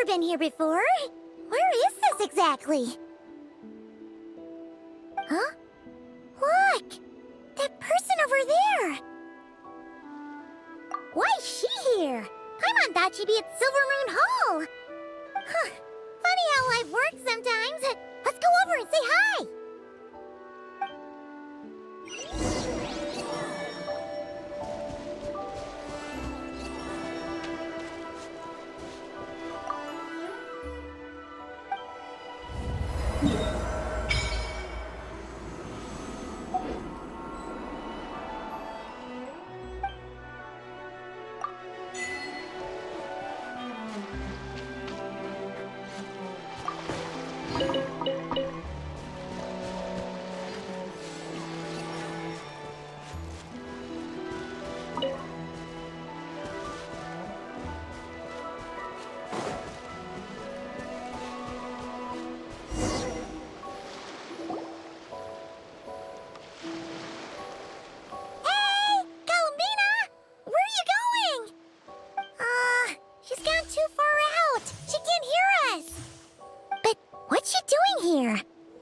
never been here before. Where is this exactly? Huh? Look! That person over there! Why is she here? Paimon thought she'd be at Silver Moon Hall! Huh. Funny how life works sometimes. Let's go over and say hi!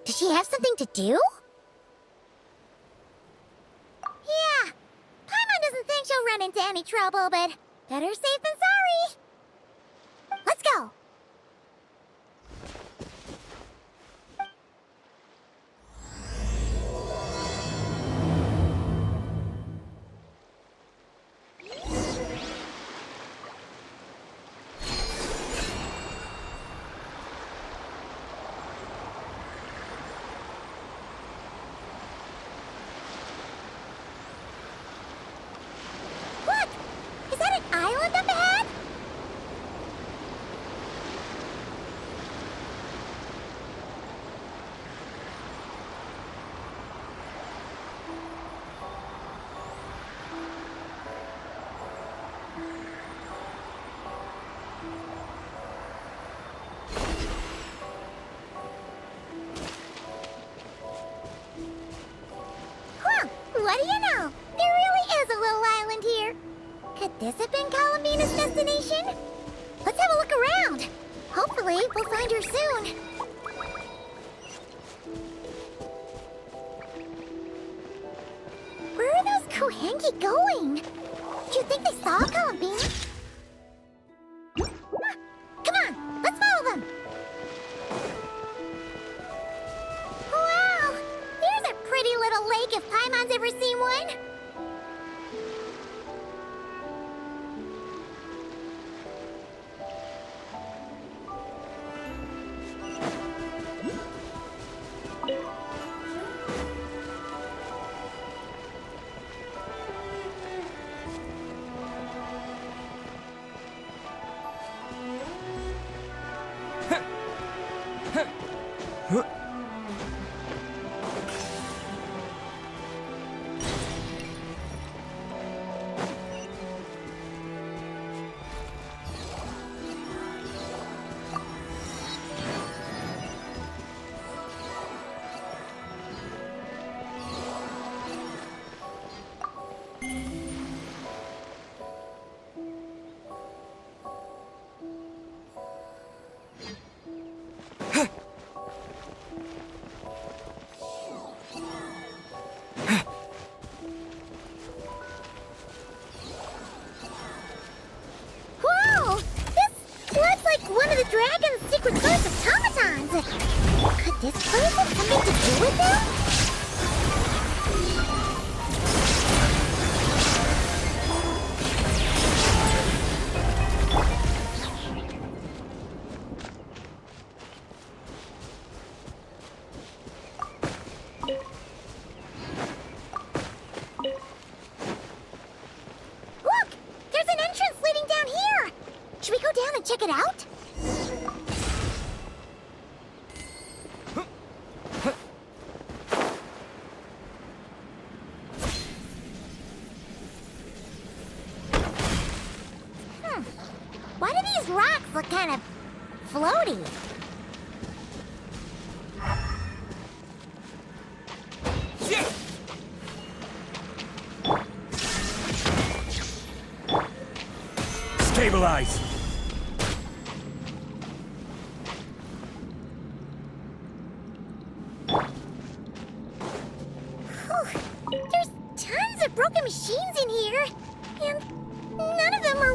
Does she have something to do? Yeah. Paimon doesn't think she'll run into any trouble, but better safe than sorry. Let's go. Island up ahead? Huh, what do you know? There really is a little island here. Could this have been Columbina's destination? Let's have a look around. Hopefully, we'll find her soon. Where are those Kohengi going? Do you think they saw Columbina? Come on, let's follow them. Wow, there's a pretty little lake if Paimon's ever seen one. One of the dragon's secret source of automatons! Could this place have something to do with them? Look! There's an entrance leading down here! Should we go down and check it out? Why do these rocks look kind of floaty? Stabilize!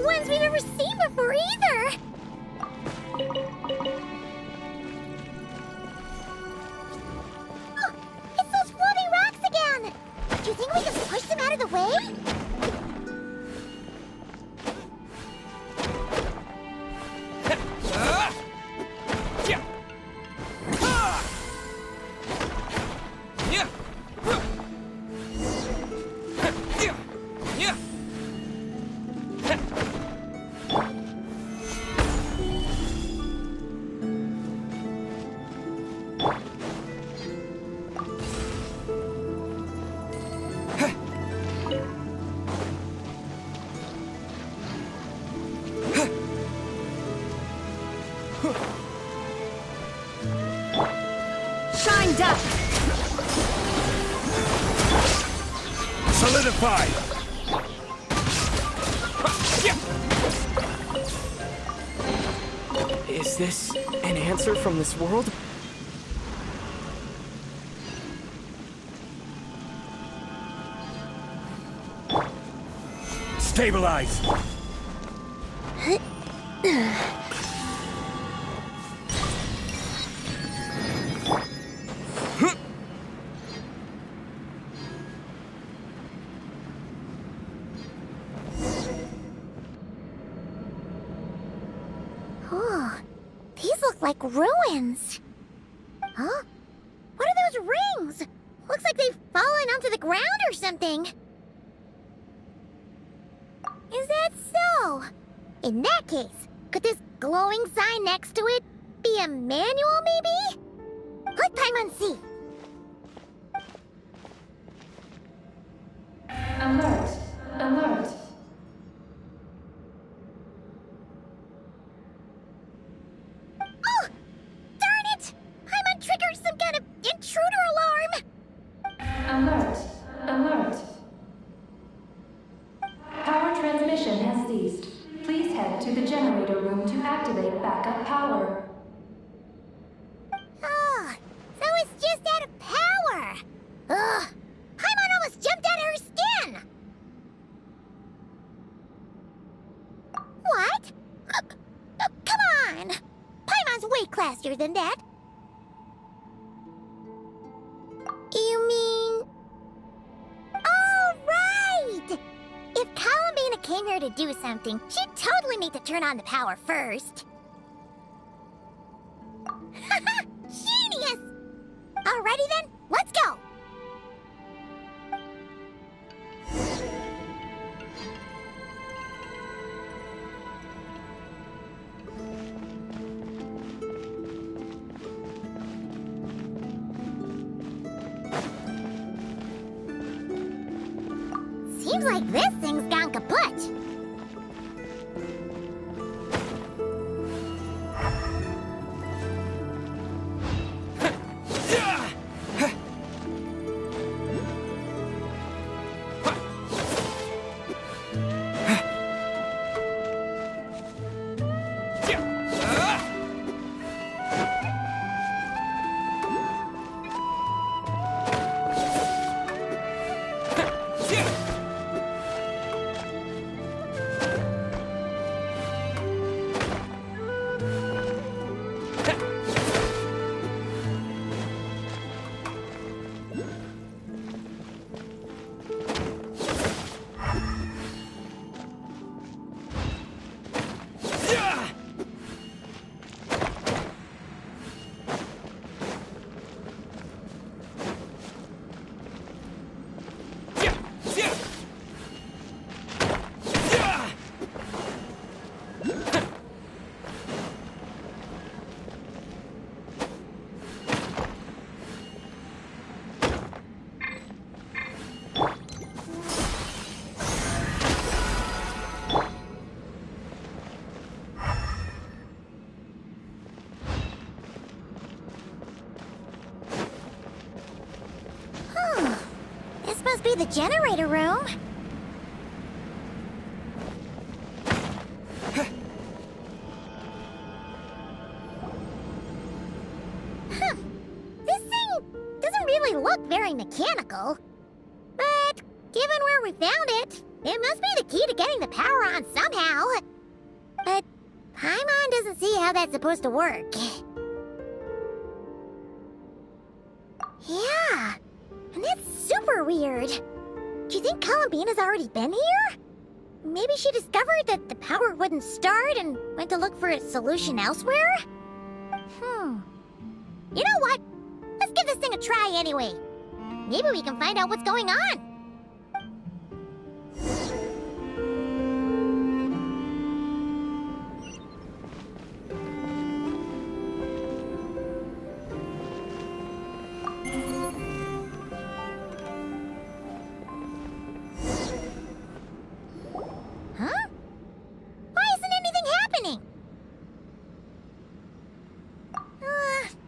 ones we've ever seen before either. Oh, it's those floating rocks again. Do you think we can push them out of the way? Shined up! Solidify! Is this an answer from this world? Stabilize! Oh, these look like ruins. Huh? What are those rings? Looks like they've fallen onto the ground or something. Is that so? In that case, could this glowing sign next to it be a manual, maybe? Let Paimon see. Alert! Alert! Oh! Darn it! Paimon triggered some kind of intruder alarm! Alert! Alert! Power transmission has ceased. Please head to the generator room to activate backup power. Oh, so it's just out of power! Ugh! Paimon almost jumped out of her skin! What? Come on! Paimon's way classier than that. You mean... Oh, right! If Columbina came here to do something, she'd totally need to turn on the power first. Haha! Genius! Alrighty then, let's go! Seems like this thing's gone kaput. Must be the generator room. This thing doesn't really look very mechanical. But given where we found it, it must be the key to getting the power on somehow. Paimon doesn't see how that's supposed to work. Yeah, and that's super weird. Do you think Columbina's already been here? Maybe she discovered that the power wouldn't start and went to look for a solution elsewhere? You know what? Let's give this thing a try anyway. Maybe we can find out what's going on. Huh? Why isn't anything happening?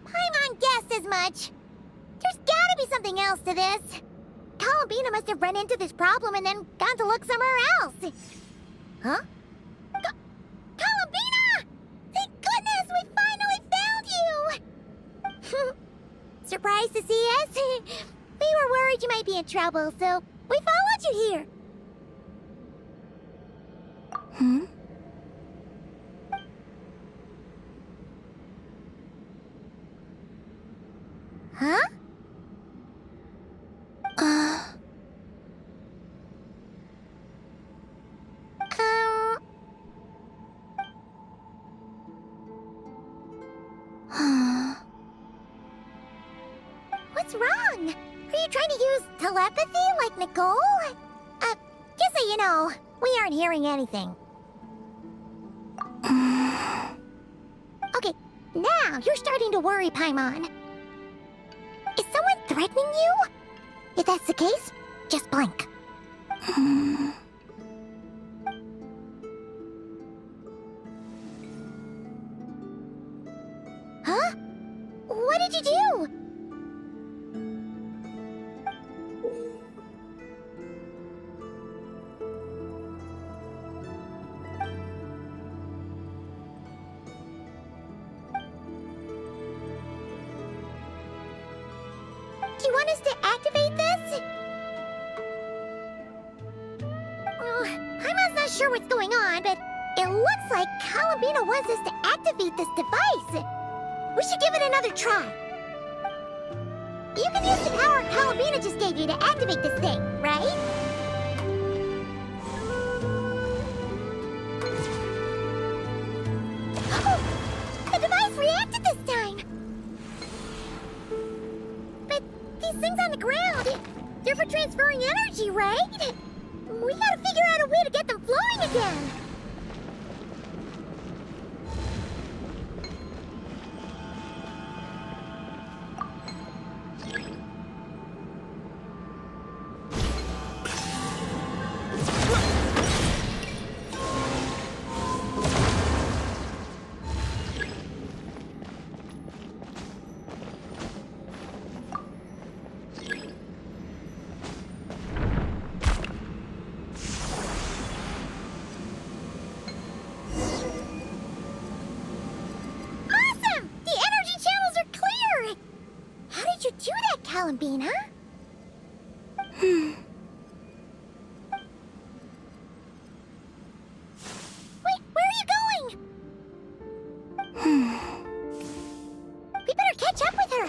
Paimon guessed as much. There's gotta be something else to this. Columbina must have run into this problem and then gone to look somewhere else. Huh? Columbina! Thank goodness we finally found you! Surprised to see us? We were worried you might be in trouble, so we followed you here. Huh? What's wrong? Are you trying to use telepathy like Nicole? Just so you know, we aren't hearing anything. Okay, now you're starting to worry, Paimon. Is someone threatening you? If that's the case, just blink. Huh? What did you do? Do you want us to activate this? Paimon's not sure what's going on, but it looks like Columbina wants us to activate this device. We should give it another try. You can use the power Columbina just gave you to activate this thing, right? Oh, the device reacted this time. But these things on the ground, they're for transferring energy, right? We gotta figure out a way to get them flowing again. Columbina? Wait, where are you going? We better catch up with her.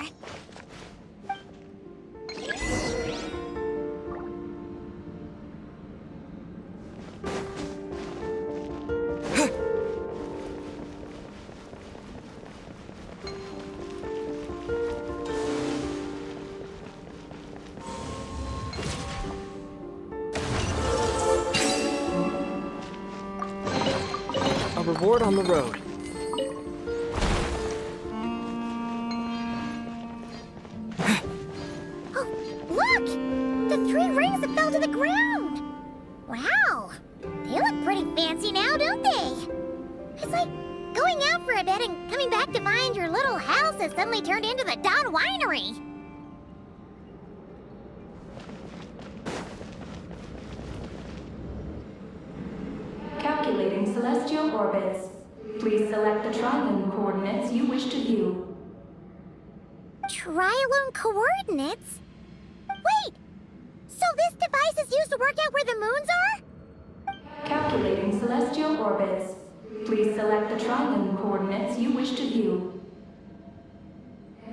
Reward on the road. Oh, look! The 3 rings that fell to the ground! Wow! They look pretty fancy now, don't they? It's like going out for a bit and coming back to find your little house has suddenly turned into the Dawn Winery. Calculating celestial orbits. Please select the trilone coordinates you wish to view. Trilone coordinates? Wait! So this device is used to work out where the moons are? Calculating celestial orbits. Please select the triangle coordinates you wish to view.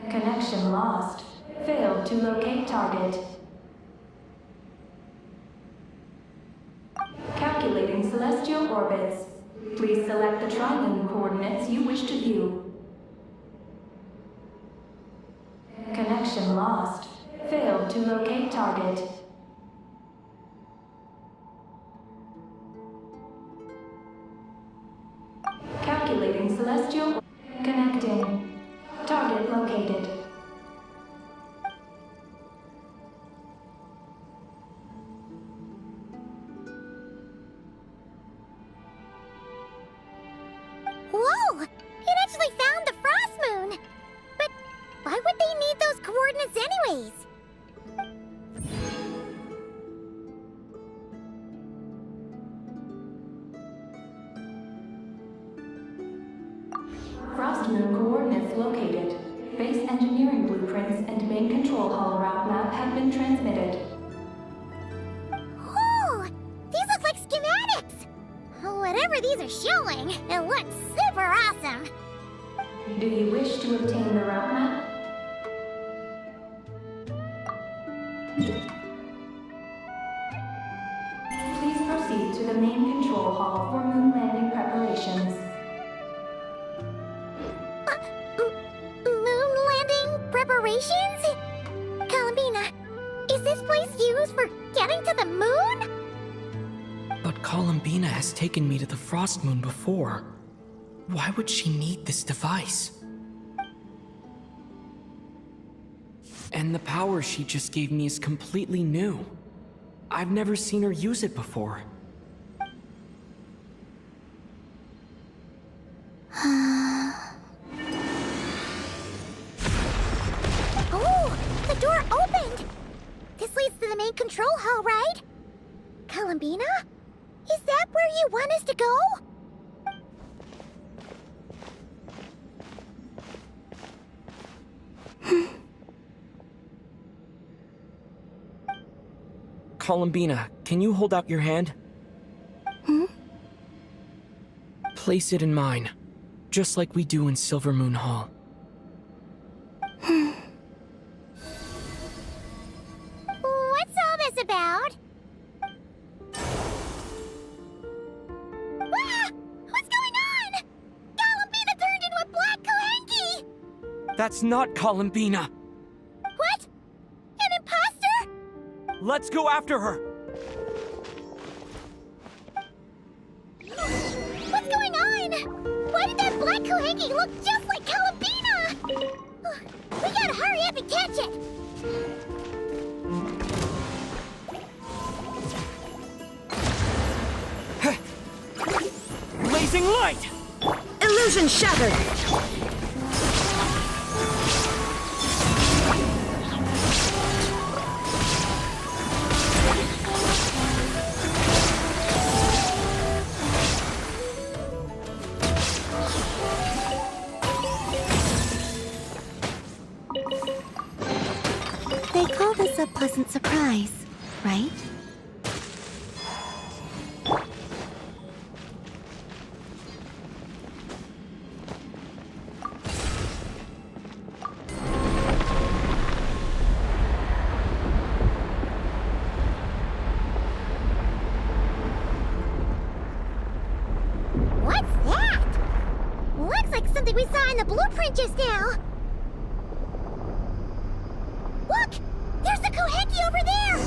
Connection lost. Failed to locate target. Calculating celestial orbits. Please select the triangle coordinates you wish to view. Connection lost. Failed to locate target. Calculating celestial. Connecting. Target located. Whoa! It actually found the frost moon! But why would they need those coordinates anyways? Frost moon coordinates located. Base engineering blueprints and main control hall route map have been transmitted. Oh! These look like schematics! Whatever these are showing, it looks super awesome! Do you wish to obtain the route map? Please proceed to the main control hall for moon landing preparations. Moon landing preparations? Columbina, is this place used for getting to the moon? But Columbina has taken me to the Frost Moon before. Why would she need this device? And the power she just gave me is completely new. I've never seen her use it before. Oh, the door opened! This leads to the main control hall, right? Columbina? Is that where you want us to go? Columbina, can you hold out your hand? Place it in mine, just like we do in Silver Moon Hall. What's all this about? Ah! What's going on? Columbina turned into a black Kohenki! That's not Columbina! What? An imposter? Let's go after her! What's going on? Why did that black Kohenki look just like Columbina? We gotta hurry up and catch it! Blazing light! Illusion shattered! They call this a pleasant surprise, right? What's that? Looks like something we saw in the blueprint just now. Look! There's the Kohenki over there!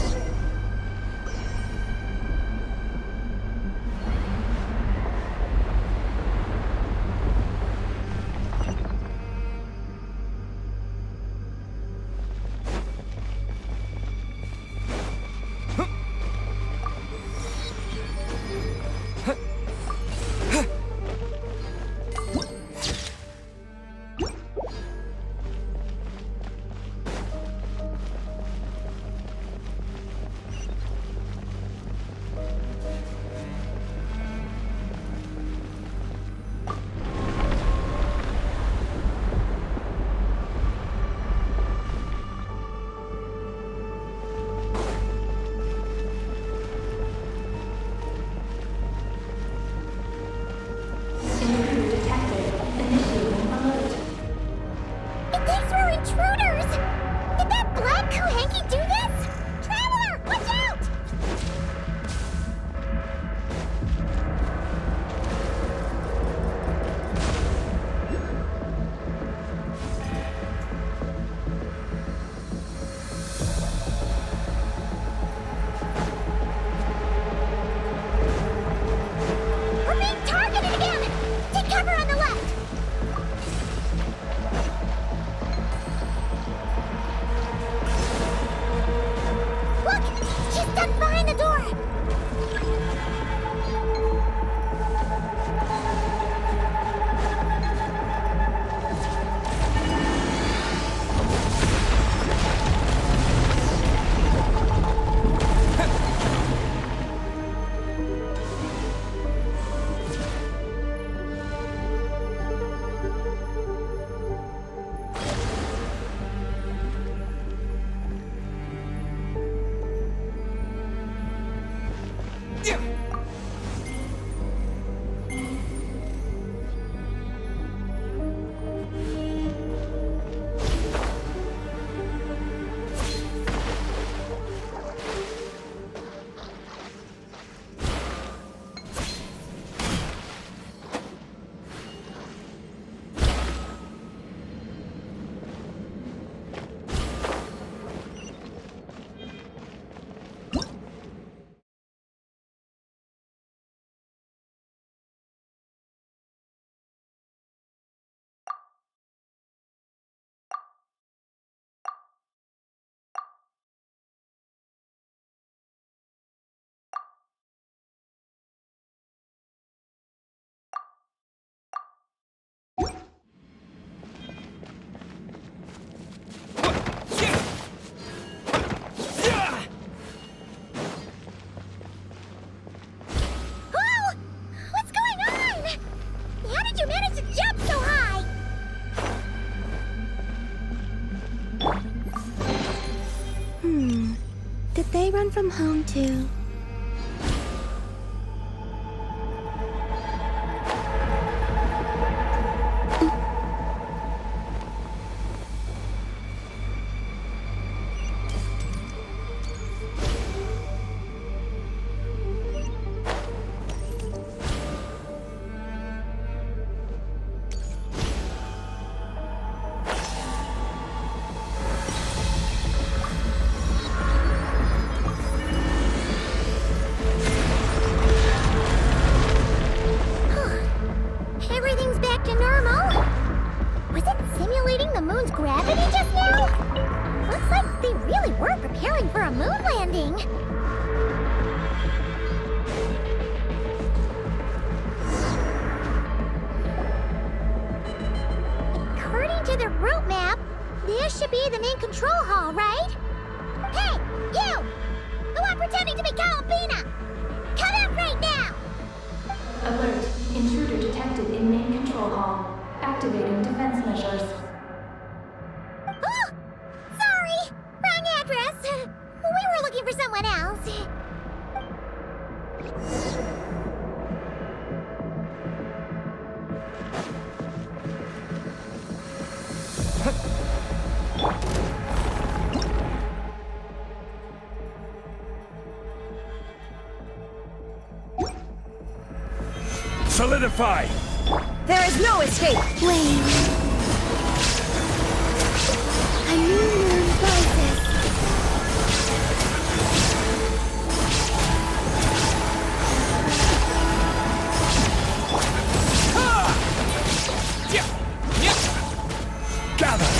come home to. Everything's back to normal. Was it simulating the moon's gravity just now? Looks like they really were preparing for a moon landing. According to the route map, this should be the main control hall, right? Hey, you! The one pretending to be Columbina! Come out right now! Alert. Intruder detected in main control hall. Activating defense measures. Oh! Sorry! Wrong address! We were looking for someone else. Solidify! There is no escape! Wait. A new moon rises. Gather!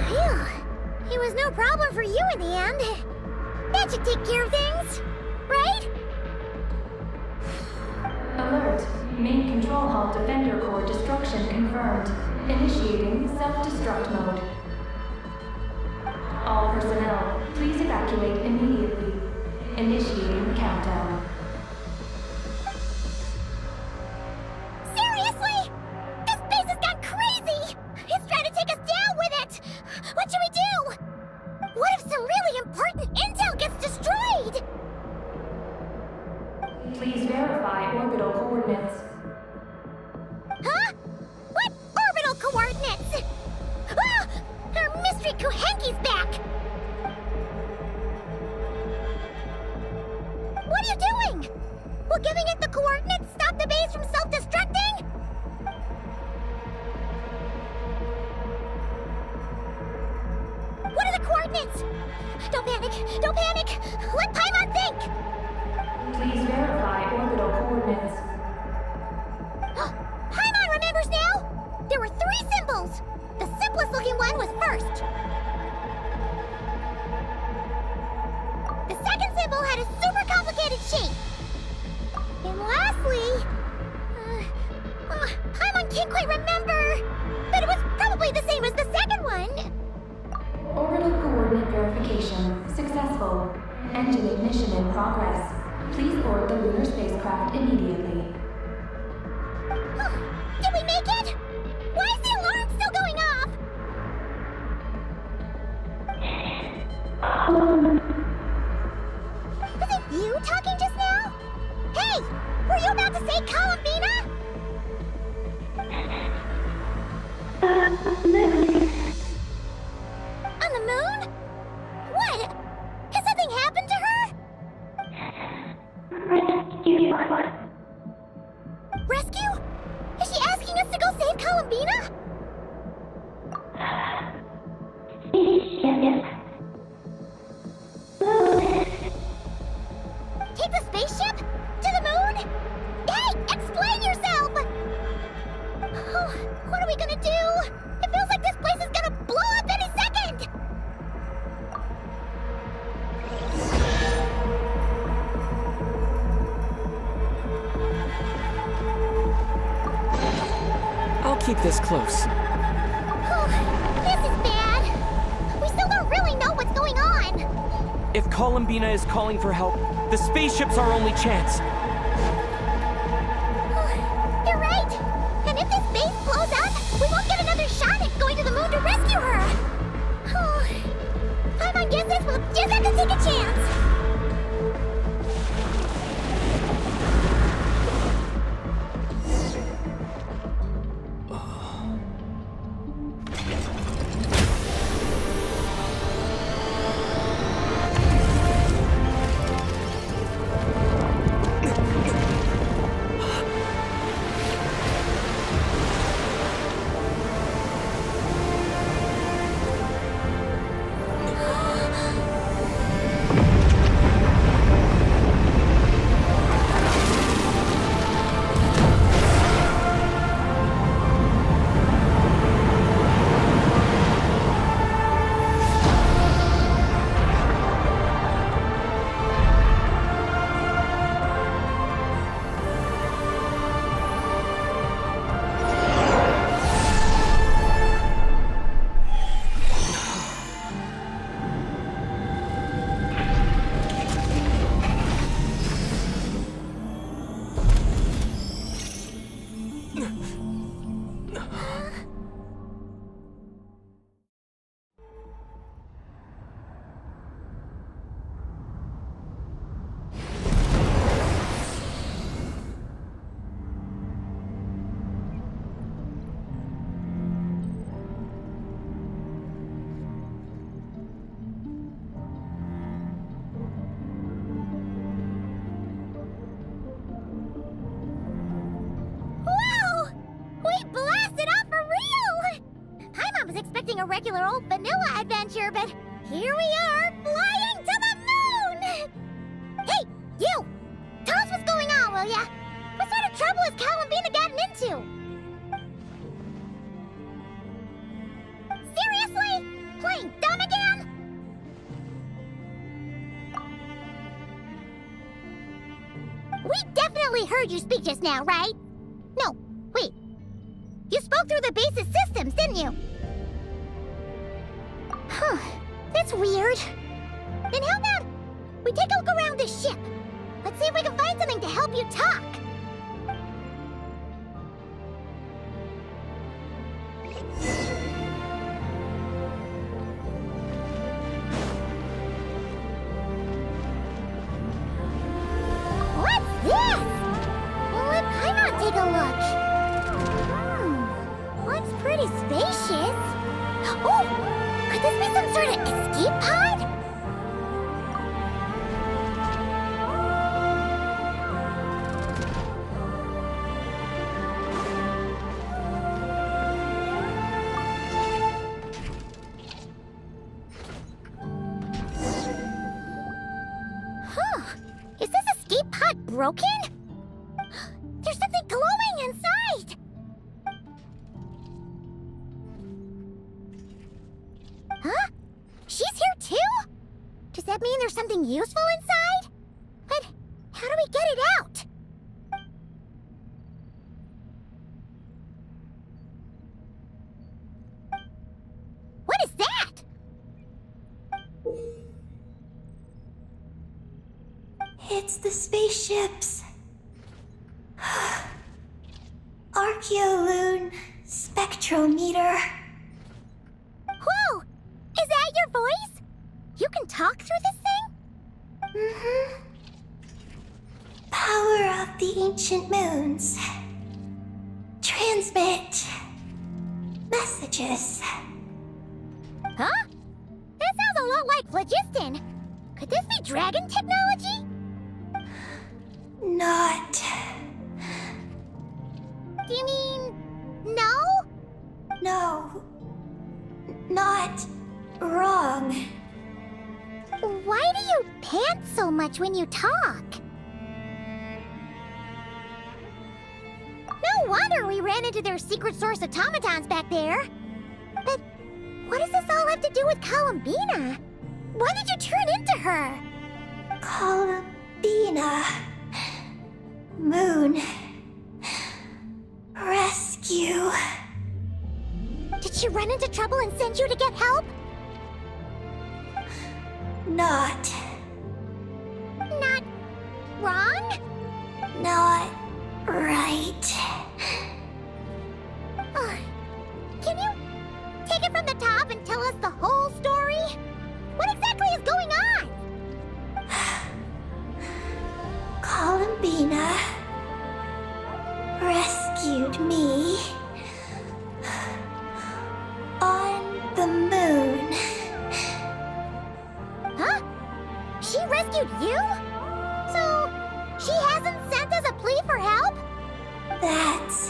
Phew. It was no problem for you in the end. That should take care of things, right? Alert. Main control hall defender core destruction confirmed. Initiating self-destruct mode. All personnel, please evacuate immediately. Initiating countdown. Seriously? This base has gone crazy! It's trying to take us down with it! What should we do? What if some really important intel gets destroyed? Please verify orbital coordinates. Huh? What orbital coordinates? Ah! Our mystery Kuhenki's back! What are you doing? Will giving it the coordinates stop the base from self-destructing? What are the coordinates? Don't panic! Don't panic! Let Paimon think! Please verify orbital coordinates. Paimon remembers now! There were 3 symbols! The simplest looking one was first. The second symbol had a super complicated shape. And lastly... Paimon can't quite remember! But it was probably the same as the second one! Orbital coordinate verification successful. Engine ignition in progress. Please board the lunar spacecraft immediately. Did we make it? Why is the alarm still going off? Was it you talking just now? Hey! Were you about to say Columbina? On the moon? What? Has something happened to her? Rescue? Is she asking us to go save Columbina? Take the spaceship? To the moon? Hey, explain yourself! Oh, what are we gonna do? It feels like this place is gonna blow up any second! this close. Oh, this is bad. We still don't really know what's going on. If Columbina is calling for help, the spaceship's our only chance. You're right. And if this base blows up, we won't get another shot at going to the moon to rescue her. Oh, Paimon guesses we'll just have to take a chance. A regular old vanilla adventure, but here we are, flying to the moon! Hey, you! Tell us what's going on, will ya? What sort of trouble has Columbina gotten into? Seriously? Playing dumb again? We definitely heard you speak just now, right? No, wait. You spoke through the base's systems, didn't you? Huh, that's weird. Then how about we take a look around this ship? Let's see if we can find something to help you talk. What's this? Well, let Paimon take a look. Looks pretty spacious. Oh! Could this be some sort of escape pod? Huh. Is this escape pod broken? There's something glowing inside! Huh? She's here too? Does that mean there's something useful inside? But how do we get it out? What is that? It's the spaceships. Archeoloon spectrometer. Whoa! Is that your voice? You can talk through this thing? Mm-hmm. Power of the ancient moons. Transmit messages. Huh? That sounds a lot like phlogiston. Could this be dragon technology? Not. Do you mean... no? No. Not wrong. Why do you pant so much when you talk? No wonder we ran into their secret source automatons back there. But what does this all have to do with Columbina? Why did you turn into her? Columbina. Moon. Rescue. she run into trouble and send you to get help? Not Not wrong? Not right. Ugh. Can you take it from the top and tell us the whole story? What exactly is going on? Columbina rescued me on the moon. Huh? She rescued you? So, she hasn't sent us a plea for help? That's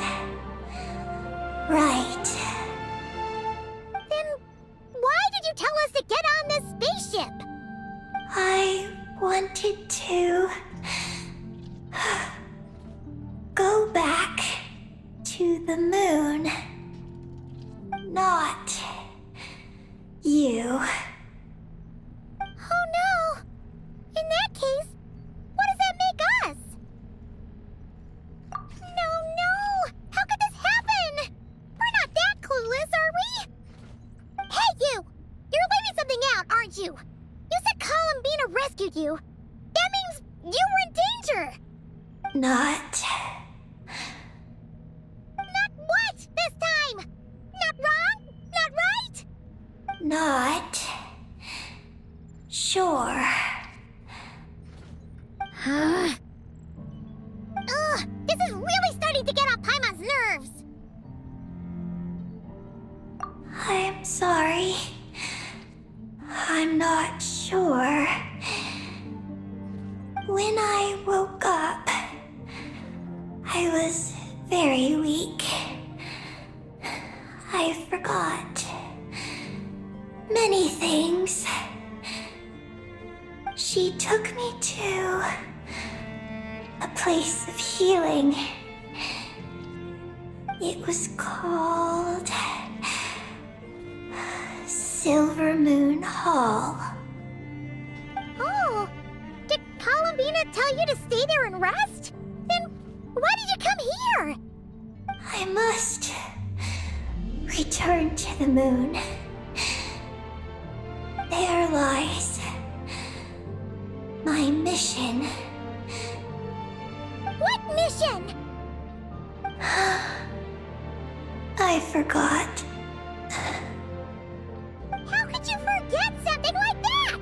right. Then why did you tell us to get on this spaceship? I wanted to go back to the moon. Not you. Oh no! In that case, what does that make us? No! How could this happen? We're not that clueless, are we? Hey, you! You're leaving something out, aren't you? You said Columbina rescued you. That means you were in danger! Not. Not what this time? Not wrong? Not right? Not. Sure. Huh? Ugh! This is really starting to get on Paimon's nerves! I'm sorry. I'm not sure. When I woke up, I was very weak. I forgot many things. She took me to a place of healing. It was called Silver Moon Hall. Oh! Did Columbina tell you to stay there and rest? Then why did you come here? I must return to the moon. There lies my mission. What mission? I forgot. How could you forget something like that?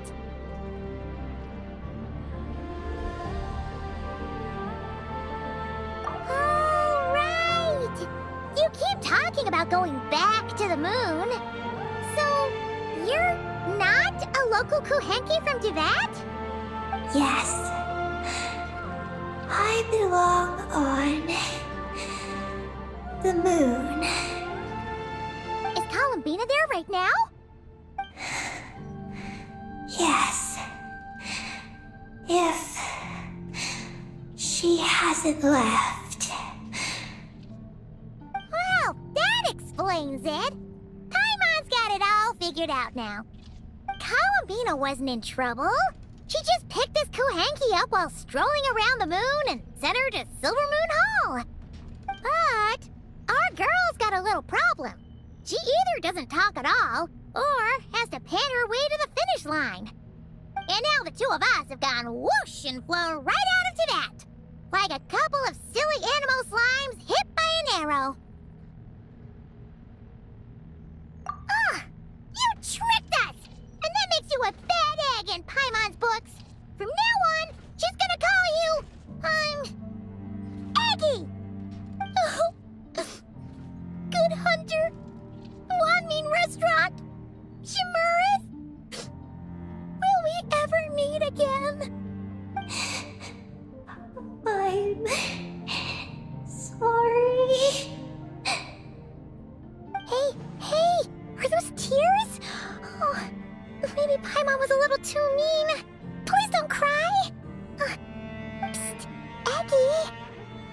Oh, right! You keep talking about going back to the moon. So, you're not a local Kuhenki from Duvat? Yes. I belong on the moon. Is Columbina there right now? Yes. If she hasn't left. Well, that explains it. Paimon's got it all figured out now. Columbina wasn't in trouble. She just picked this Kuhenki up while strolling around the moon and sent her to Silver Moon Hall. But our girl's got a little problem. She either doesn't talk at all, or has to pan her way to the finish line. And now the two of us have gone whoosh and flown right out of Tibet, like a couple of silly animal slimes hit by an arrow. Ugh! You tricked us! And that makes you a bad egg in Paimon's books. From now on, she's gonna call you, Eggy! Oh, Good Hunter, Wanmin Restaurant, Shimurith. Will we ever meet again? I'm sorry. Hey, are those tears? Oh, maybe Paimon was a little too mean. Please don't cry. Psst, Eggy.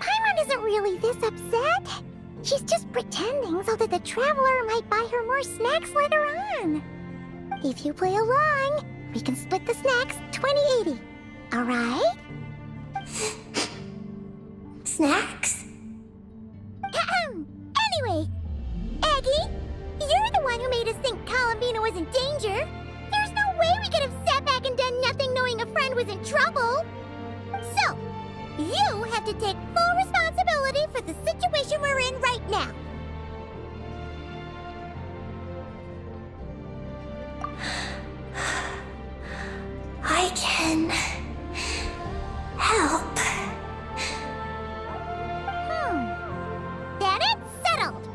Paimon isn't really this upset. She's just pretending so that the traveler might buy her more snacks later on. If you play along, we can split the snacks 20-80. All right? Snacks? Anyway, Eggy, you're was in trouble. So, you have to take full responsibility for the situation we're in right now. I can help. Then it's settled.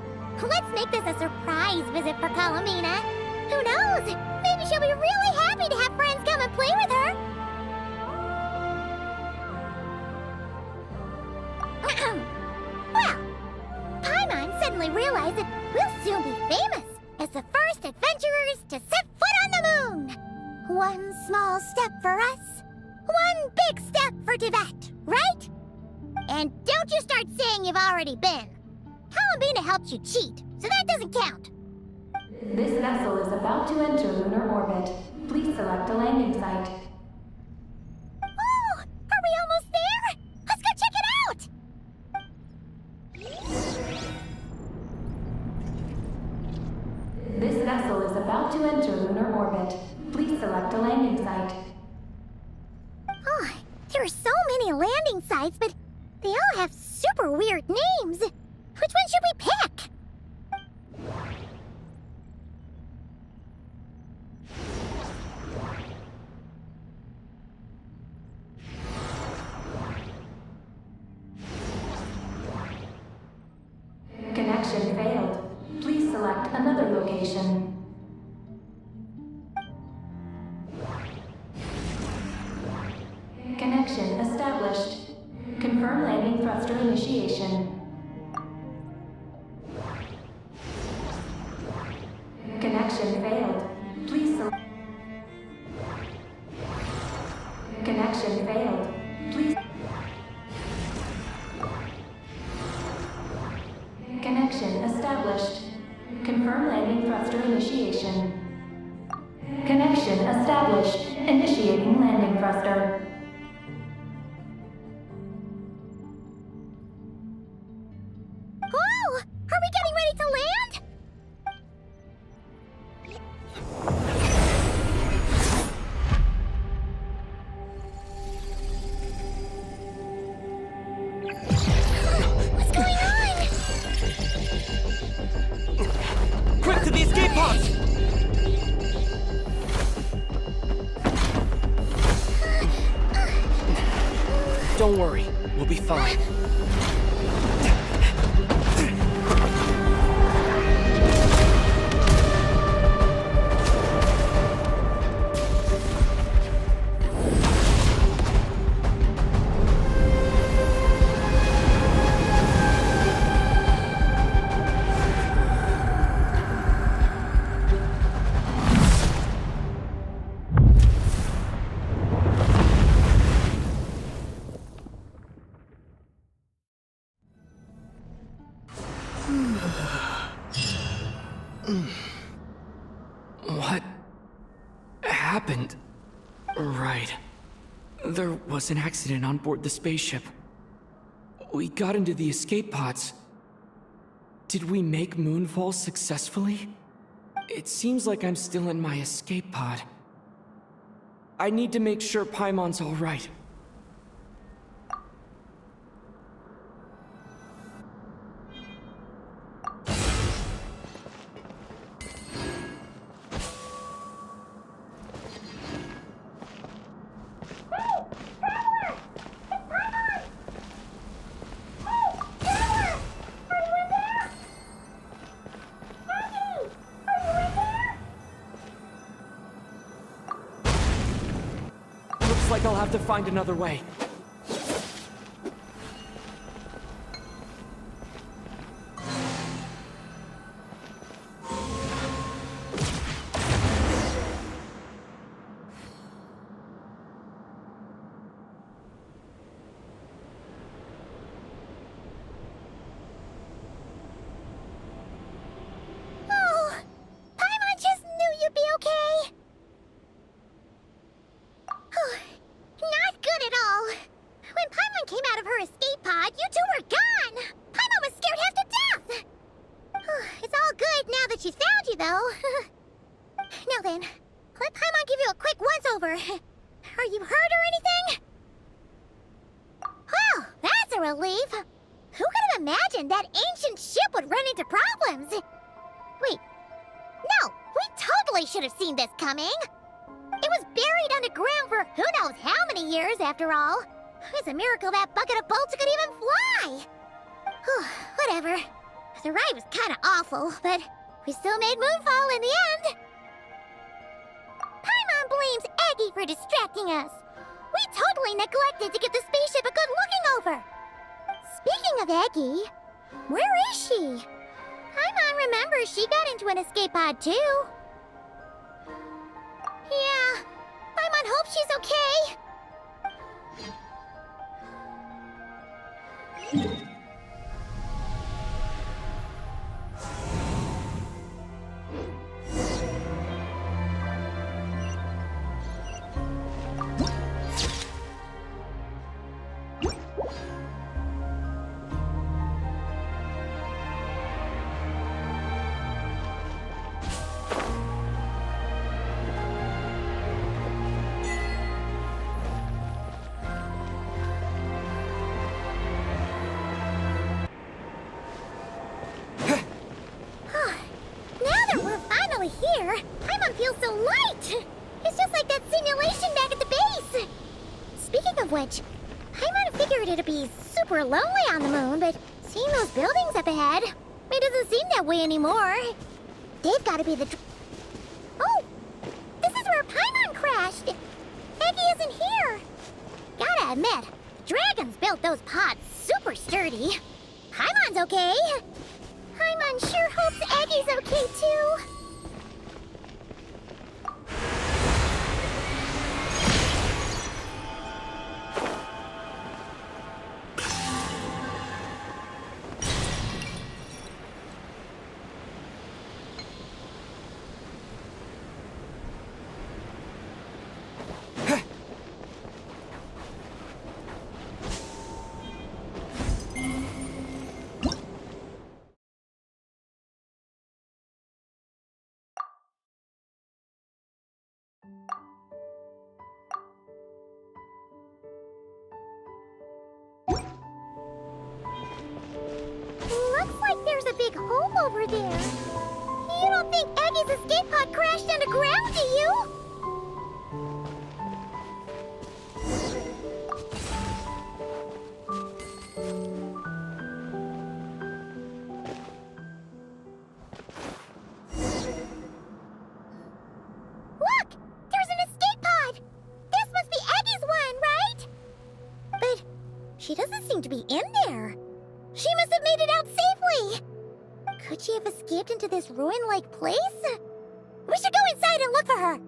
Let's make this a surprise visit for Columbina. Who knows? Maybe she'll be really happy to have friends come and play with her. Well, Paimon suddenly realized that we'll soon be famous as the first adventurers to set foot on the moon. One small step for us, one big step for Tibet, right? And don't you start saying you've already been. Columbina helped you cheat, so that doesn't count. This vessel is about to enter lunar orbit. Please select a landing site. Oh, are we almost there? Let's go check it out! This vessel is about to enter lunar orbit. Please select a landing site. Oh, there are so many landing sites, but they all have super weird names. Which one should we pick? Connection failed. Please select another location. Connection established. Confirm landing thruster initiation. Connection failed. Please select. Connection failed. Please. Connection established. Confirm landing thruster initiation. Connection established. Initiating landing thruster. Oh, are we getting ready to land? What's going on? Quick to the escape pods! Don't worry, we'll be fine. What happened? Right. There was an accident on board the spaceship. We got into the escape pods. Did we make moonfall successfully? It seems like I'm still in my escape pod. I need to make sure Paimon's all right. Looks like I'll have to find another way. Oh, Paimon just knew you'd be okay. Not good at all. When Paimon came out of her escape pod, you two were gone. Paimon was scared half to death. It's all good now that she's found you, though. Now then, let Paimon give you a quick once-over. Are you hurt or anything? Well, that's a relief. Who could have imagined that ancient ship would run into problems? Wait, no, we totally should have seen this coming. It was buried underground for who knows how many years, after all. It's a miracle that bucket of bolts could even fly. Whew, whatever. The ride was kind of awful, but we still made Moonfall in the end. Paimon blames Aggie for distracting us. We totally neglected to give the spaceship a good looking over. Speaking of Aggie, where is she? Paimon remembers she got into an escape pod too. Yeah, Paimon hopes she's okay. Here, Paimon feels so light! It's just like that simulation back at the base! Speaking of which, Paimon figured it'd be super lonely on the moon, but seeing those buildings up ahead, it doesn't seem that way anymore. They've gotta be the... Oh! This is where Paimon crashed! Aggie isn't here! Gotta admit, the dragons built those pods super sturdy. Paimon's okay! Paimon sure hopes Aggie's okay too. Looks like there's a big hole over there. You don't think Aggie's escape pod crashed underground, do you? Look! There's an escape pod! This must be Aggie's one, right? But she doesn't seem to be in there. She must have made it out safely! Could she have escaped into this ruin-like place? We should go inside and look for her!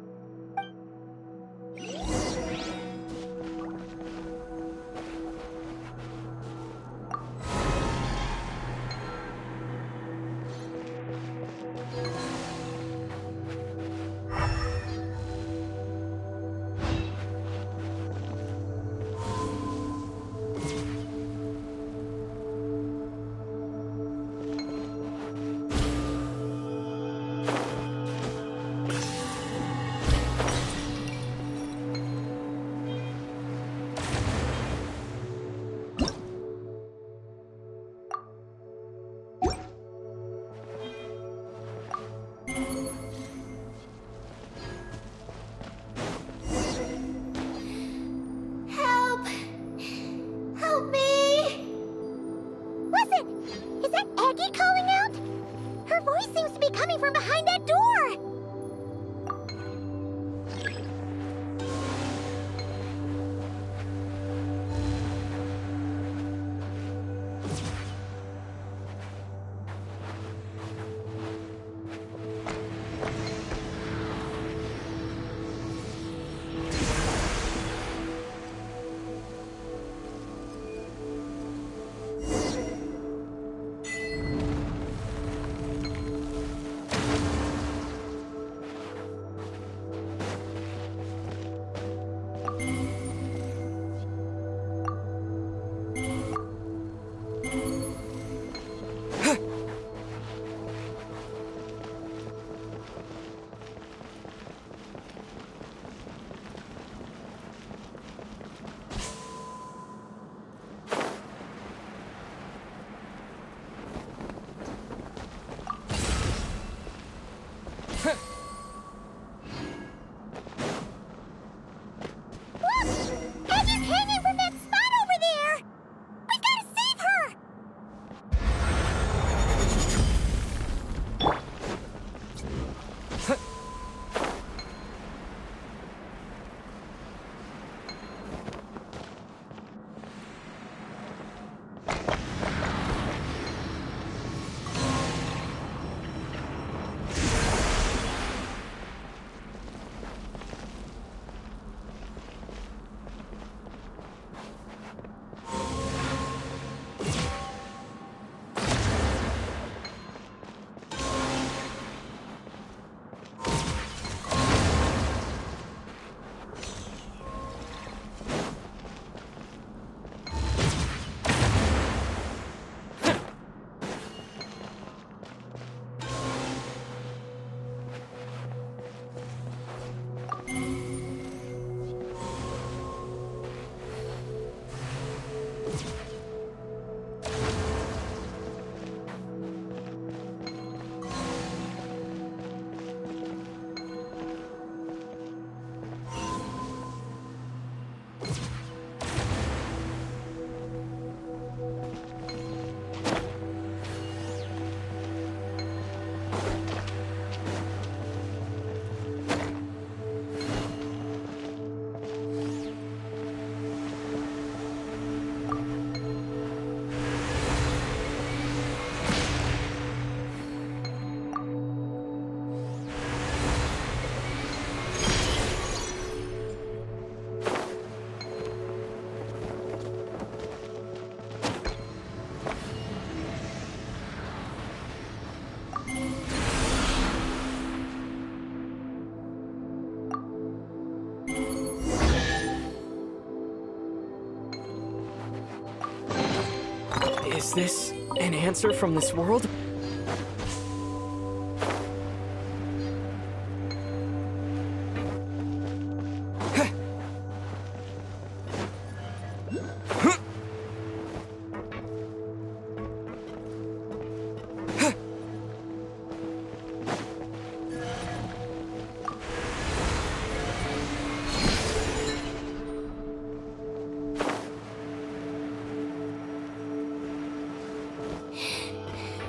Is this an answer from this world?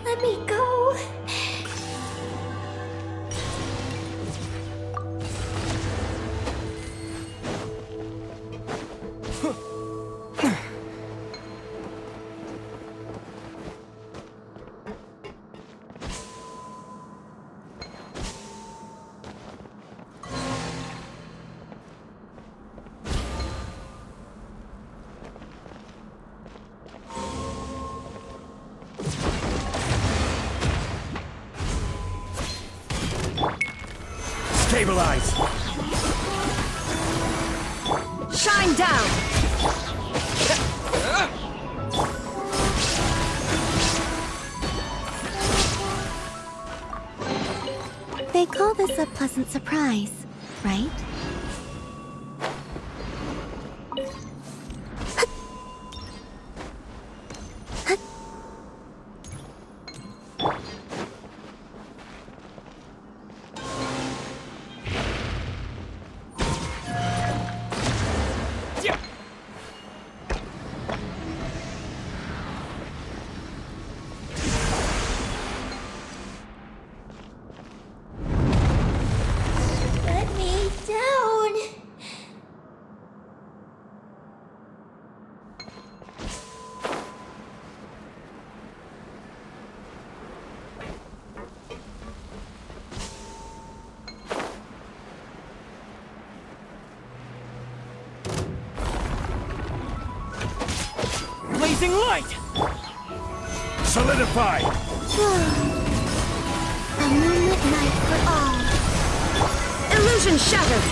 Let me go. Stabilize! Shine down! They call this a pleasant surprise, right? Let me down. Blazing light! Solidify! A moonlit night for all. Illusion shattered!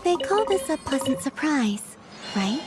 They call this a pleasant surprise, right?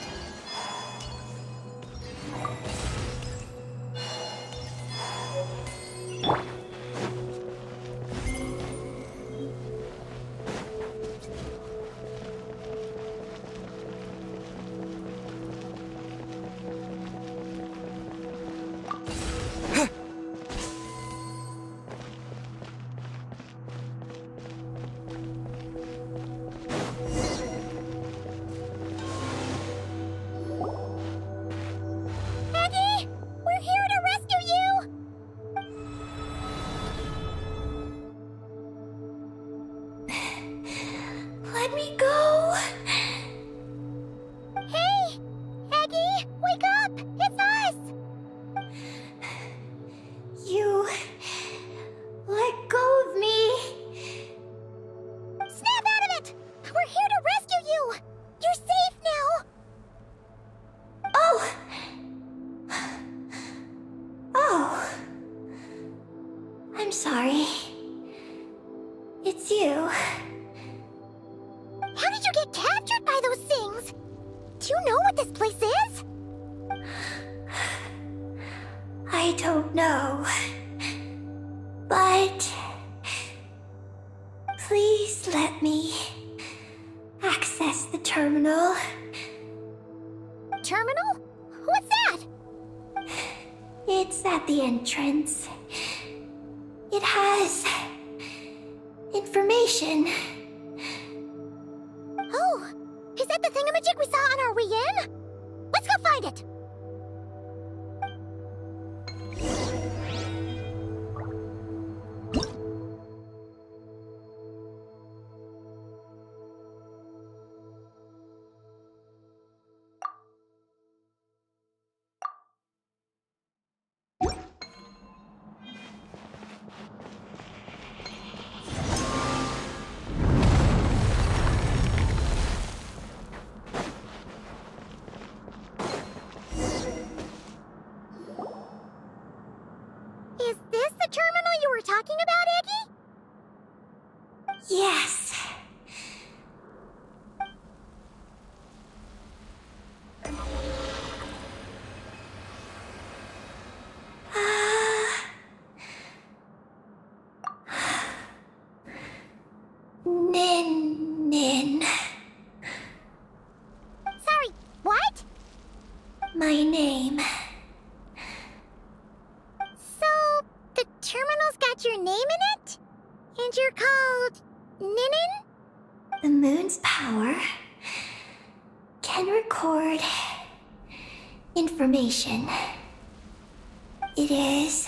Peggy! We're here to rescue you! Let me go. Hey! Peggy! Wake up! It's us! You let go of me. Snap out of it! We're here to rescue you! You're safe now! Oh. Oh. I'm sorry. It's you. How did you get captured by those things? Do you know what this place is? I don't know. But please let me access the terminal. Terminal? What's that? It's at the entrance. It has information. Oh, is that the thingamajig we saw on our way in? Let's go find it! Is this the terminal you were talking about, Eggy? Yes. Nin. Sorry, what? My name. So, the terminal's got your name in it? And you're called... Ninin? The moon's power can record information. It is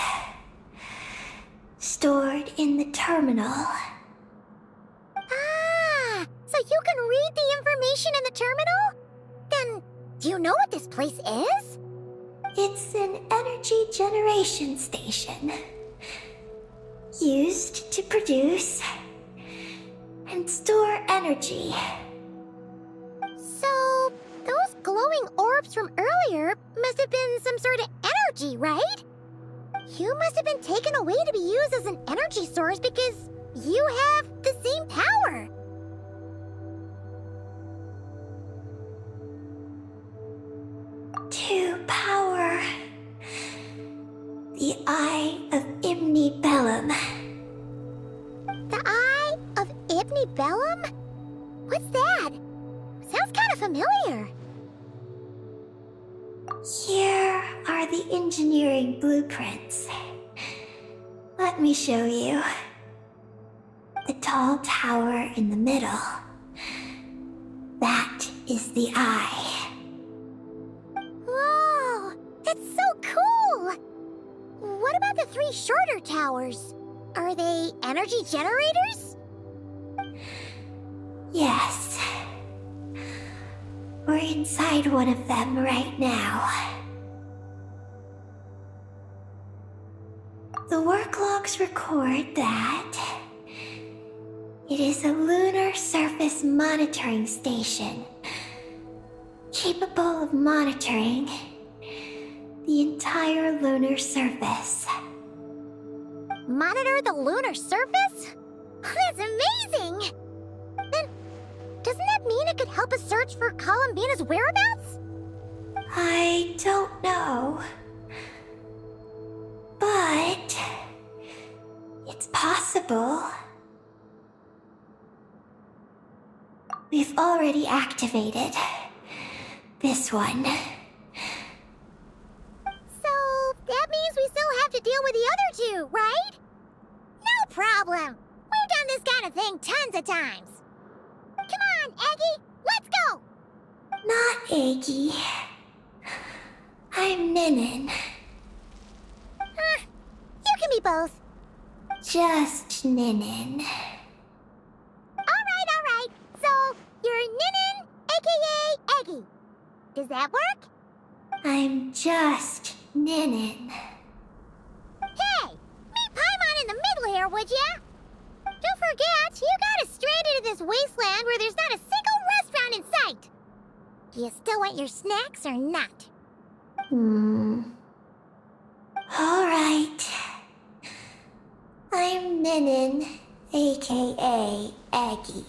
stored in the terminal. Ah, so you can read the information in the terminal? Then, do you know what this place is? It's an energy generation station used to produce and store energy. So, those glowing orbs from earlier must have been some sort of energy, right? You must have been taken away to be used as an energy source because you have the same power. To power the Eye of Bellum. The Eye of Bellum? What's that? Sounds kind of familiar. Here are the engineering blueprints. Let me show you. The tall tower in the middle. That is the eye. Whoa, that's so cool! What about the 3 shorter towers? Are they energy generators? Yes. We're inside one of them right now. The work logs record that it is a lunar surface monitoring station capable of monitoring the entire lunar surface. Monitor the lunar surface? That's amazing! Then, doesn't that mean it could help us search for Columbina's whereabouts? I don't know. But it's possible. We've already activated this one. So, that means we still have to deal with the other 2, right? No problem. We've done this kind of thing tons of times. Come on, Eggy, let's go! Not Eggy. I'm Ninin. You can be both. Just Ninin. Alright. So, you're Ninin, aka Eggy. Does that work? I'm just Ninin. Hey, meet Paimon in the middle here, would ya? Don't forget, you got us stranded in this wasteland where there's not a single restaurant in sight. Do you still want your snacks or not? Alright. I'm Ninin, aka Eggy.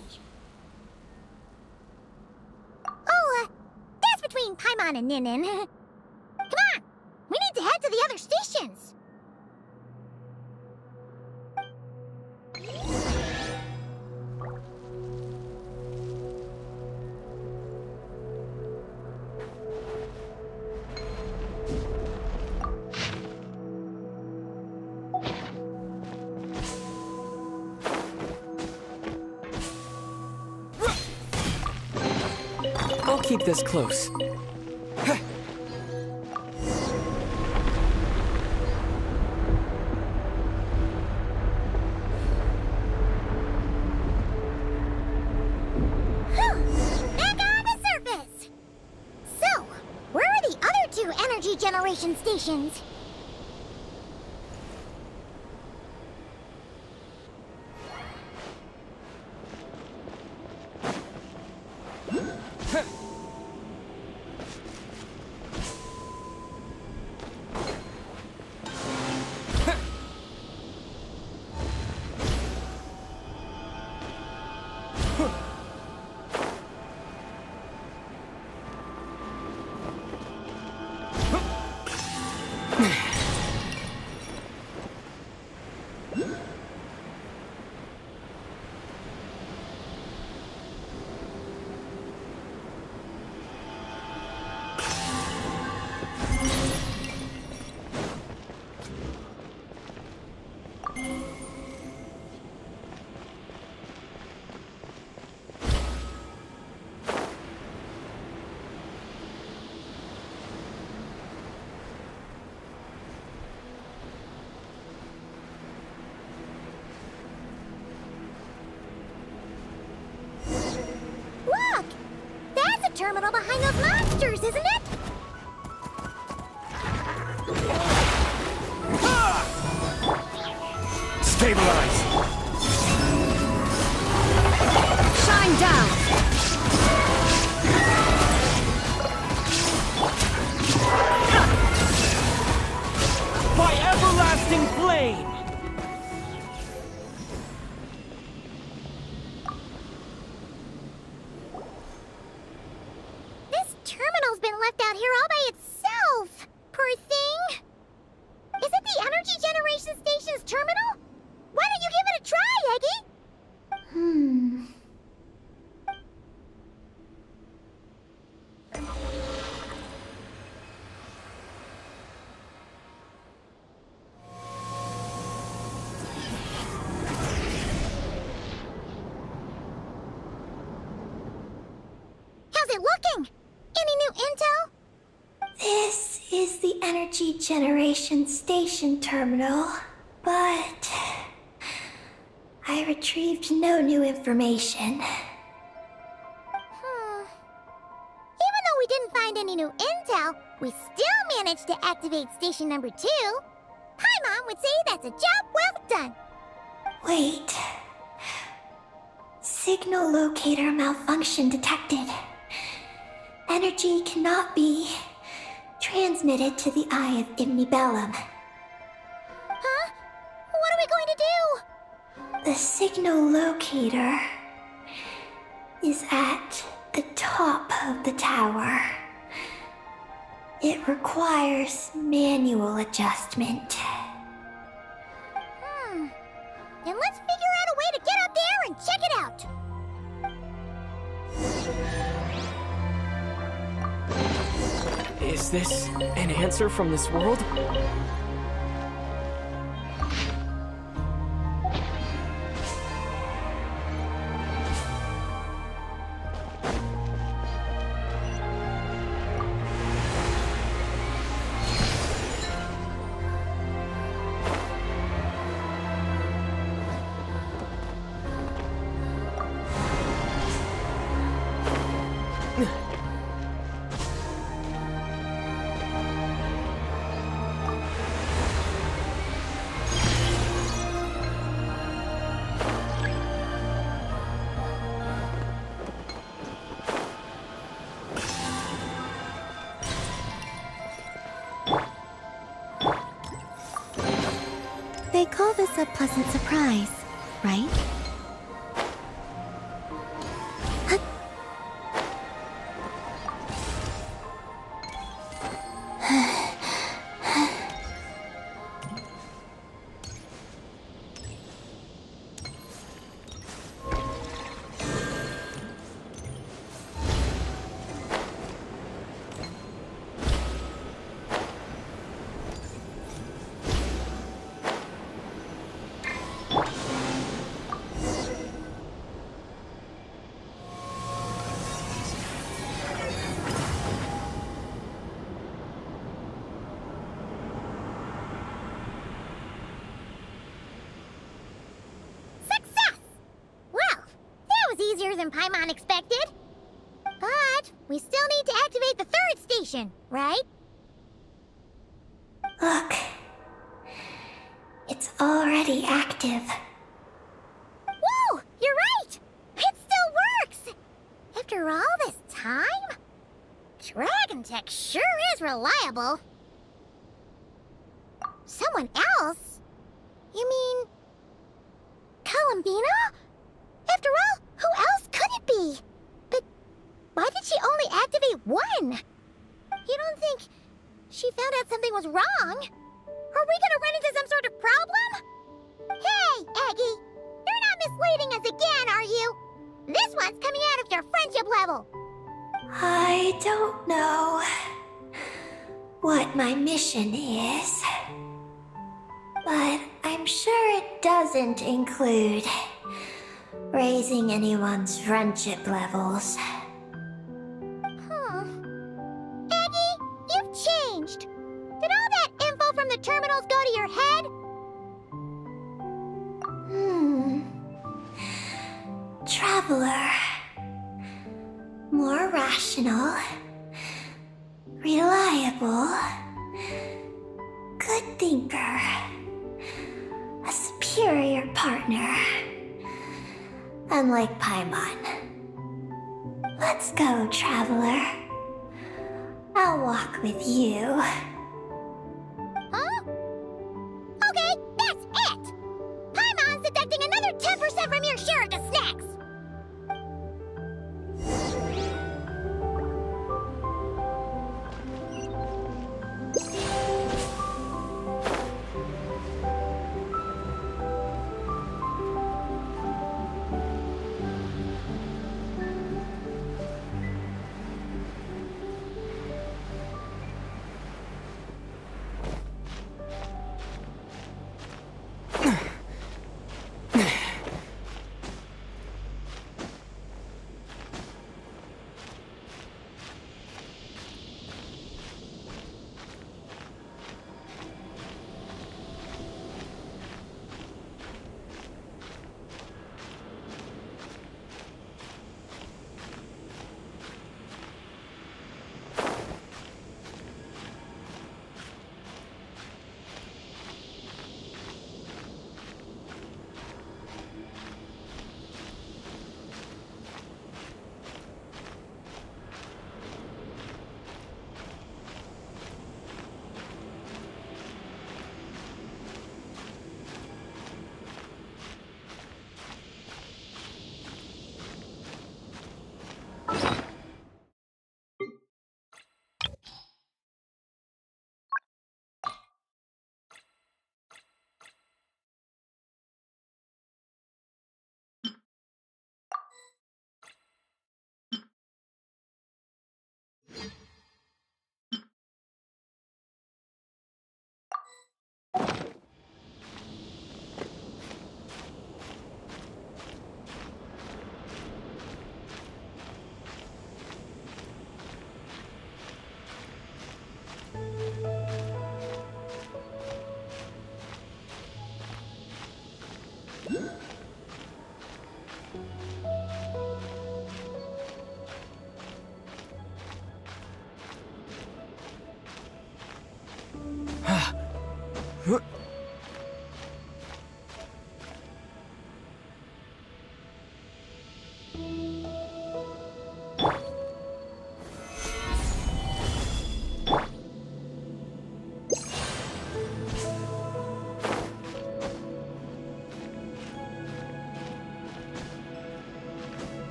Oh, that's between Paimon and Ninin. Come on, we need to head to the other stations. keep this close. Back on the surface! So, where are the other two energy generation stations? Look! That's a terminal behind those monsters, isn't it? Stabilize! Shine down! By everlasting flame! This terminal's been left out here all by itself. Poor thing. Is it the energy generation station's terminal? Why don't you give it a try, Eggy? How's it looking? Any new intel? This is the energy generation station terminal, but I retrieved no new information. Even though we didn't find any new intel, we still managed to activate station number 2. Paimon would say that's a job well done. Wait. Signal locator malfunction detected. Energy cannot be transmitted to the eye of Imnibellum. Huh? What are we going to do? The signal locator is at the top of the tower. It requires manual adjustment. Then let's figure out a way to get up there and check it out. Is this an answer from this world? They call this a pleasant surprise, right? than Paimon expected. But we still need to activate the third station, right? Look. It's already active. Whoa! You're right! It still works! After all this time? Dragon Tech sure is reliable. Someone else? You mean... Columbina? After all, who else could it be? But why did she only activate one? You don't think she found out something was wrong? Are we gonna run into some sort of problem? Hey, Eggie! You're not misleading us again, are you? This one's coming out of your friendship level. I don't know what my mission is, but I'm sure it doesn't include raising anyone's friendship levels. Huh. Eggie, you've changed. Did all that info from the terminals go to your head? Traveler. More rational. Reliable. Good thinker. A superior partner. Unlike Paimon. Let's go, Traveler. I'll walk with you. Huh? Okay, that's it! Paimon's deducting another 10% from your share of the snacks!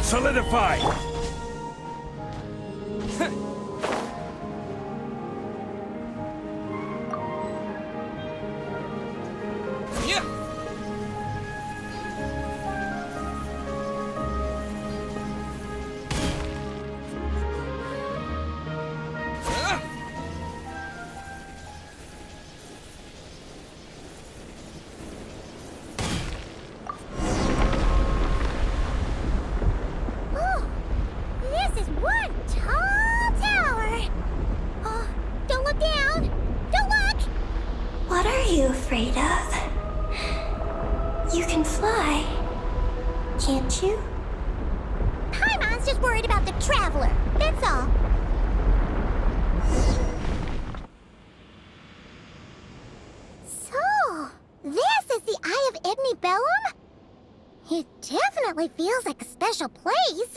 Solidify! Oh, this is one tall tower. Oh, don't look down. Don't look. What are you afraid of? You can fly, can't you? Paimon's just worried about the traveler. That's all. So, this is the Eye of Ibni Bellum? It definitely feels like a special place.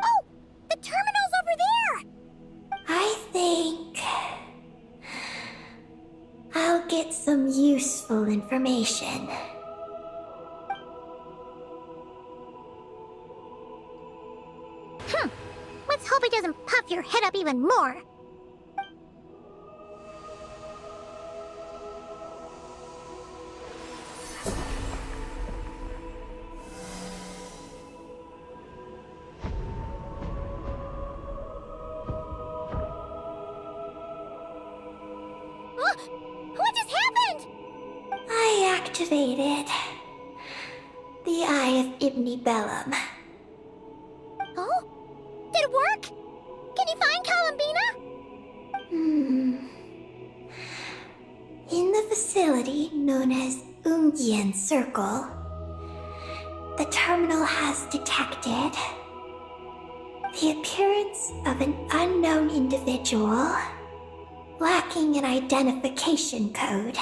Oh, the terminal's over there. I think I'll get some useful information. Let's hope it doesn't puff your head up even more. What just happened? I activated the Eye of Ibni Bellum. Oh? Did it work? Can you find Columbina? In the facility known as Ungian Circle, the terminal has detected the appearance of an unknown individual lacking an identification code.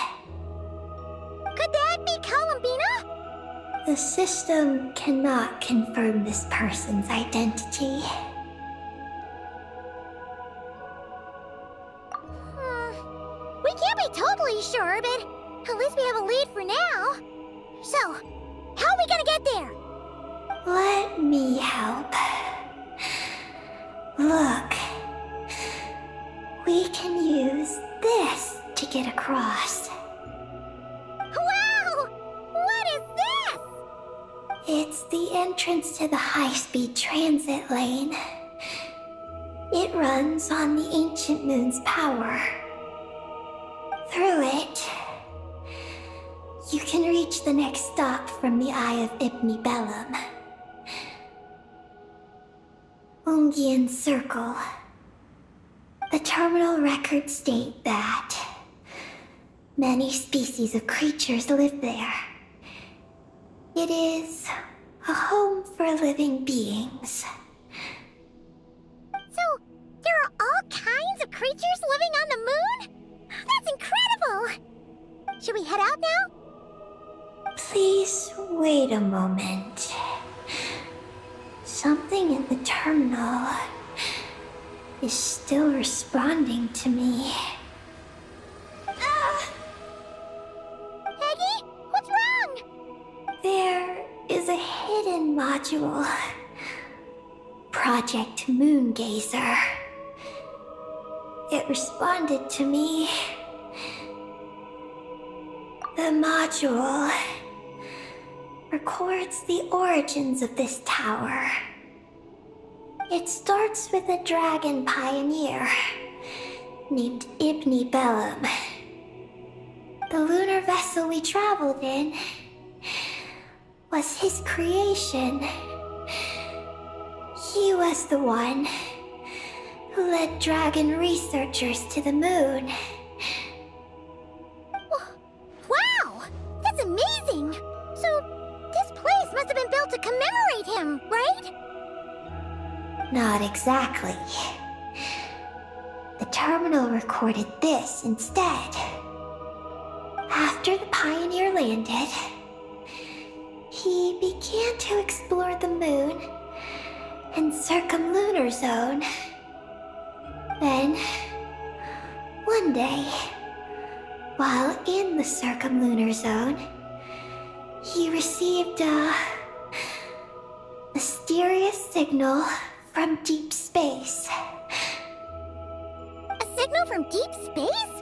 Could that be Columbina? The system cannot confirm this person's identity. We can't be totally sure, but at least we have a lead for now. So, how are we gonna get there? Let me help. Look. We can use this to get across. Wow! What is this? It's the entrance to the high-speed transit lane. It runs on the ancient moon's power. Through it, you can reach the next stop from the Eye of Ibni Bellum. Ungian Circle. The terminal records state that many species of creatures live there. It is a home for living beings. So, there are all kinds of creatures living on the moon? That's incredible! Should we head out now? Please wait a moment. Something in the terminal is still responding to me. Peggy, what's wrong? There is a hidden module. Project Moongazer. It responded to me. The module records the origins of this tower. It starts with a dragon pioneer named Ibni Bellum. The lunar vessel we traveled in was his creation. He was the one who led dragon researchers to the moon. Wow! That's amazing! So, this place must have been built to commemorate him, right? Not exactly. The terminal recorded this instead. After the pioneer landed, he began to explore the moon and circumlunar zone. Then, one day, while in the circumlunar zone, he received a mysterious mysterious signal from deep space. A signal from deep space?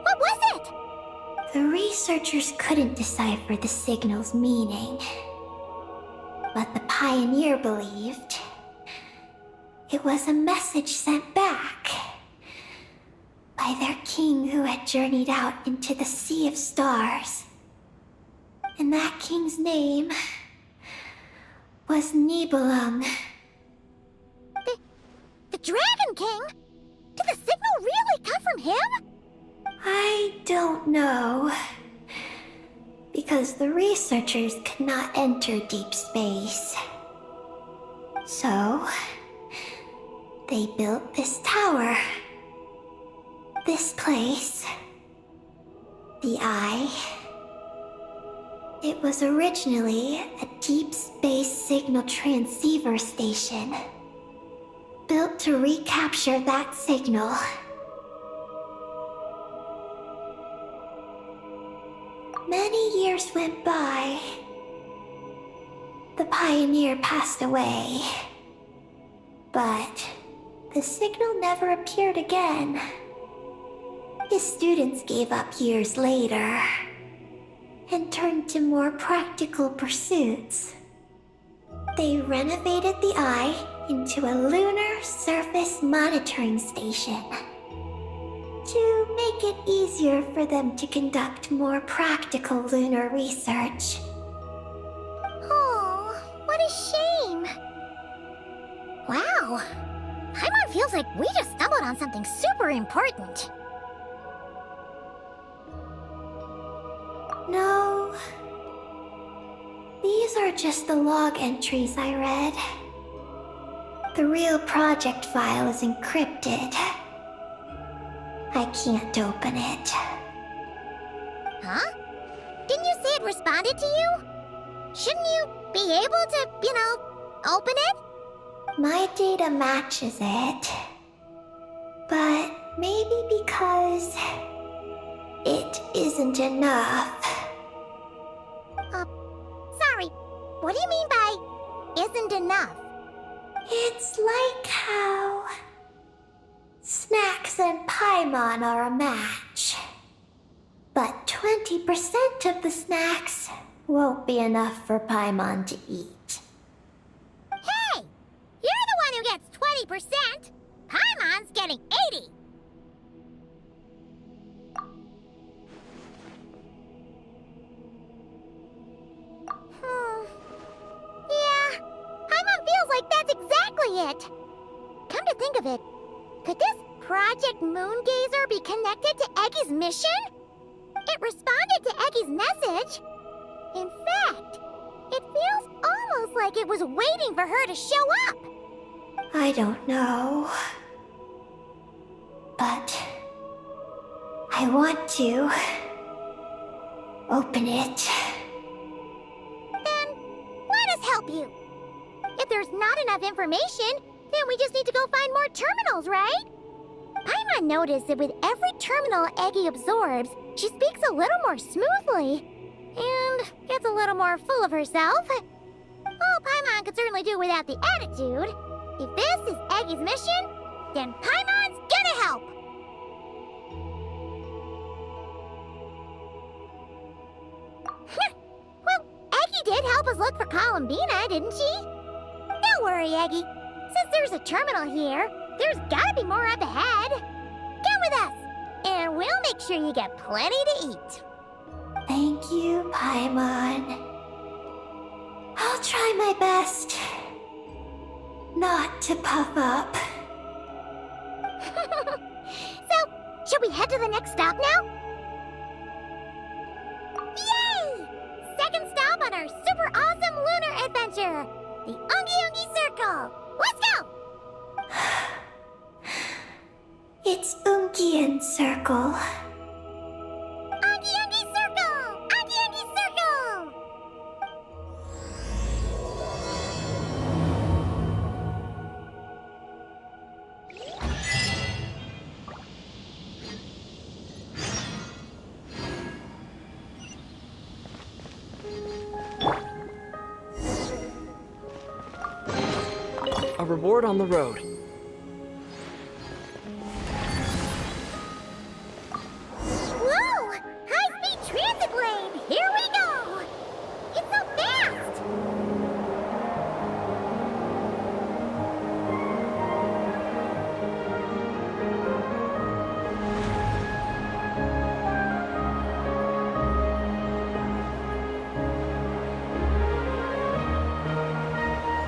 What was it? The researchers couldn't decipher the signal's meaning. But the Pioneer believed it was a message sent back by their king who had journeyed out into the Sea of Stars. And that king's name was Nibelung. The Dragon King? Did the signal really come from him? I don't know. Because the researchers could not enter deep space. So, they built this tower. This place. The Eye. It was originally a deep space signal transceiver station. Built to recapture that signal. Many years went by. The Pioneer passed away. But the signal never appeared again. His students gave up years later and turned to more practical pursuits. They renovated the Eye into a lunar surface monitoring station to make it easier for them to conduct more practical lunar research. Oh, what a shame. Wow. Paimon feels like we just stumbled on something super important. No. These are just the log entries I read. The real project file is encrypted. I can't open it. Huh? Didn't you say it responded to you? Shouldn't you be able to, open it? My data matches it. But maybe because it isn't enough. Sorry. What do you mean by isn't enough? It's like how snacks and Paimon are a match. But 20% of the snacks won't be enough for Paimon to eat. Hey! You're the one who gets 20%! Paimon's getting 80! Yeah, Paimon feels like that's exactly it! Come to think of it, could this Project Moongazer be connected to Eggy's mission? It responded to Eggy's message. In fact, it feels almost like it was waiting for her to show up. I don't know. But I want to open it. Then let us help you. If there's not enough information, then we just need to go find more terminals, right? Paimon noticed that with every terminal Eggy absorbs, she speaks a little more smoothly and gets a little more full of herself. Well, Paimon could certainly do without the attitude. If this is Eggy's mission, then Paimon's gonna help. Well, Eggy did help us look for Columbina, didn't she? Don't worry, Eggy. Since there's a terminal here, there's gotta be more up ahead. Come with us, and we'll make sure you get plenty to eat. Thank you, Paimon. I'll try my best not to puff up. So, should we head to the next stop now? Yay! Second stop on our super awesome lunar adventure, the Ungi Circle. Let's go! It's Ungian Circle. Ungi Circle! Ungi Circle! A reward on the road. Whoa! High-speed transit lane! Here we go! It's so fast!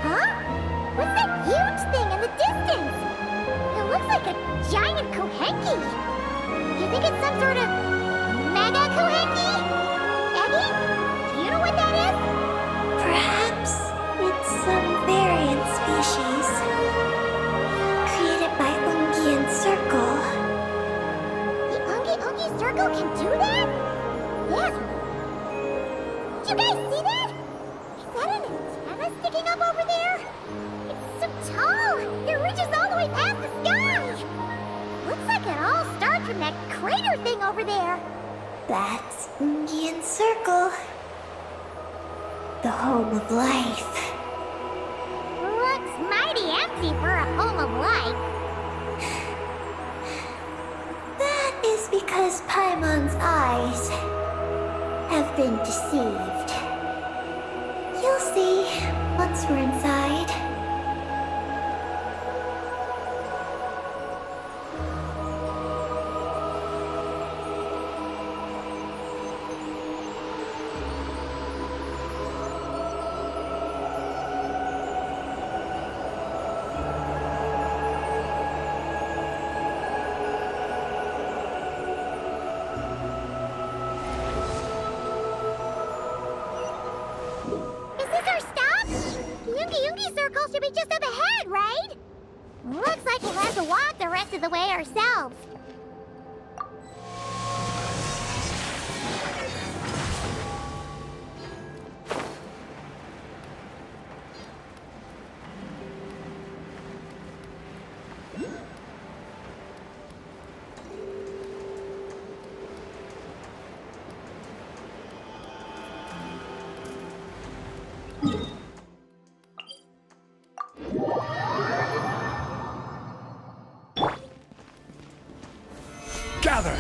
Huh? What's that huge thing in the distance? It looks like a giant Kohenki. You think it's some sort of mega Kohenki? Eddie? Do you know what that is? Perhaps it's some variant species created by Ungian Circle. The Ungi Circle can do that? Yes. Do you guys see that? Is that an antenna sticking up over there? It's so tall! It reaches all the way past the sky! Looks like it all starts from that crater thing over there. That's Ungian Circle, the home of life. Looks mighty empty for a home of life. That is because Paimon's eyes have been deceived. You'll see once we're inside. Is this our stop? The Ungi Circle should be just up ahead, right? Looks like we'll have to walk the rest of the way ourselves. Gather!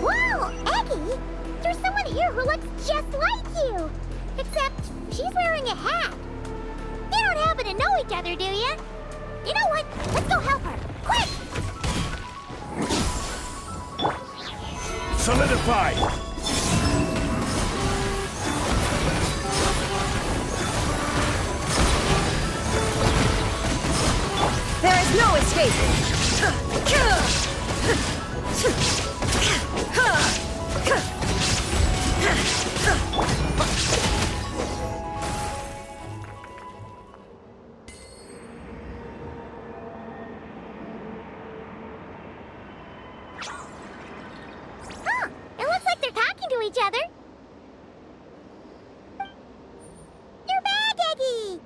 Whoa, Eggie! There's someone here who looks just like you! Except she's wearing a hat. You don't happen to know each other, do you? You know what? Let's go help her. Quick! Solidify! There is no escape! Huh, it looks like they're talking to each other. You're back, Eggie!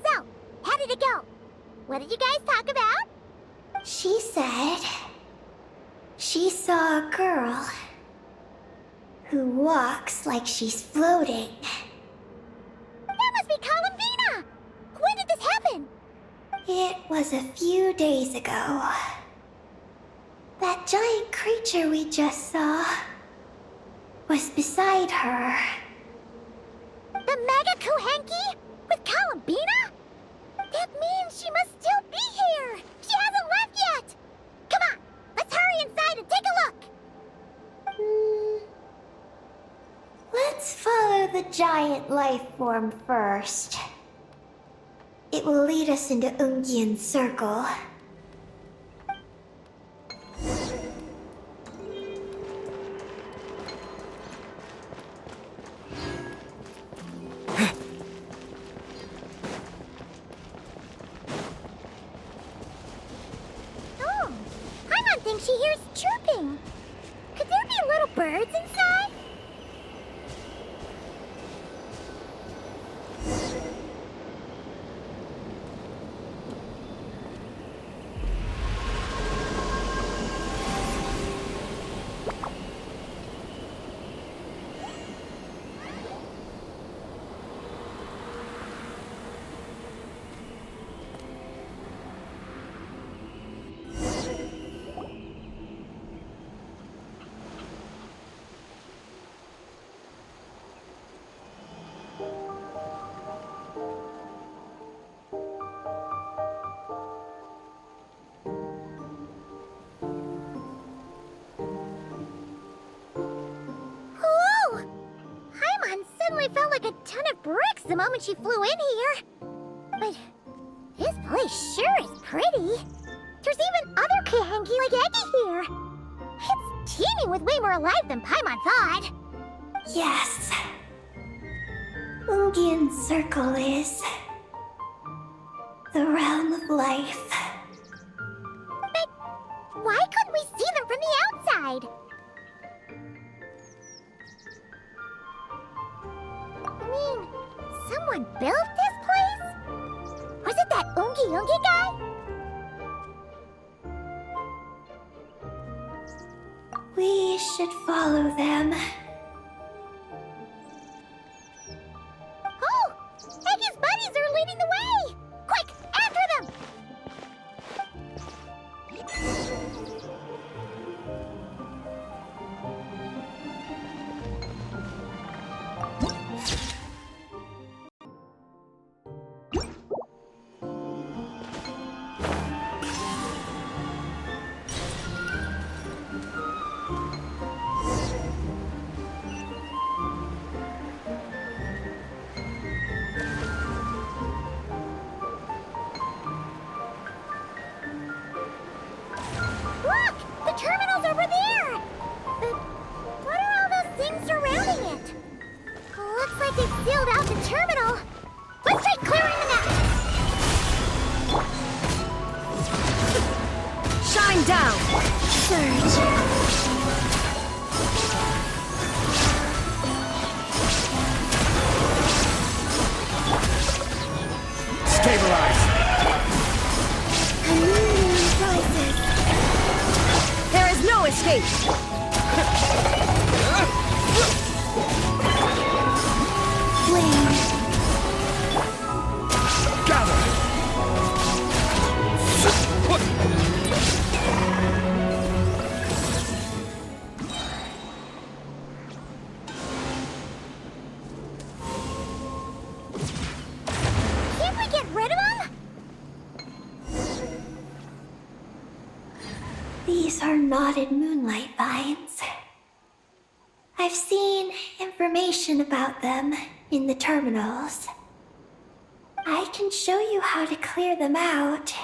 So, how did it go? What did you guys talk about? She said she saw a girl who walks like she's floating. That must be Columbina! When did this happen? It was a few days ago. That giant creature we just saw was beside her. The Mega Kohenki? With Columbina? That means she must still be here! She hasn't left yet! Come on, let's hurry inside and take a look! Let's follow the giant life form first. It will lead us into Ungian Circle. and she hears chirping. Could there be little birds inside? Felt like a ton of bricks the moment she flew in here. But this place sure is pretty. There's even other Kahengi like Eggy here. It's teeming with way more life than Paimon thought. Yes. Ungian's circle is the realm of life. But why couldn't we see them from the outside? Someone built this place? Was it that Ungi guy? We should follow them. Oh! Eggy's buddies are leading the way! Quick, after them! These are knotted moonlight vines. I've seen information about them in the terminals. I can show you how to clear them out.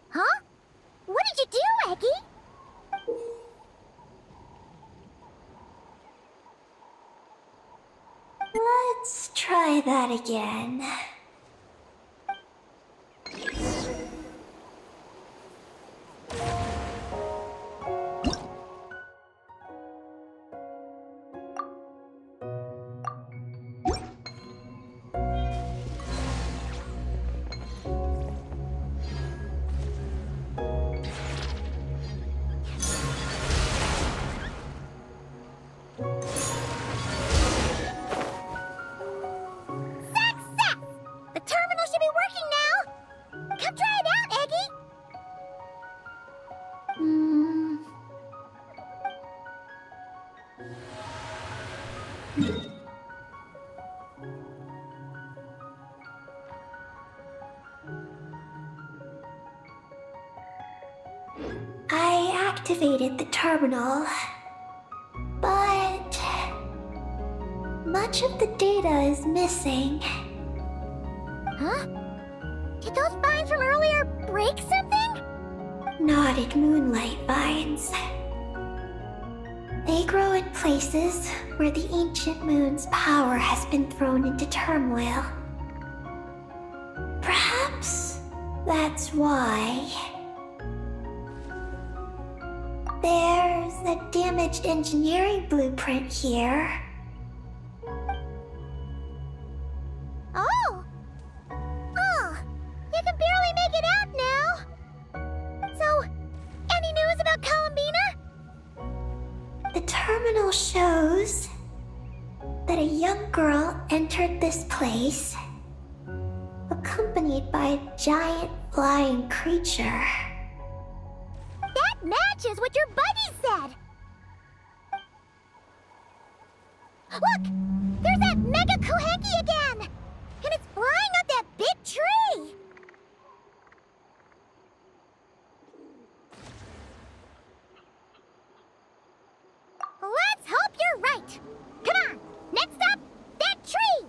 Huh? What did you do, Eggy? Let's try that again. I activated the terminal, but much of the data is missing. Huh? Did those vines from earlier break something? Knotted moonlight vines. They grow in places where the ancient moon's power has been thrown into turmoil. That's why. There's a damaged engineering blueprint here. Oh! Oh! You can barely make it out now! So, any news about Columbina? The terminal shows that a young girl entered this place, accompanied by a giant flying creature. That matches what your buddy said! Look! There's that Mega Kohenki again! And it's flying up that big tree! Let's hope you're right! Come on! Next up, that tree!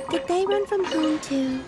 Did they run from home too?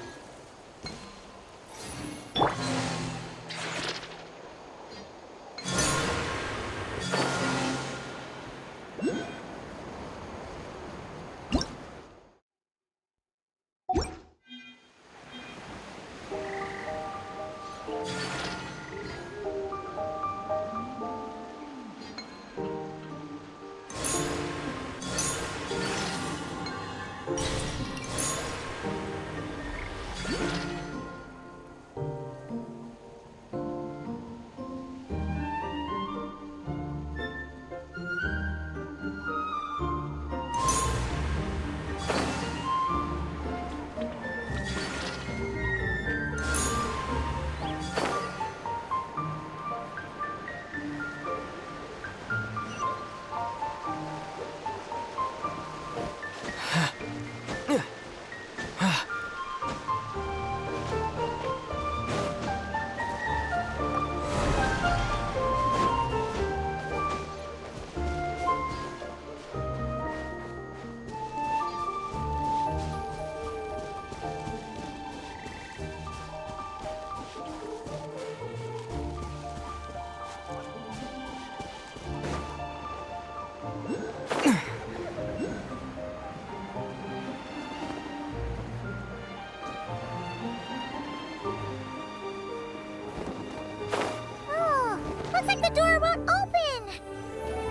Looks like the door won't open!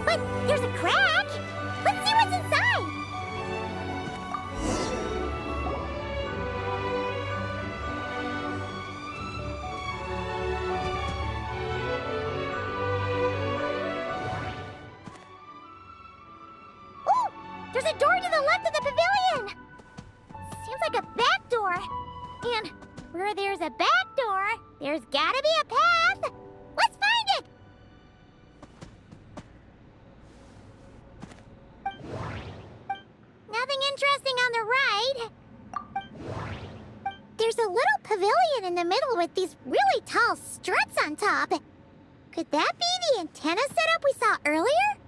But there's a crack! Let's see what's inside! Ooh! There's a door to the left of the pavilion! Seems like a back door. And where there's a back door, there's gotta be a path! Let's find it! Nothing interesting on the right. There's a little pavilion in the middle with these really tall struts on top. Could that be the antenna setup we saw earlier?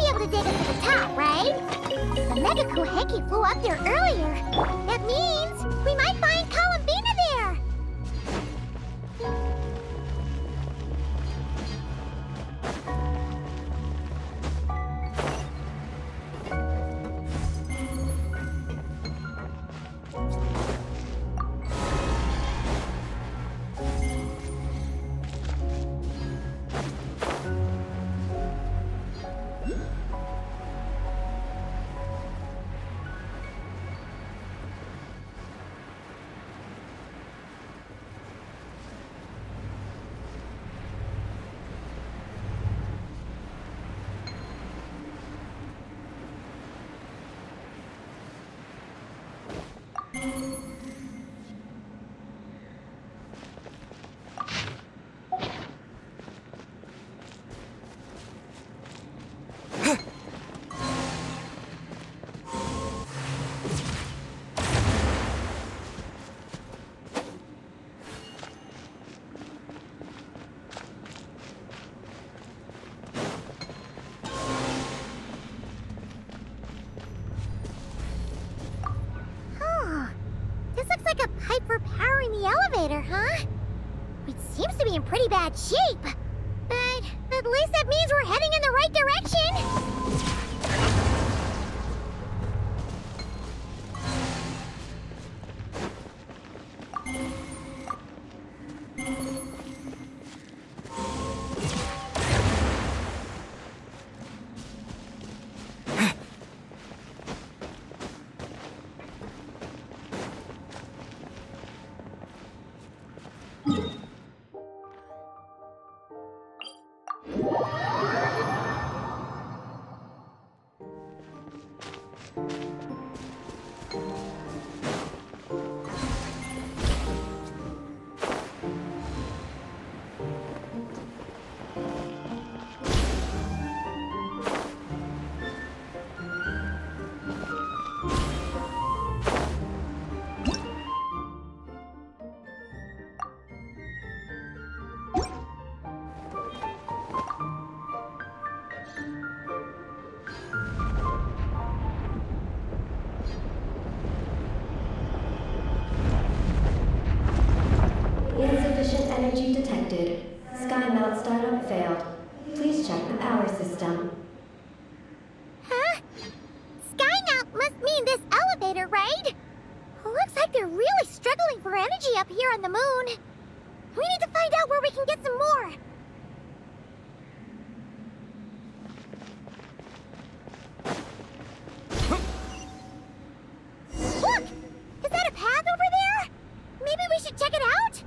be able to take us to the top, right? The Mega Kuhenki flew up there earlier. That means we might find Columbina there. Like a pipe for powering the elevator, huh? It seems to be in pretty bad shape. But at least that means we're heading in the right direction. Insufficient energy detected. Sky mount startup failed. Please check the power system. Huh? Sky mount must mean this elevator, right? Looks like they're really struggling for energy up here on the moon. We need to find out where we can get some more. Look! Is that a path over there? Maybe we should check it out?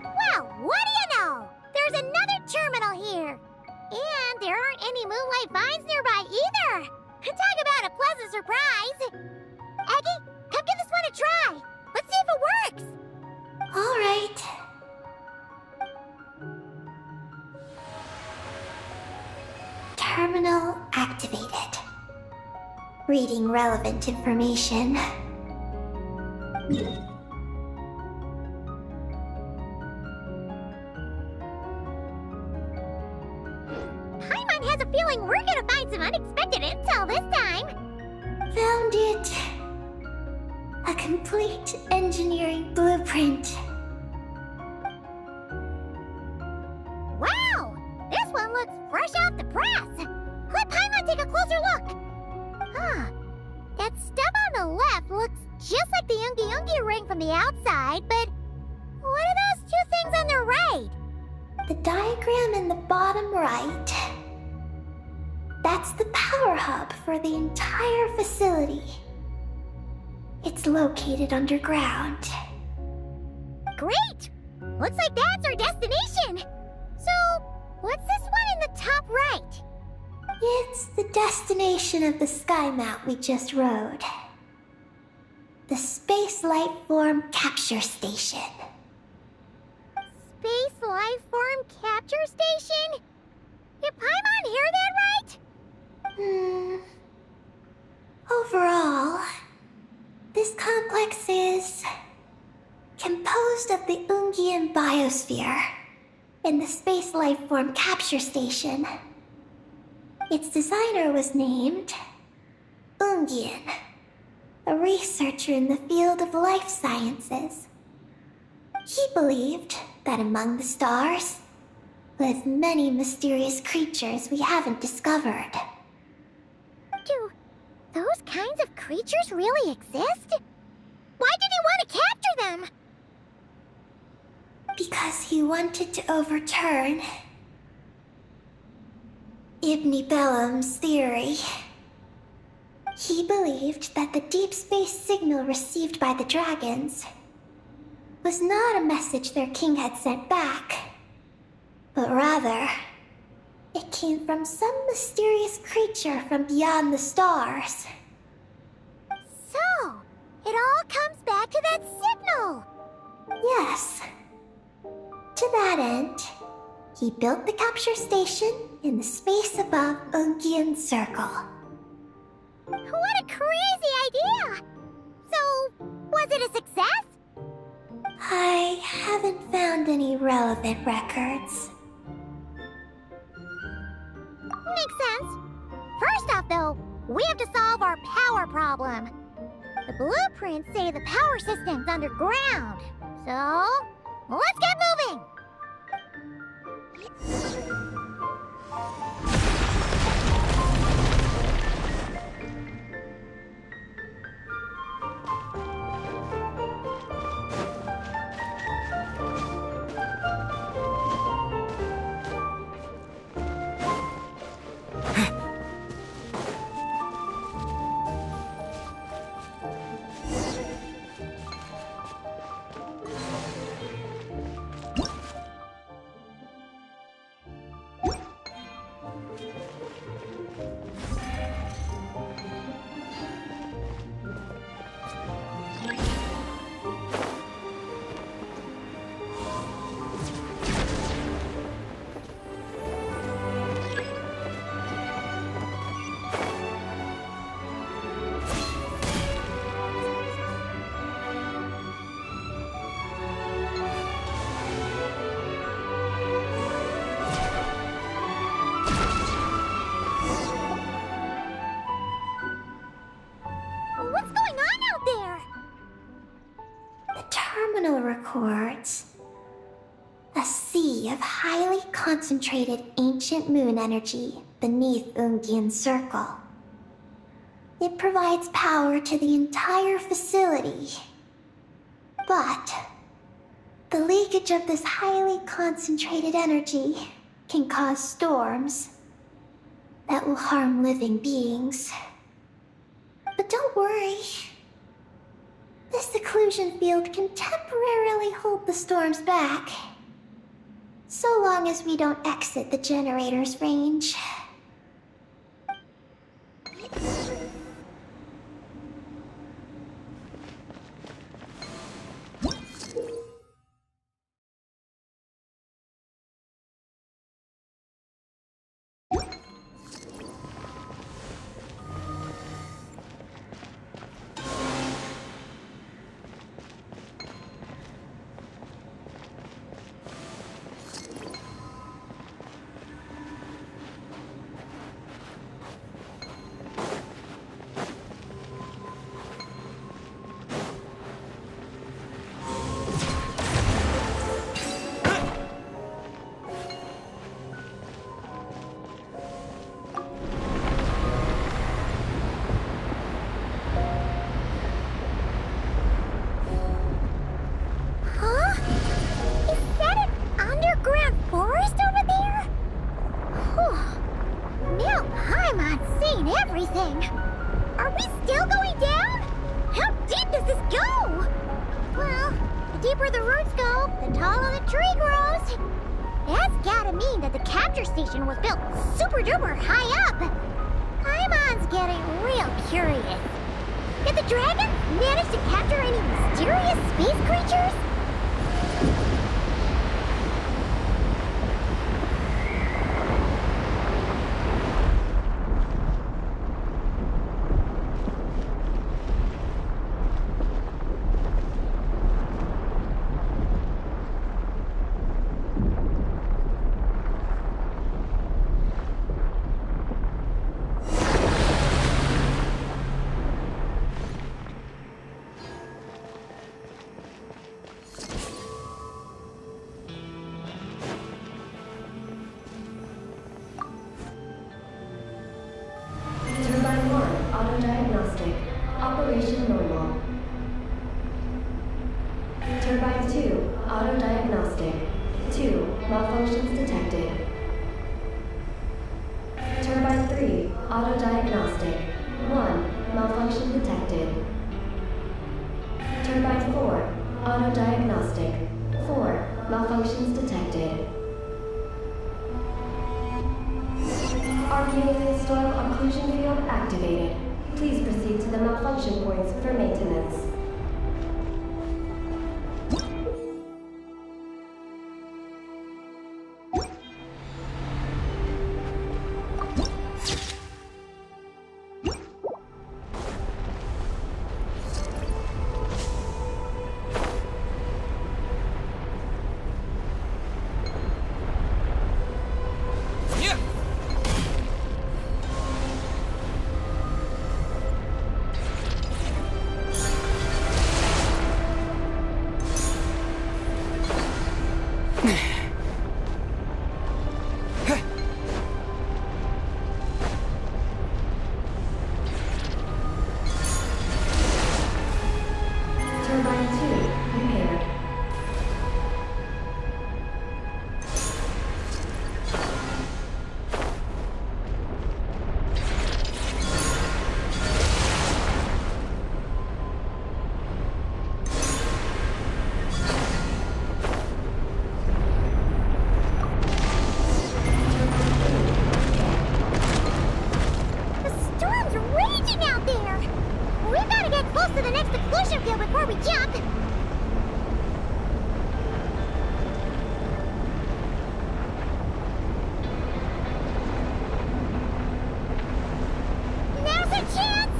Well, what do you know? There's another terminal here. And there aren't any moonlight vines nearby either. Talk about a pleasant surprise. Aggie, come give this one a try. Let's see if it works. All right. Terminal activated. Reading relevant information. Paimon has a feeling we're gonna find some unexpected intel this time. Found it. A complete engineering blueprint. Wow! This one looks fresh off the press. Let Paimon take a closer look. Huh. That stub on the left looks just like the Ungi ring from the outside, but what are those two things on the right? The diagram in the bottom right. That's the power hub for the entire facility. It's located underground. Great! Looks like that's our destination. So, what's this one in the top right? It's the destination of the sky mount we just rode. the Space Life Form Capture Station. Space Life Form Capture Station? Did Paimon hear that right? Overall, this complex is composed of the Ungian biosphere and the Space Life Form Capture Station. Its designer was named Ungian, a researcher in the field of life sciences. He believed that among the stars lived many mysterious creatures we haven't discovered. Do those kinds of creatures really exist? Why did he want to capture them? Because he wanted to overturn Ibn Bellum's theory. He believed that the deep space signal received by the dragons was not a message their king had sent back, but rather, it came from some mysterious creature from beyond the stars. So, it all comes back to that signal. Yes. To that end, he built the capture station in the space above Ungian Circle. What a crazy idea! So, was it a success? I haven't found any relevant records. Makes sense. First off, though, we have to solve our power problem. The blueprints say the power system's underground. So, let's get moving! What's going on out there? The terminal records a sea of highly concentrated ancient moon energy beneath Ungian Circle. It provides power to the entire facility. But the leakage of this highly concentrated energy can cause storms that will harm living beings. But don't worry. This seclusion field can temporarily hold the storms back, so long as we don't exit the generator's range. Are we still going down? How deep does this go? Well, the deeper the roots go, the taller the tree grows. That's gotta mean that the capture station was built super duper high up. Paimon's getting real curious. Did the dragon manage to capture any mysterious space creatures? Turbine 1, auto-diagnostic. Operation normal. Turbine 2, auto-diagnostic. 2, malfunctions detected. Turbine 3, auto-diagnostic. 1, malfunction detected. Turbine 4, auto-diagnostic. 4, malfunctions detected. Arcane soil occlusion field activated. Please proceed to the malfunction points for maintenance. Turbine 2, repaired. The storm's raging out there! We've got to get close to the next exclusion field before we jump! Now's our chance!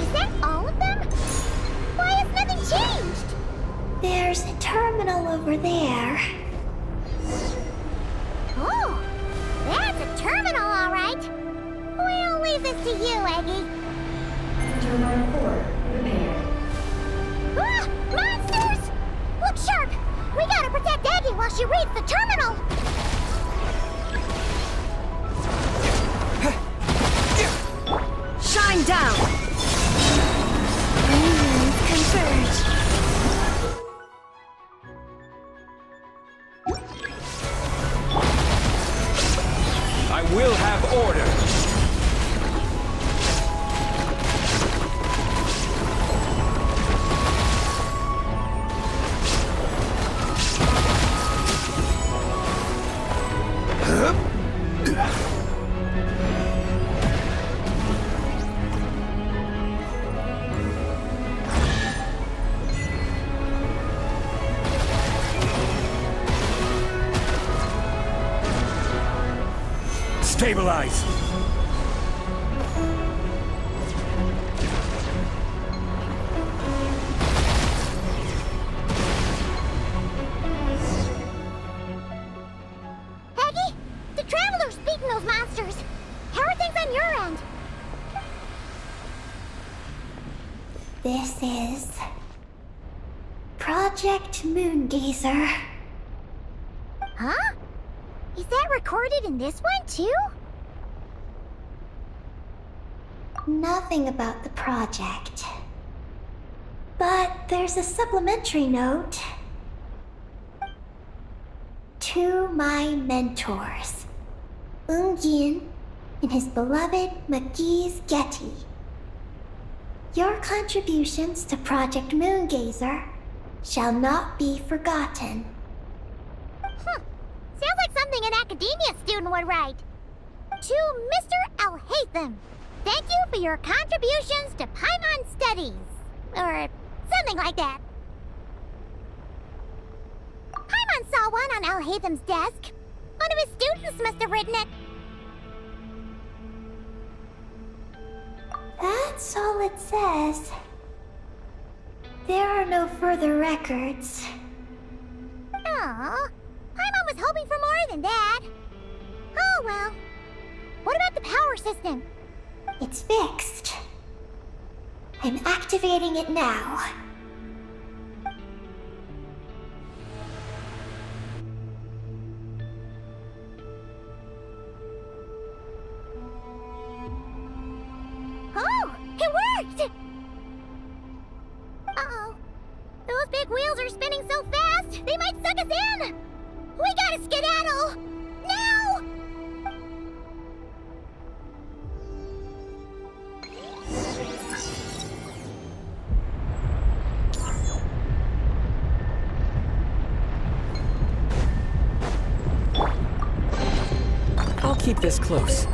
Is that all of them? Why has nothing changed? There's a terminal over there. Oh, that's a terminal, all right. We'll leave this to you, Eggy. Turbine 4, repaired. Ah, monsters! Look sharp! We gotta protect Eggy while she reads the terminal! Shine down! Converge! I will have order. Stabilize! Eggy, the Traveler's beaten those monsters. How are things on your end? This is Project Moongazer. Huh? Is that recorded in this one, too? Nothing about the project. But there's a supplementary note. To my mentors, Yin and his beloved McGee's Getty. Your contributions to Project Moongazer shall not be forgotten. Sounds like something an academia student would write. To Mr. Alhaitham, thank you for your contributions to Paimon Studies. Or something like that. Paimon saw one on Alhaitham's desk. One of his students must have written it. That's all it says. There are no further records. Aw, Paimon was hoping for more than that. Oh well. What about the power system? It's fixed. I'm activating it now. Oh, it worked! Uh-oh. Those big wheels are spinning so fast, they might suck us in! We gotta skedaddle! Now! I'll keep this close.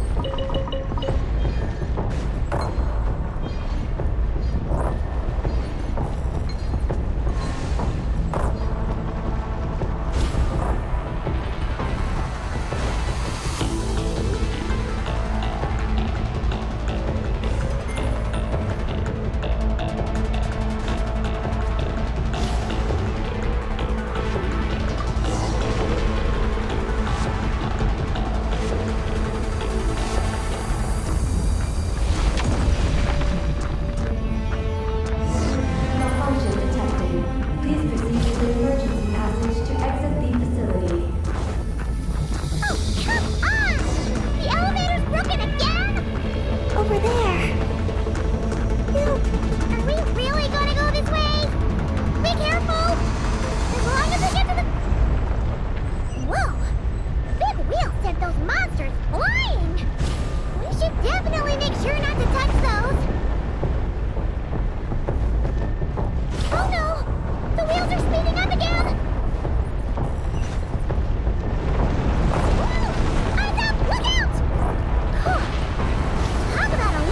Talk about a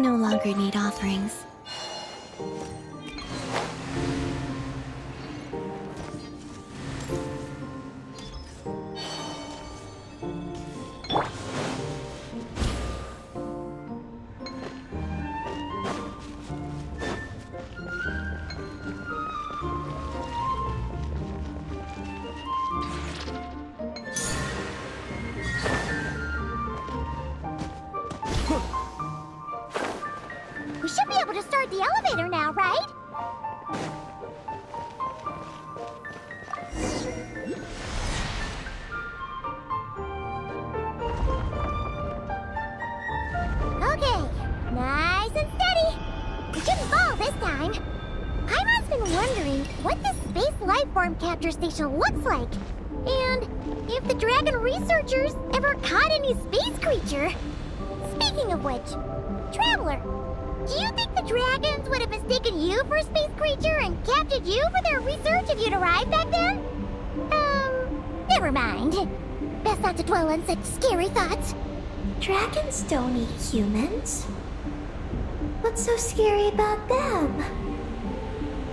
no longer need offerings. We should be able to start the elevator now, right? Okay, nice and steady. We shouldn't fall this time. Paimon's been wondering what this space life form capture station looks like. And if the dragon researchers ever caught any space creature. Speaking of which, Traveler, do you think the dragons would have mistaken you for a space creature and captured you for their research if you'd arrived back then? Never mind. Best not to dwell on such scary thoughts. Dragons don't eat humans. What's so scary about them?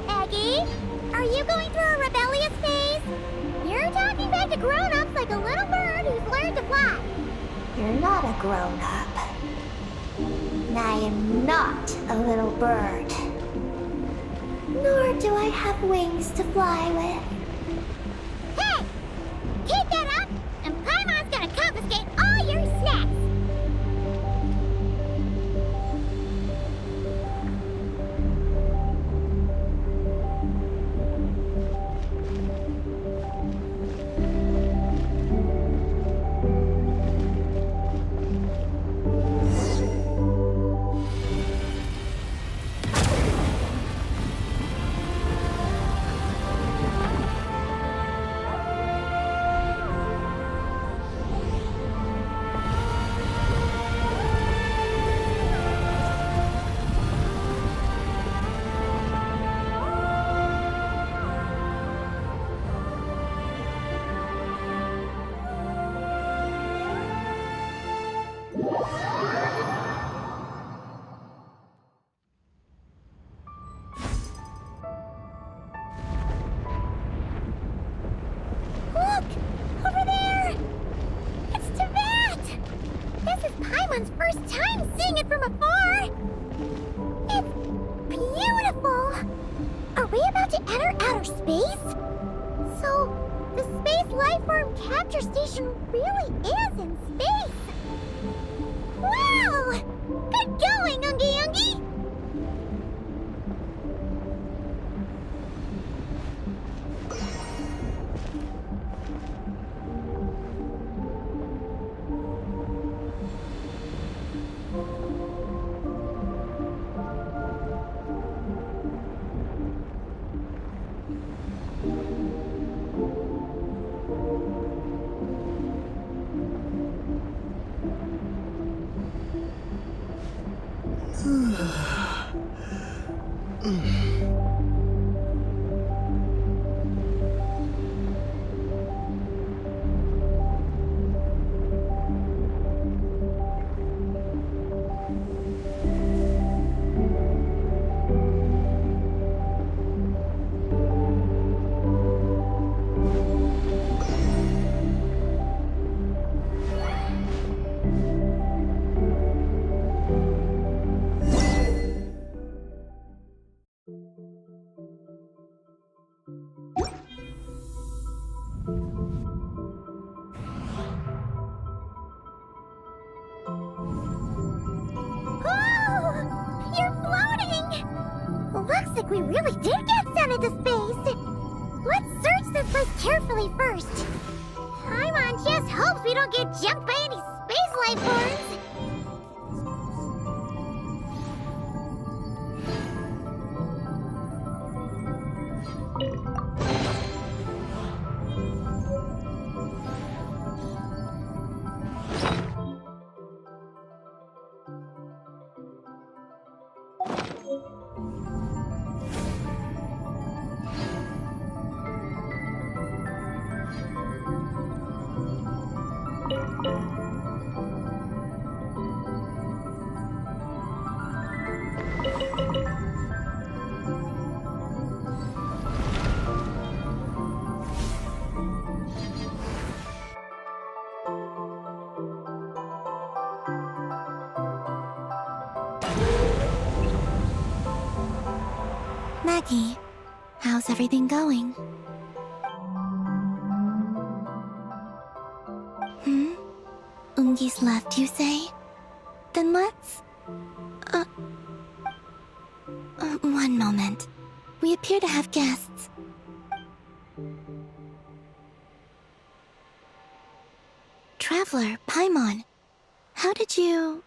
Aggie, are you going through a rebellious phase? You're talking back to grown-ups like a little bird who's learned to fly. You're not a grown-up. And I am not a little bird. Nor do I have wings to fly with. Hey! Keep that up, and Paimon's gonna confiscate all your snacks! Look! Over there! It's Teyvat! This is Paimon's first time seeing it from afar! It's beautiful! Are we about to enter outer space? So, the space life form capture station really is in space! Wow! Good going, Ungi Ungi! Looks like we really did get sent into space! Let's search this place carefully first. Paimon just hopes we don't get jumped by any space life forms! Maggie, how's everything going? Ungi's left, you say? Then let's... one moment. We appear to have guests. Traveler, Paimon, how did you...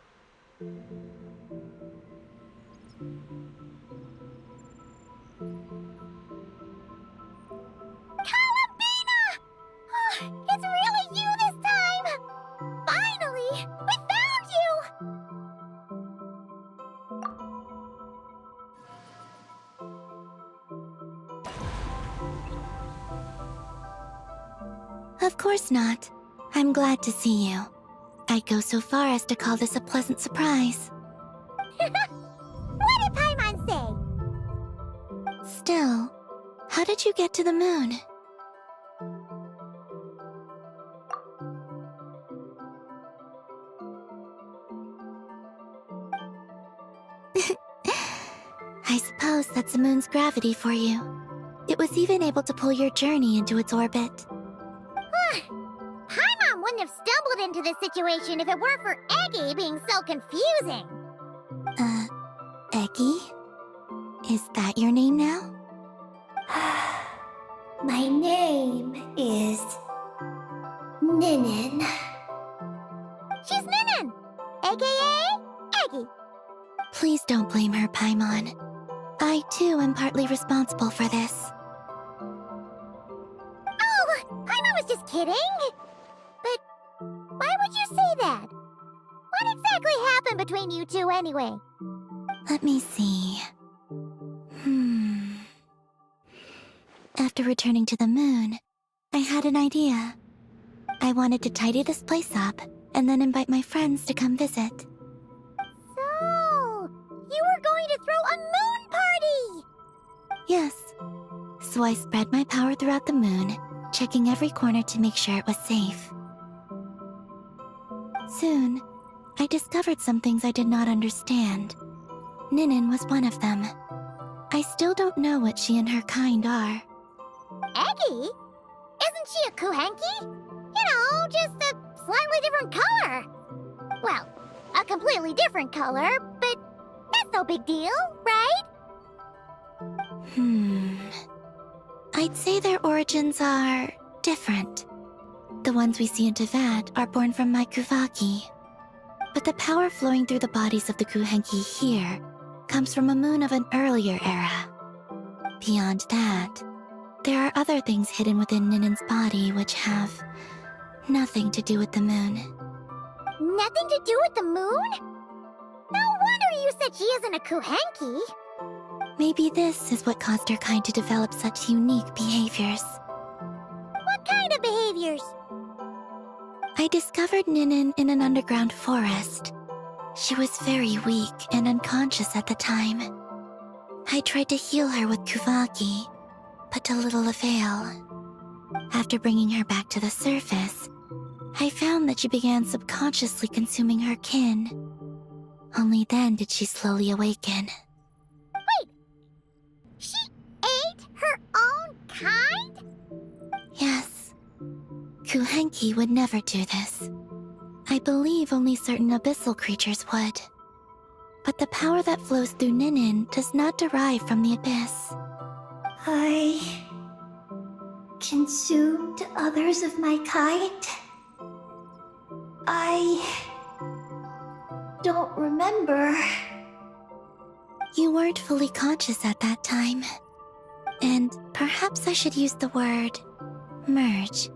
Calabina! Oh, it's really you this time! Finally! We found you! Of course not. I'm glad to see you. I'd go so far as to call this a pleasant surprise. What did Paimon say? Still, how did you get to the moon? I suppose that's the moon's gravity for you. It was even able to pull your journey into its orbit. Paimon wouldn't have stumbled into this situation if it weren't for Eggy being so confusing. Eggy? Is that your name now? My name is... Ninin. She's Ninin, aka Eggy. Please don't blame her, Paimon. I, too, am partly responsible for this. Oh, Paimon was just kidding. But why would you say that? What exactly happened between you two anyway? Let me see. After returning to the moon, I had an idea. I wanted to tidy this place up and then invite my friends to come visit. So, you were going to throw a moon party! Yes. So I spread my power throughout the moon, checking every corner to make sure it was safe. Soon, I discovered some things I did not understand. Ninin was one of them. I still don't know what she and her kind are. Eggy? Isn't she a Kuhenki? You know, just a slightly different color. Well, a completely different color, but that's no big deal, right? I'd say their origins are different. The ones we see in Tevat are born from my Kuvaki. But the power flowing through the bodies of the Kuhenki here comes from a moon of an earlier era. Beyond that, there are other things hidden within Ninin's body which have nothing to do with the moon. Nothing to do with the moon? No wonder you said she isn't a Kuhenki. Maybe this is what caused her kind to develop such unique behaviors. What kind of behaviors? I discovered Ninin in an underground forest. She was very weak and unconscious at the time. I tried to heal her with Kuvaki, but to little avail. After bringing her back to the surface, I found that she began subconsciously consuming her kin. Only then did she slowly awaken. Wait! She ate her own kind? Yes. Kuhenki would never do this. I believe only certain abyssal creatures would. But the power that flows through Ninin does not derive from the abyss. I... consumed others of my kind? I... don't remember. You weren't fully conscious at that time. And perhaps I should use the word merge.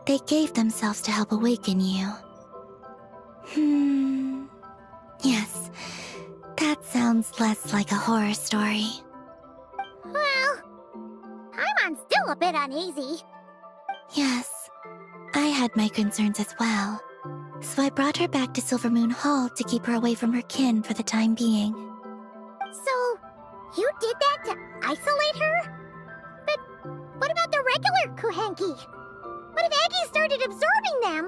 They gave themselves to help awaken you. Yes, that sounds less like a horror story. Well, Paimon's still a bit uneasy. Yes, I had my concerns as well. So I brought her back to Silvermoon Hall to keep her away from her kin for the time being. So, you did that to isolate her? But what about the regular Kuhenki? What if Eggy started absorbing them?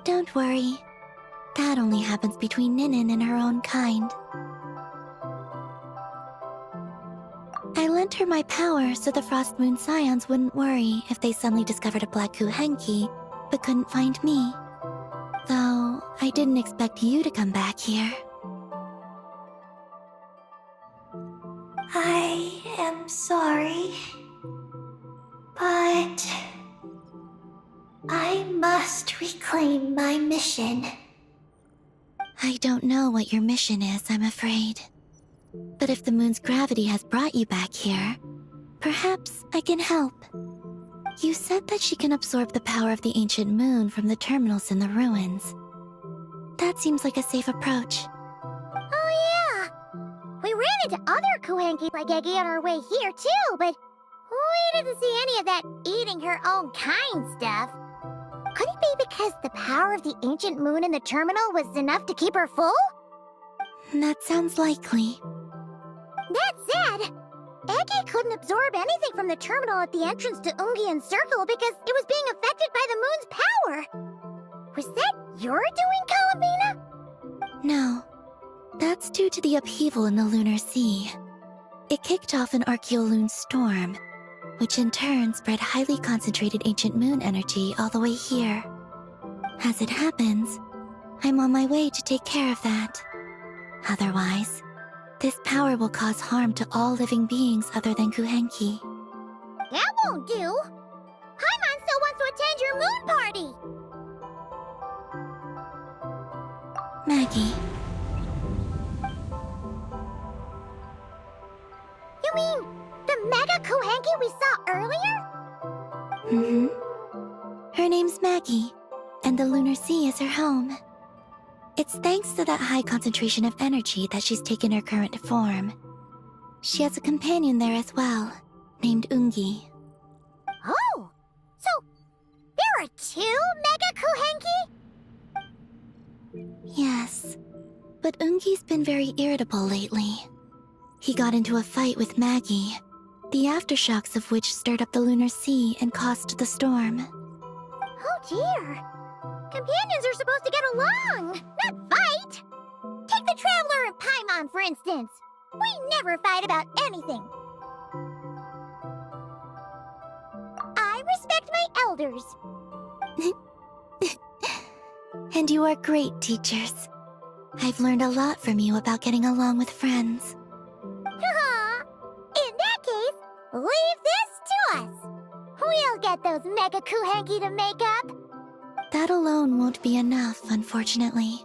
Don't worry. That only happens between Ninin and her own kind. I lent her my power so the Frost Moon Scions wouldn't worry if they suddenly discovered a black Kuhenki, but couldn't find me. Though, I didn't expect you to come back here. I am sorry, but I must reclaim my mission. I don't know what your mission is, I'm afraid. But if the moon's gravity has brought you back here, perhaps I can help. You said that she can absorb the power of the ancient moon from the terminals in the ruins. That seems like a safe approach. Oh yeah! We ran into other Kuhenki like Eggy on our way here too, but we didn't see any of that eating her own kind stuff. Could it be because the power of the ancient moon in the terminal was enough to keep her full? That sounds likely. That said, Eggy couldn't absorb anything from the terminal at the entrance to Ungian Circle because it was being affected by the moon's power. Was that your doing, Columbina? No. That's due to the upheaval in the lunar sea. It kicked off an Archeoloon storm, which in turn spread highly concentrated ancient moon energy all the way here. As it happens, I'm on my way to take care of that. Otherwise, this power will cause harm to all living beings other than Kuhenki. That won't do. Paimon still wants to attend your moon party. Maggie, You mean the Mega Kuhenki we saw earlier? Her name's Maggie, and the lunar sea is her home. It's thanks to that high concentration of energy that she's taken her current form. She has a companion there as well, named Ungi. Oh, so there are two Mega Kuhenki? Yes, but Ungi's been very irritable lately. He got into a fight with Maggie, the aftershocks of which stirred up the lunar sea and caused the storm. Oh dear. Companions are supposed to get along, not fight. Take the Traveler and Paimon, for instance. We never fight about anything. I respect my elders. And you are great teachers. I've learned a lot from you about getting along with friends. In that case, leave this to us. We'll get those Mega Kuhenki to make up. That alone won't be enough, unfortunately.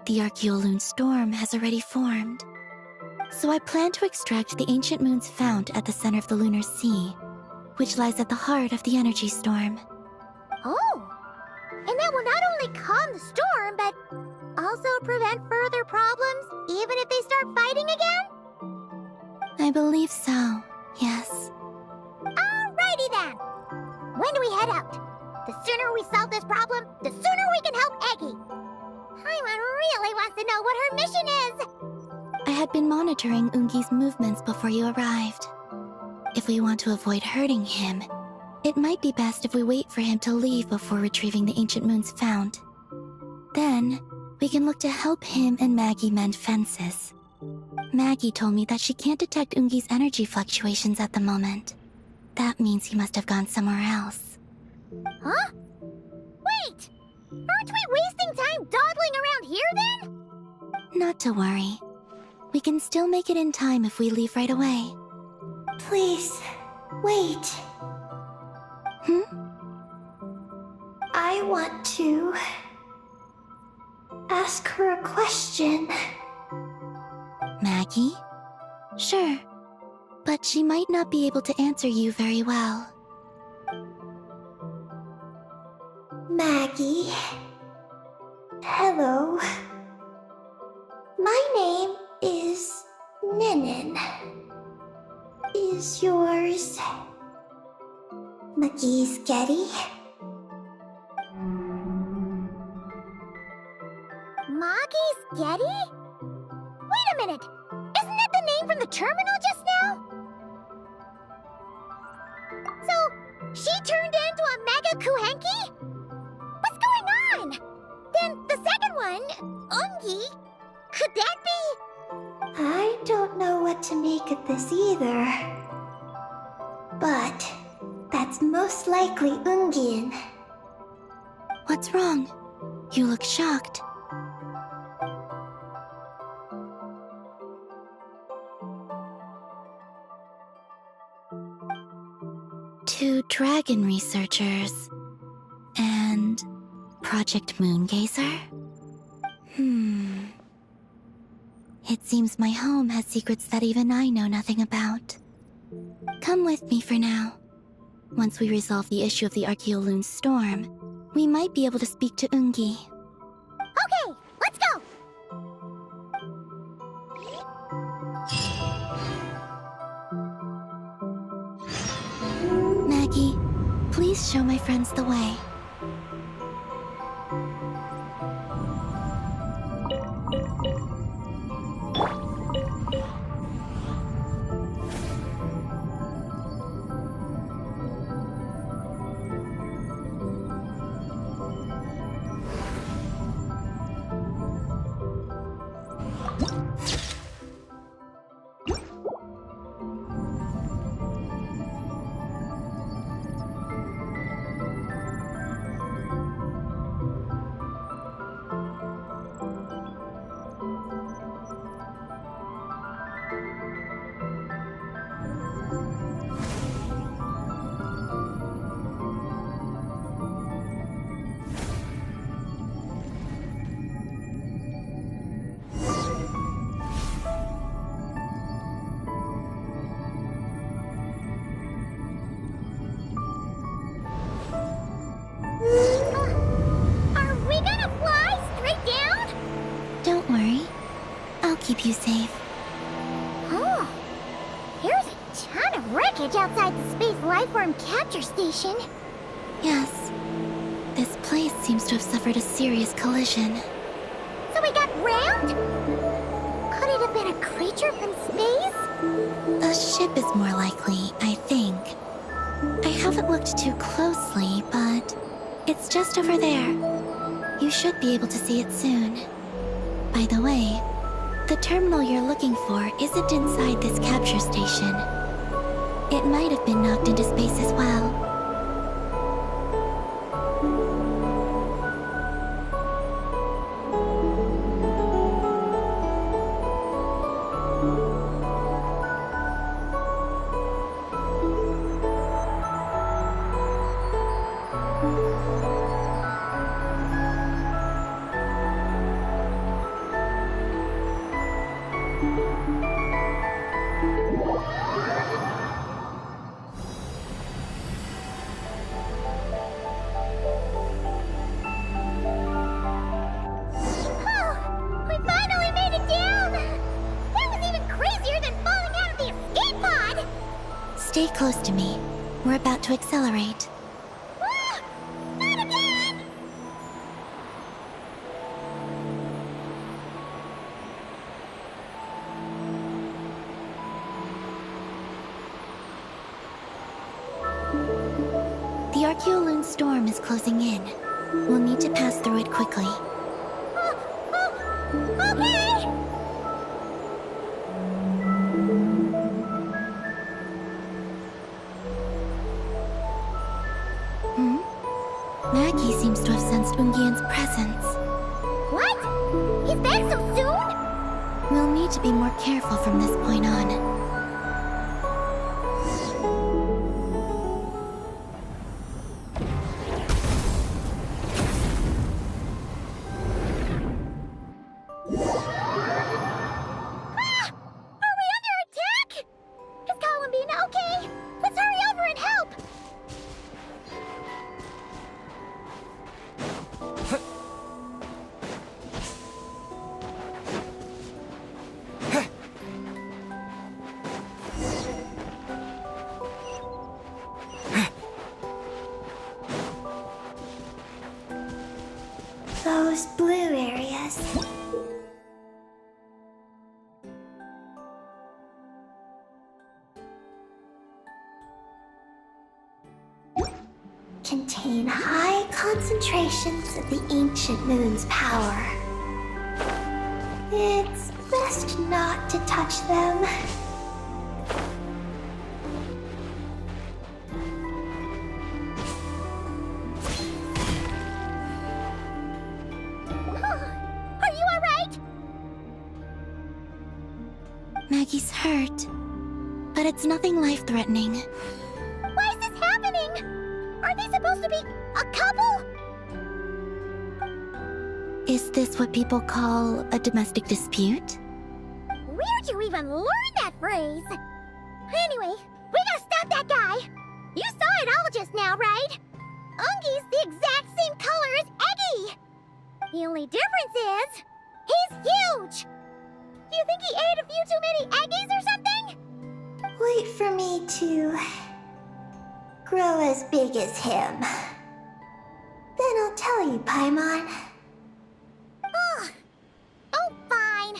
The Archeoloon storm has already formed. So I plan to extract the ancient moon's fount at the center of the lunar sea, which lies at the heart of the energy storm. Oh, and that will not only calm the storm, but also prevent further problems, even if they start fighting again? I believe so, yes. Alrighty then. When do we head out? The sooner we solve this problem, the sooner we can help Eggy. Paimon really wants to know what her mission is. I had been monitoring Ungi's movements before you arrived. If we want to avoid hurting him, it might be best if we wait for him to leave before retrieving the ancient moon's fount. Then, we can look to help him and Maggie mend fences. Maggie told me that she can't detect Ungi's energy fluctuations at the moment. That means he must have gone somewhere else. Huh? Wait! Aren't we wasting time dawdling around here then? Not to worry. We can still make it in time if we leave right away. Please, wait. I want to ask her a question. Maggie? Sure. But she might not be able to answer you very well. Maggie. Hello. My name is Ninin. Is yours McGee's Getty? Maggie's Getty? Wait a minute! Isn't that the name from the terminal just now? So, she turned into a Mega Kuhenki? What's going on? Then the second one, Ungi, could that be? I don't know what what to make of this either. But that's most likely Ungin. What's wrong? You look shocked. Two dragon researchers and Project Moongazer? It seems my home has secrets that even I know nothing about. Come with me for now. Once we resolve the issue of the Archaeoloon storm, we might be able to speak to Ungi. Okay, let's go! Maggie, please show my friends the way. Are we gonna fly straight down? Don't worry. I'll keep you safe. Oh, here's a ton of wreckage outside the Space Lifeform Capture Station. Yes. This place seems to have suffered a serious collision. So we got rammed? Could it have been a creature from space? A ship is more likely, I think. I haven't looked too closely, but it's just over there. You should be able to see it soon. By the way, the terminal you're looking for isn't inside this capture station. It might have been knocked into space as well. Stay close to me. We're about to accelerate. Ah! Not again! The Archaeoloon storm is closing in. We'll need to pass through it quickly. Okay! Maggie seems to have sensed Ungian's presence. What? He's back so soon? We'll need to be more careful from this point on. Are we under attack? Is Columbine okay? Let's hurry over and help! Those blue areas. Contain high concentrations of the ancient moon's power. It's best not to touch them. Maggie's hurt, but it's nothing life-threatening. Why is this happening? Are they supposed to be a couple? Is this what people call a domestic dispute? Where'd you even learn that phrase? Anyway, we gotta stop that guy. You saw it all just now, right? Ungi's the exact same color as Eggy. The only difference is, he's huge. Do you think he ate a few too many Eggies or something? Wait for me to grow as big as him. Then I'll tell you, Paimon. Oh, fine.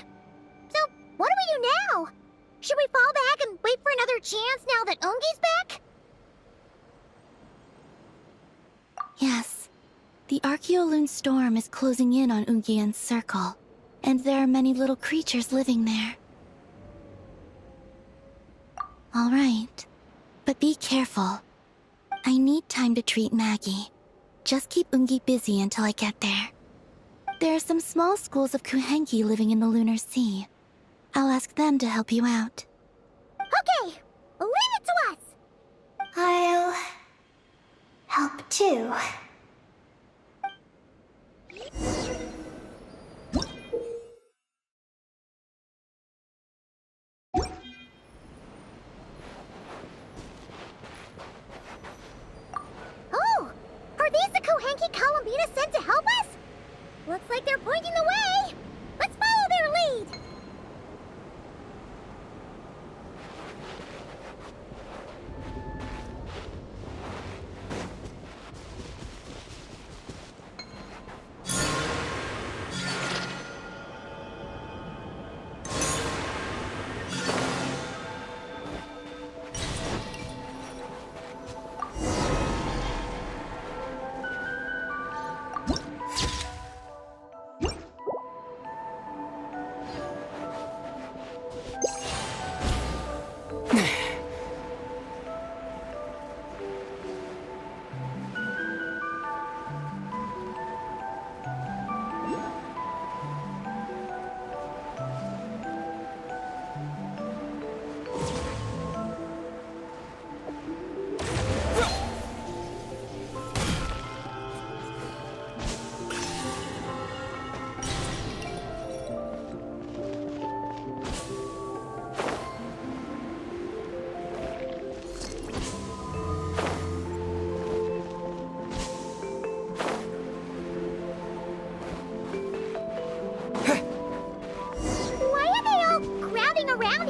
So, what do we do now? Should we fall back and wait for another chance now that Ungi's back? Yes. The Archeoloon storm is closing in on Ungian's circle, and there are many little creatures living there. All right. But be careful. I need time to treat Maggie. Just keep Ungi busy until I get there. There are some small schools of Kuhenki living in the Lunar Sea. I'll ask them to help you out. Okay, leave it to us. I'll help too. Oh, are these the Kuhenki Columbina sent to help us? Looks like they're pointing the way. Let's follow their lead.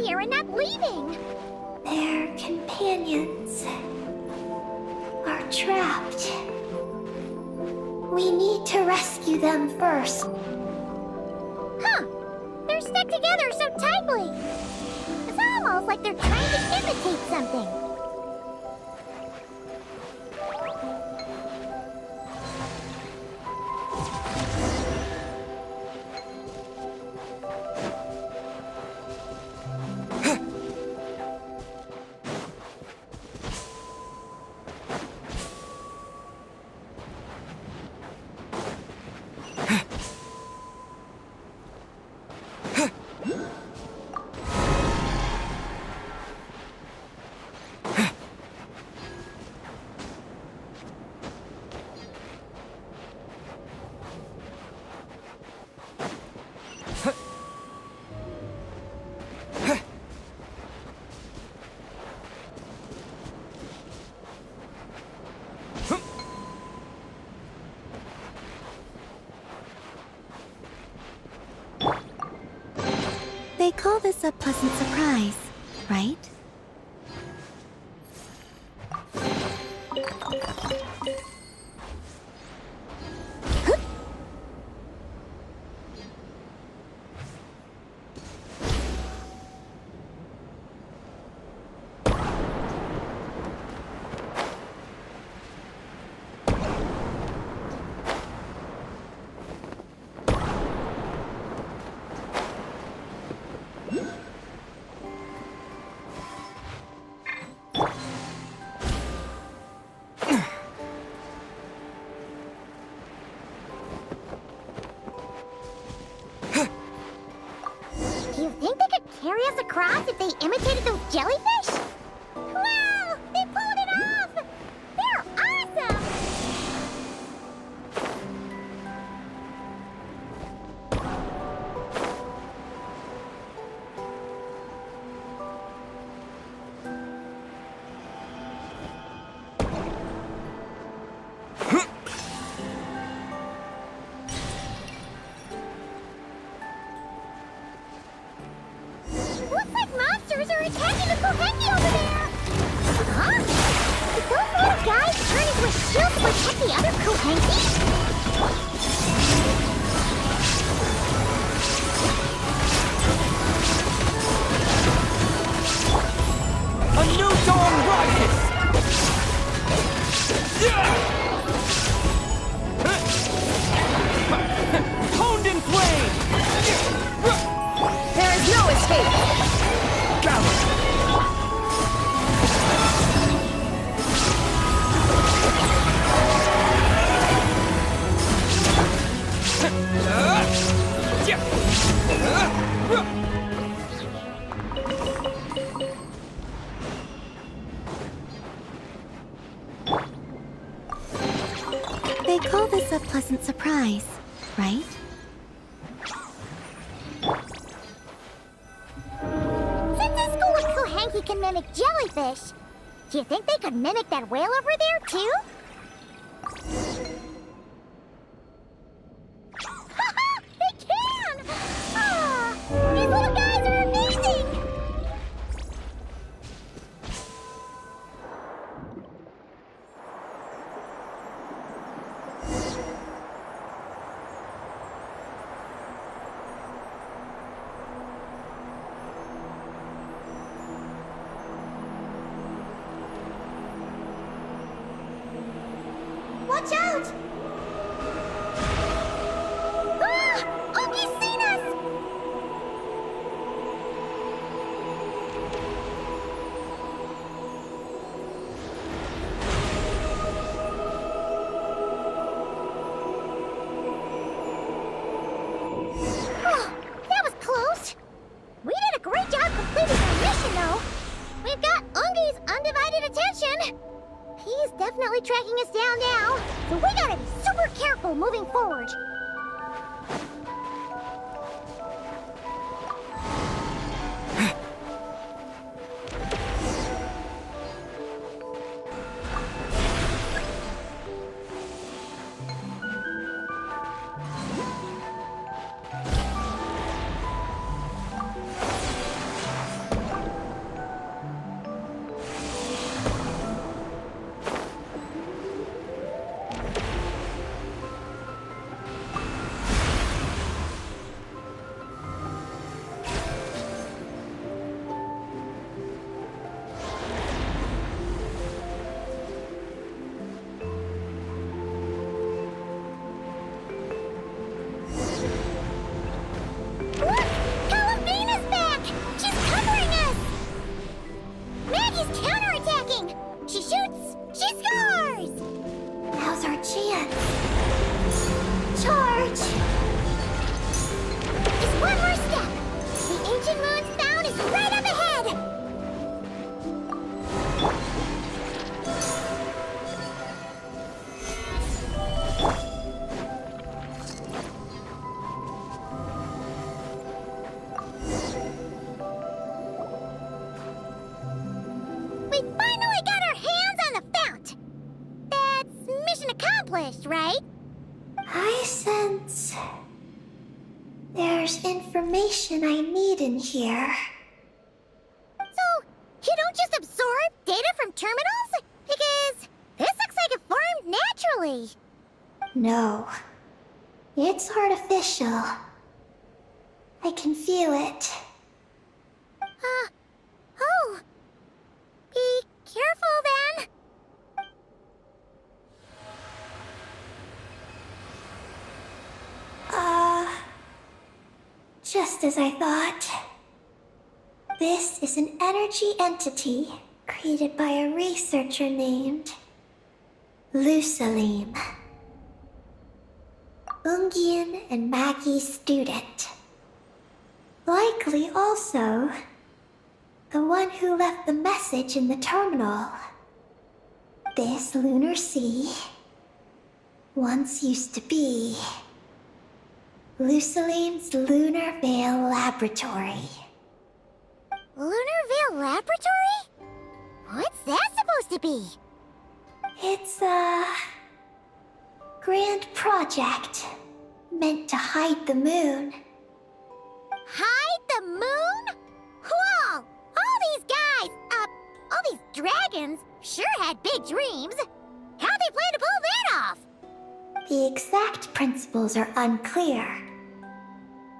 Here and not leaving. Their companions are trapped. We need to rescue them first. Huh. They're stuck together so tightly. It's almost like they're trying to imitate something. They call this a pleasant surprise, right? carry us across if they imitated those jellyfish? Wow! They pulled it off! They're awesome! Looks like monsters are attacking the Kohenki over there! Huh? Did those little guys turn into a shield to protect the other Kohenki? A new dawn rises! Honed in flame! There is no escape! Gather! They call this a pleasant surprise, right? Since this school of Kohenki can mimic jellyfish, do you think they could mimic that whale over there, too? Haha! They can! Ah, these little guys are amazing! Watch out! Ah! Ogi's seen us! Oh, that was close. We did a great job completing our mission, though. We've got Ungi's undivided attention. He's definitely tracking us down now, so we gotta be super careful moving forward. Look! Calavina's back! She's covering us! Maggie's counterattacking! She shoots! She scores! Now's our chance. Charge! Just one more step! The ancient moon's bound is right up ahead! We finally got our hands on the fount! That's mission accomplished, right? I sense there's information I need in here. So, you don't just absorb data from terminals? Because this looks like it formed naturally. No, it's artificial. I can feel it. Oh. Be careful then. Just as I thought. This is an energy entity created by a researcher named Lusalim. Ungian and Maggie's student. Likely also the one who left the message in the terminal. This lunar sea once used to be Luciline's Lunar Veil Laboratory. Lunar Veil Laboratory? What's that supposed to be? It's a grand project meant to hide the moon. Hide the moon? Whoa! All these guys, all these dragons sure had big dreams. How'd they plan to pull that off? The exact principles are unclear,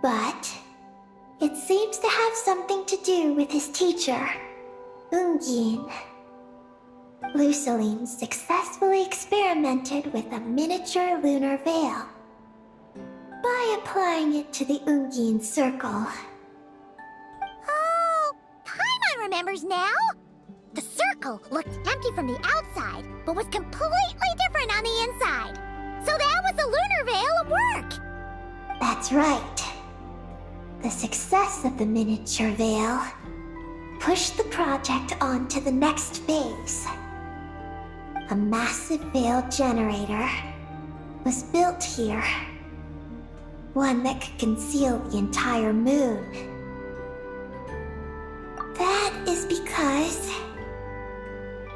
but it seems to have something to do with his teacher, Ungin. Luciline successfully experimented with a miniature lunar veil by applying it to the Ungin circle. Oh, Paimon remembers now. The circle looked empty from the outside, but was completely different on the inside. So that was the lunar veil at work. That's right. The success of the miniature veil pushed the project on to the next phase. A massive veil generator was built here. One that could conceal the entire moon. That is because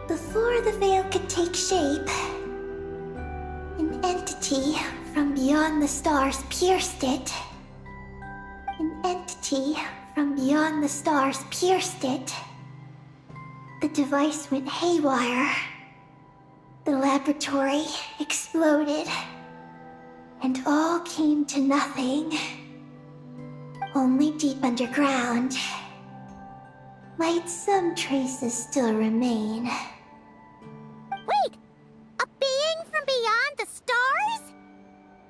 before the veil could take shape, an entity from beyond the stars pierced it. An entity from beyond the stars pierced it. The device went haywire. The laboratory exploded. And all came to nothing. Only deep underground might some traces still remain. Wait, a being from beyond the stars?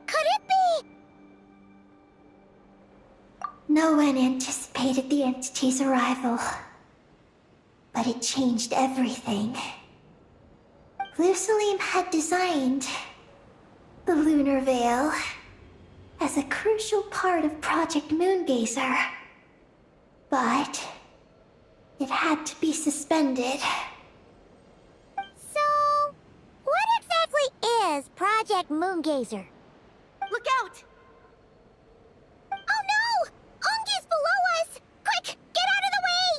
Could it be? No one anticipated the entity's arrival, but it changed everything. Luciline had designed the lunar veil as a crucial part of Project Moongazer, but it had to be suspended. So, what exactly is Project Moongazer? Look out! Oh no! Ungi's below us! Quick, get out of the way!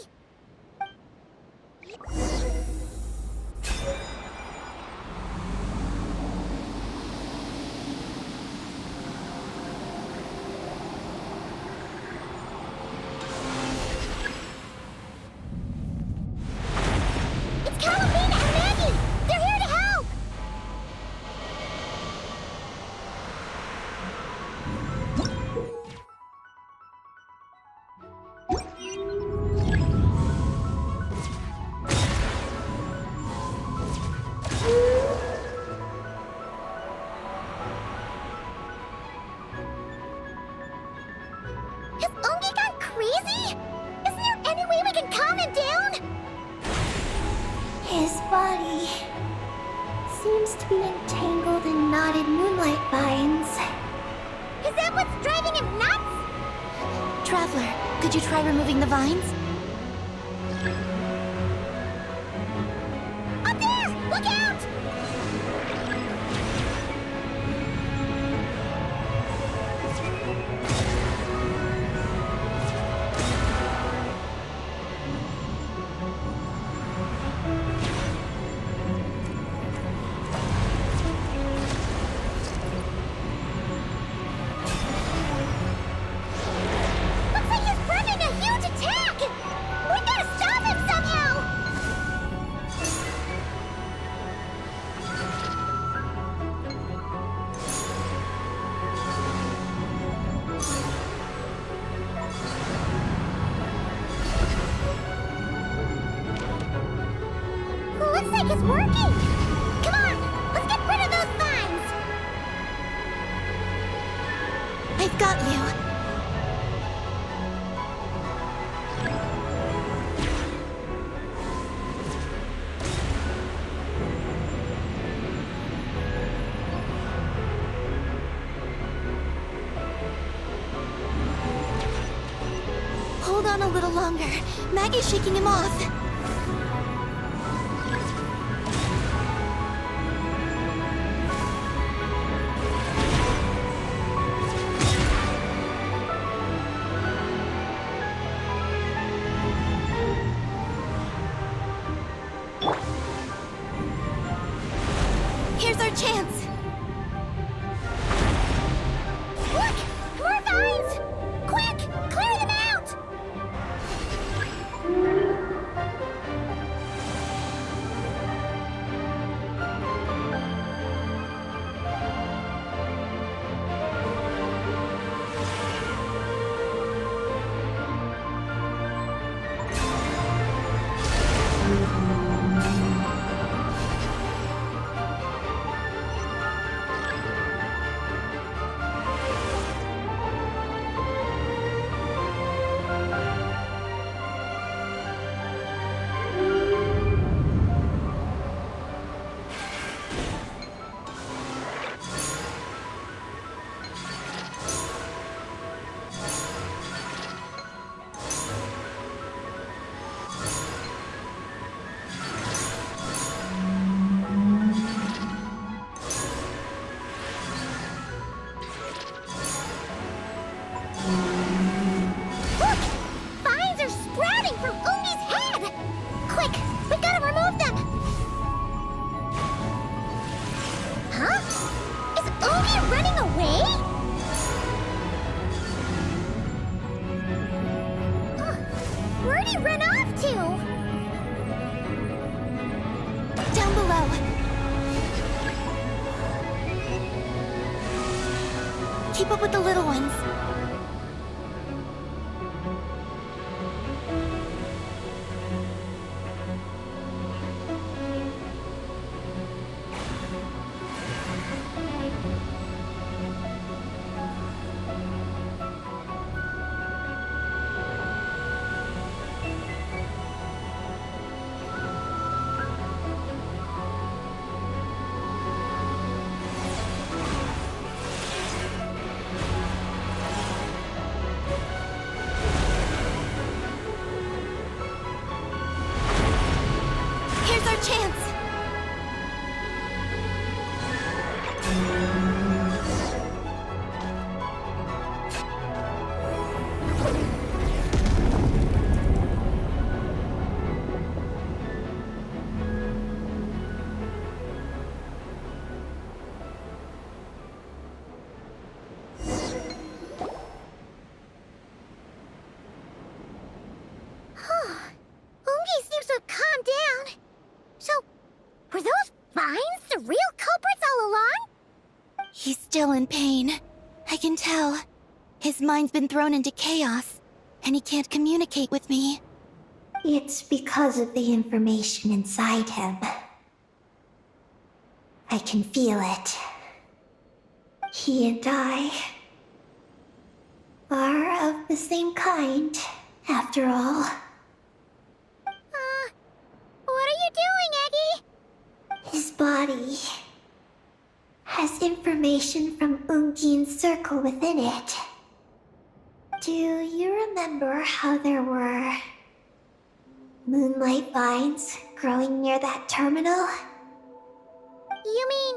It's Calabina and Maggie! They're here to help! Has Ungi gone crazy? Isn't there any way we can calm him down? His body seems to be entangled in knotted moonlight vines. Is that what's driving him nuts? Traveler, could you try removing the vines? Up there! Look out! Looks like he's planning a huge attack! We gotta stop him somehow! Looks like it's working! Come on, let's get rid of those vines! I've got you. longer. Maggie's shaking him off. Here's our chance. Look! More vines! Quick! Clear them out! Look! Vines are sprouting from Ungi's head! Quick! We gotta remove them! Huh? Is Ungi running away? Where'd he run off to? Down below. Keep up with the little ones. Here's our chance. Ungi seems to have calmed down. So, were those vines the real culprits all along? He's still in pain. I can tell. His mind's been thrown into chaos, and he can't communicate with me. It's because of the information inside him. I can feel it. He and I are of the same kind, after all. What are you doing, Eggy? His body has information from Ungi's circle within it. Do you remember how there were moonlight vines growing near that terminal? You mean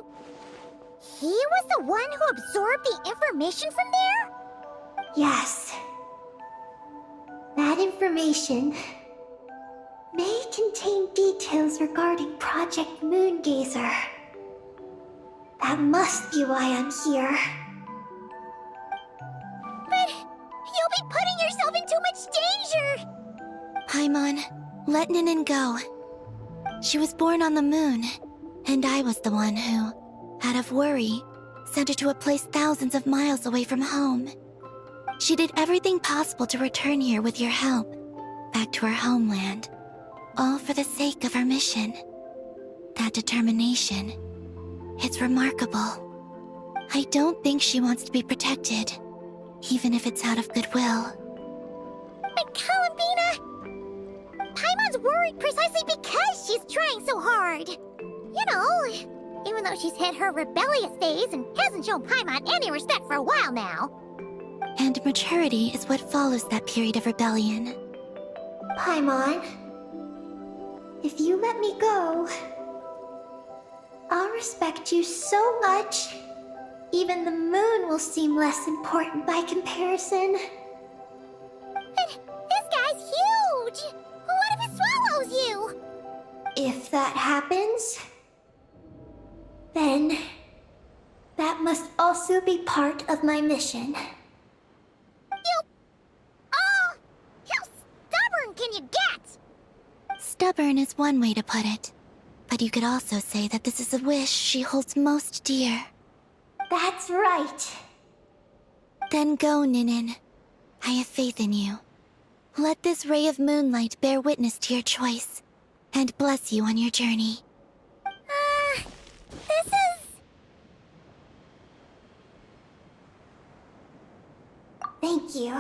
he was the one who absorbed the information from there? Yes. That information may contain details regarding Project Moongazer. That must be why I'm here. But you'll be putting yourself in too much danger! Paimon, let Ninin go. She was born on the moon, and I was the one who, out of worry, sent her to a place thousands of miles away from home. She did everything possible to return here with your help, back to her homeland, all for the sake of our mission. That determination, it's remarkable. I don't think she wants to be protected, even if it's out of goodwill. But Columbina! Paimon's worried precisely because she's trying so hard. You know, even though she's hit her rebellious phase and hasn't shown Paimon any respect for a while now. And maturity is what follows that period of rebellion. Paimon, if you let me go, I'll respect you so much, even the moon will seem less important by comparison. This guy's huge! What if it swallows you? If that happens, then that must also be part of my mission. How stubborn can you get? Stubborn is one way to put it. But you could also say that this is a wish she holds most dear. That's right. Then go, Ninin. I have faith in you. Let this ray of moonlight bear witness to your choice, and bless you on your journey. This is... Thank you.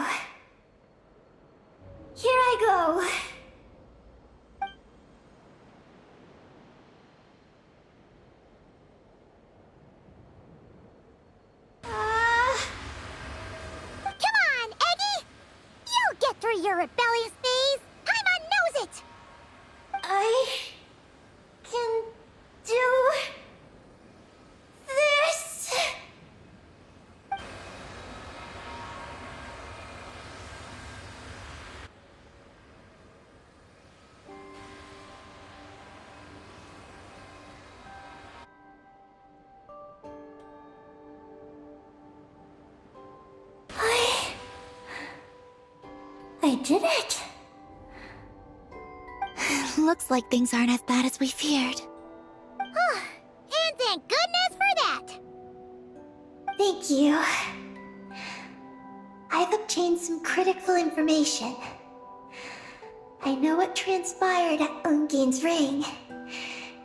Here I go. Come on, Eggy! You'll get through your rebellious phase! Paimon knows it! I can do this. I did it. Looks like things aren't as bad as we feared. And thank goodness for that! Thank you. I've obtained some critical information. I know what transpired at Ungain's ring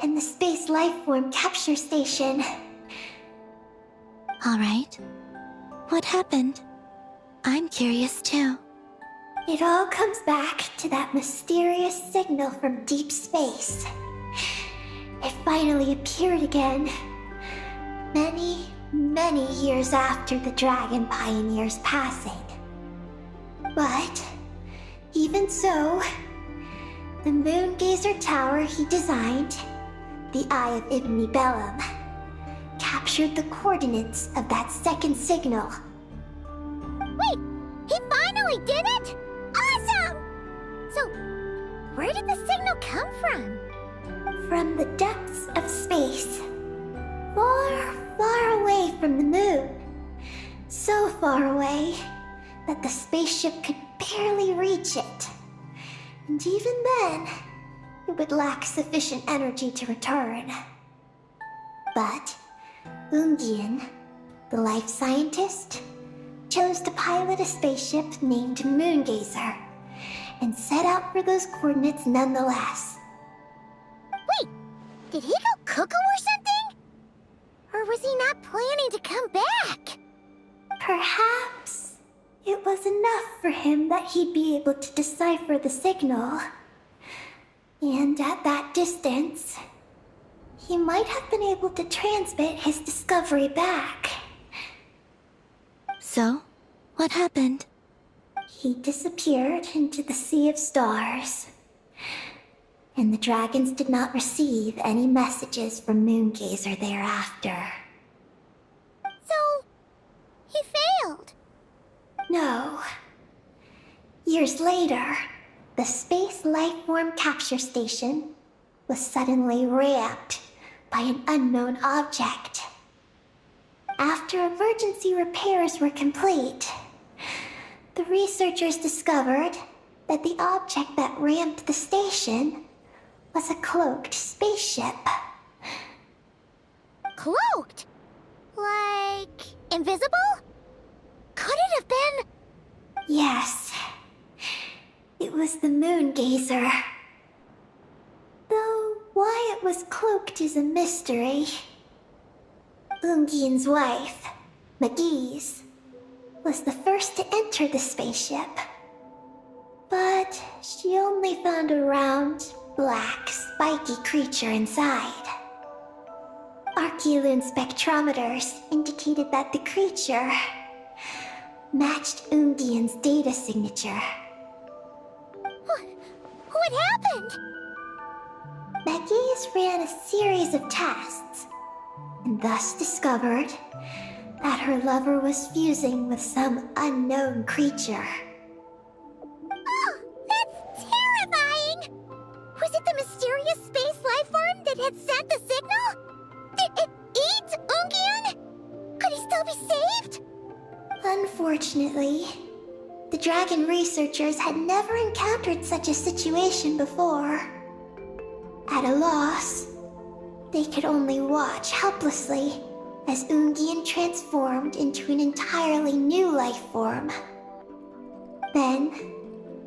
and the space lifeform capture station. Alright. What happened? I'm curious too. It all comes back to that mysterious signal from deep space. It finally appeared again. Many, many years after the Dragon Pioneer's passing. But, even so, the Moongazer Tower he designed, the Eye of Ibn Bellum, captured the coordinates of that second signal. Wait! He finally did it?! Awesome! So, where did the signal come from? From the depths of space. Far, far away from the moon. So far away that the spaceship could barely reach it. And even then, it would lack sufficient energy to return. But Ungian, the life scientist, chose to pilot a spaceship named Moongazer and set out for those coordinates nonetheless. Wait, did he go cuckoo or something? Or was he not planning to come back? Perhaps it was enough for him that he'd be able to decipher the signal. And at that distance, he might have been able to transmit his discovery back. So, what happened? He disappeared into the sea of stars. And the dragons did not receive any messages from Moongazer thereafter. So, he failed. No. Years later, the space lifeform capture station was suddenly ramped by an unknown object. After emergency repairs were complete, the researchers discovered that the object that ramped the station was a cloaked spaceship. Cloaked? Like, invisible? Could it have been... Yes. It was the Moongazer. Though why it was cloaked is a mystery. Ungian's wife, Magi's, was the first to enter the spaceship. But she only found a round, black, spiky creature inside. Archeoloon spectrometers indicated that the creature matched Ungian's data signature. What happened? Megis ran a series of tests, and thus discovered that her lover was fusing with some unknown creature. Oh, that's terrifying! Was it the mysterious space life form that had sent the signal? Did it eat Ungian? Could he still be saved? Unfortunately, the dragon researchers had never encountered such a situation before. At a loss, they could only watch helplessly as Ungian transformed into an entirely new life form. Then,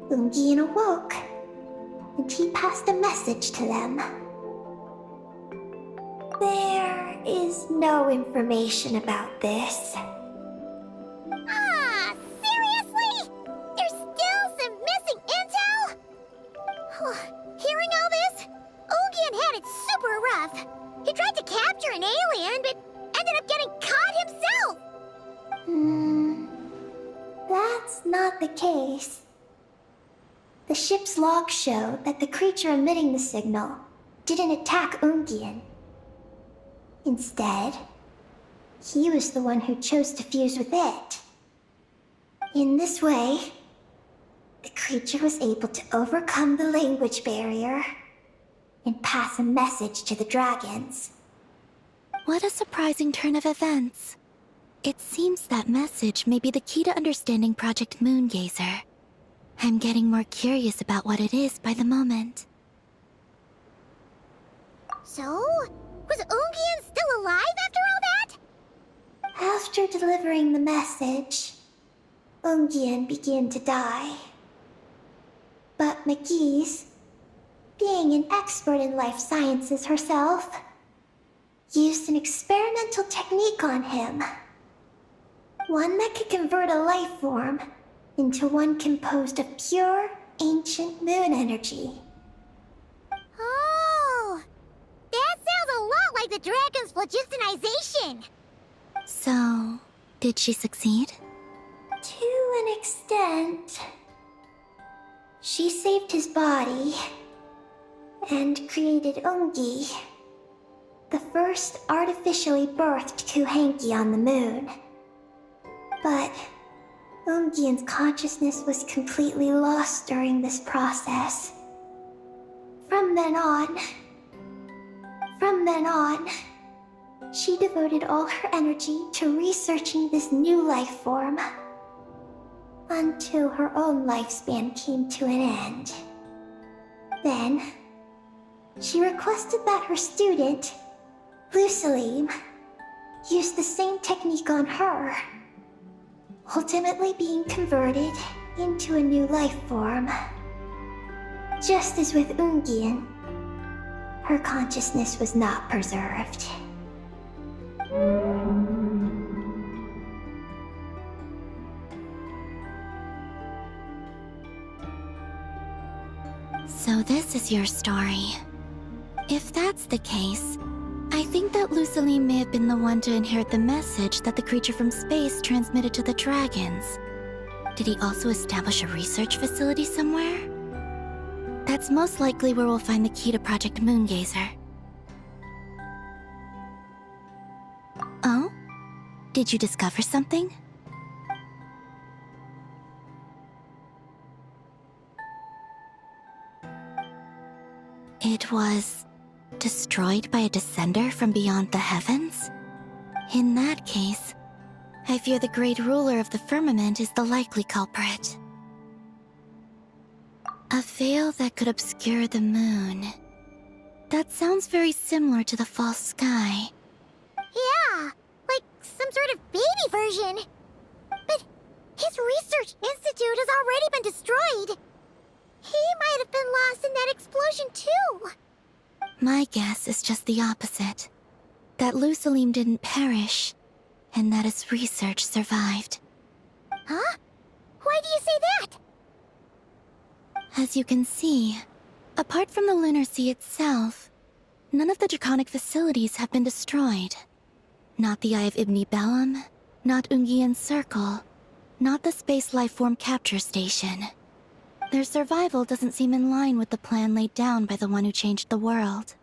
Ungian awoke, and he passed a message to them. There is no information about this. Ah, seriously? There's still some missing intel? Hearing all this, Ungian had it super rough. He tried to capture an alien, but ended up getting caught himself! That's not the case. The ship's logs show that the creature emitting the signal didn't attack Ungian. Instead, he was the one who chose to fuse with it. In this way, the creature was able to overcome the language barrier and pass a message to the dragons. What a surprising turn of events. It seems that message may be the key to understanding Project Moongazer. I'm getting more curious about what it is by the moment. So, was Ungian still alive after all that? After delivering the message, Ungian began to die. But McGee's, being an expert in life sciences herself, used an experimental technique on him. One that could convert a life form into one composed of pure, ancient moon energy. Oh, that sounds a lot like the dragon's phlogistonization. So, did she succeed? To an extent. She saved his body and created Ungi, the first artificially birthed Kuhanki on the moon. But Ungian's consciousness was completely lost during this process. From then on, she devoted all her energy to researching this new life form, until her own lifespan came to an end. Then, she requested that her student, Lusalim, use the same technique on her, ultimately being converted into a new life form. Just as with Ungian, her consciousness was not preserved. So this is your story. If that's the case, I think that Lusalim may have been the one to inherit the message that the creature from space transmitted to the dragons. Did he also establish a research facility somewhere? That's most likely where we'll find the key to Project Moongazer. Oh? Did you discover something? It was destroyed by a descender from beyond the heavens? In that case, I fear the great ruler of the firmament is the likely culprit. A veil that could obscure the moon. That sounds very similar to the false sky. Yeah, like some sort of baby version. But his research institute has already been destroyed. He might have been lost in that explosion too. My guess is just the opposite. That Lusalim didn't perish, and that his research survived. Huh? Why do you say that? As you can see, apart from the Lunar Sea itself, none of the draconic facilities have been destroyed. Not the Eye of Ibni Bellum, not Ungian's Circle, not the Space Lifeform Capture Station. Their survival doesn't seem in line with the plan laid down by the one who changed the world.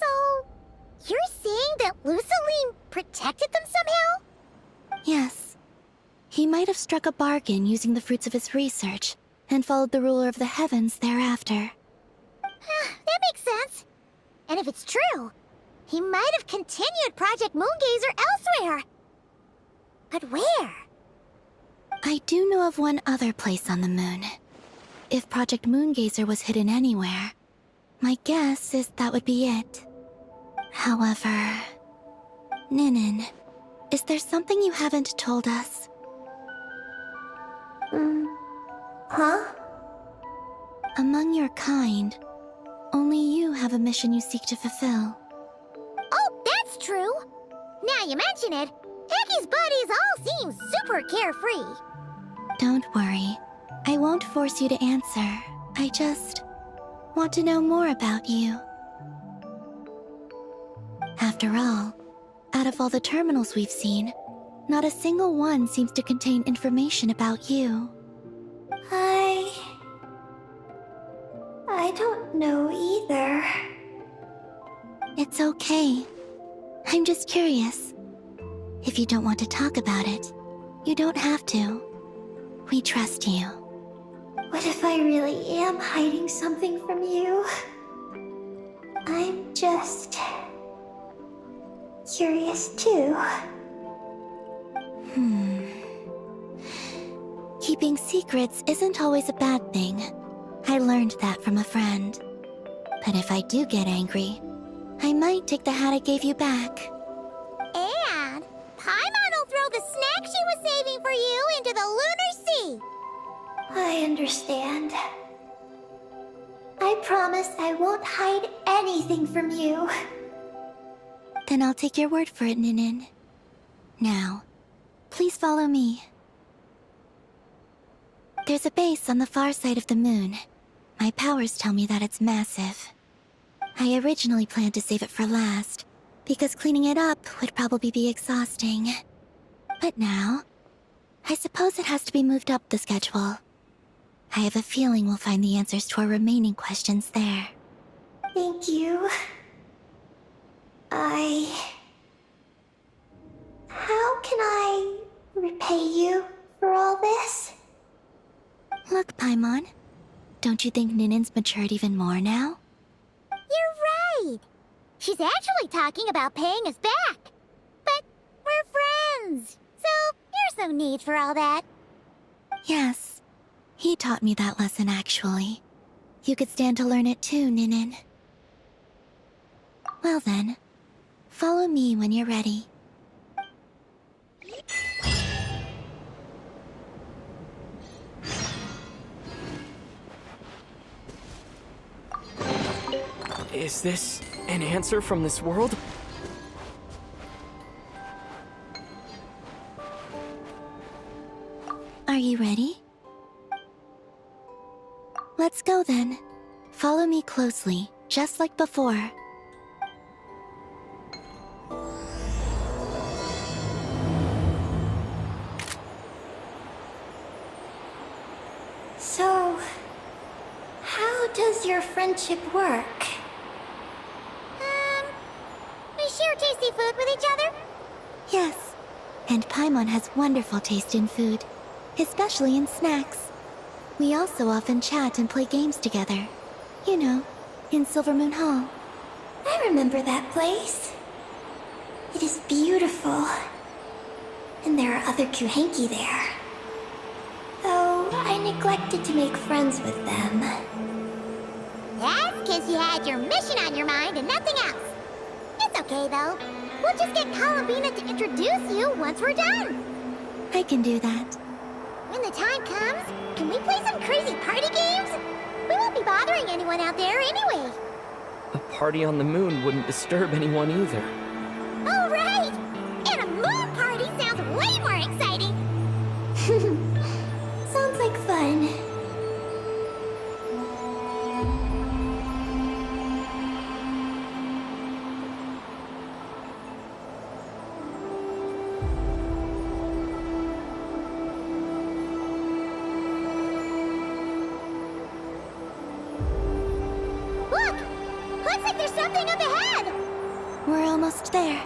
So, you're saying that Luceline protected them somehow? Yes. He might have struck a bargain using the fruits of his research, and followed the ruler of the heavens thereafter. That makes sense. And if it's true, he might have continued Project Moongazer elsewhere. But where? I do know of one other place on the moon. If Project Moongazer was hidden anywhere, my guess is that would be it. However... Ninin, is there something you haven't told us? Huh? Among your kind, only you have a mission you seek to fulfill. Oh, that's true. Now you mention it, Hecky's buddies all seem super carefree. Don't worry. I won't force you to answer. I just want to know more about you. After all, out of all the terminals we've seen, not a single one seems to contain information about you. I don't know either. It's okay. I'm just curious. If you don't want to talk about it, you don't have to. We trust you. What if I really am hiding something from you? I'm just... curious too. Keeping secrets isn't always a bad thing. I learned that from a friend. But if I do get angry, I might take the hat I gave you back. And Paimon will throw the snack she was saving for you into the lunar sea. I understand. I promise I won't hide anything from you. Then I'll take your word for it, Ninin. Now, please follow me. There's a base on the far side of the moon. My powers tell me that it's massive. I originally planned to save it for last, because cleaning it up would probably be exhausting. But now, I suppose it has to be moved up the schedule. I have a feeling we'll find the answers to our remaining questions there. Thank you. How can I repay you for all this? Look, Paimon. Don't you think Ninin's matured even more now? You're right. She's actually talking about paying us back. But we're friends, so there's no need for all that. Yes. He taught me that lesson, actually. You could stand to learn it too, Ninin. Well then, follow me when you're ready. Is this an answer from this world? Are you ready? Let's go then. Follow me closely, just like before. So, how does your friendship work? We share tasty food with each other? Yes. And Paimon has wonderful taste in food, especially in snacks. We also often chat and play games together. You know, in Silvermoon Hall. I remember that place. It is beautiful. And there are other Kuhenki there. Though I neglected to make friends with them. That's because you had your mission on your mind and nothing else. It's okay, though. We'll just get Columbina to introduce you once we're done. I can do that. When the time comes, can we play some crazy party games? We won't be bothering anyone out there anyway. A party on the moon wouldn't disturb anyone either. Oh, right! And a moon party sounds way more exciting. Sounds like fun. Looks like there's something up ahead! We're almost there.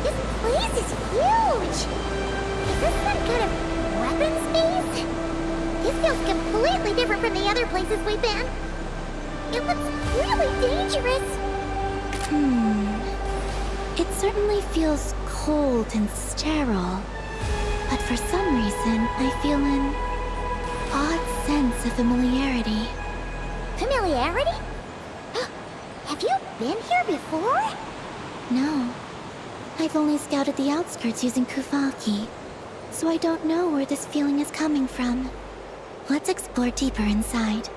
This place is huge! Is this some kind of weapons base? This feels completely different from the other places we've been. It looks really dangerous. It certainly feels cold and sterile. But for some reason, I feel an odd sense of familiarity. Familiarity? Have you been here before? No. I've only scouted the outskirts using Kuvaki, so I don't know where this feeling is coming from. Let's explore deeper inside.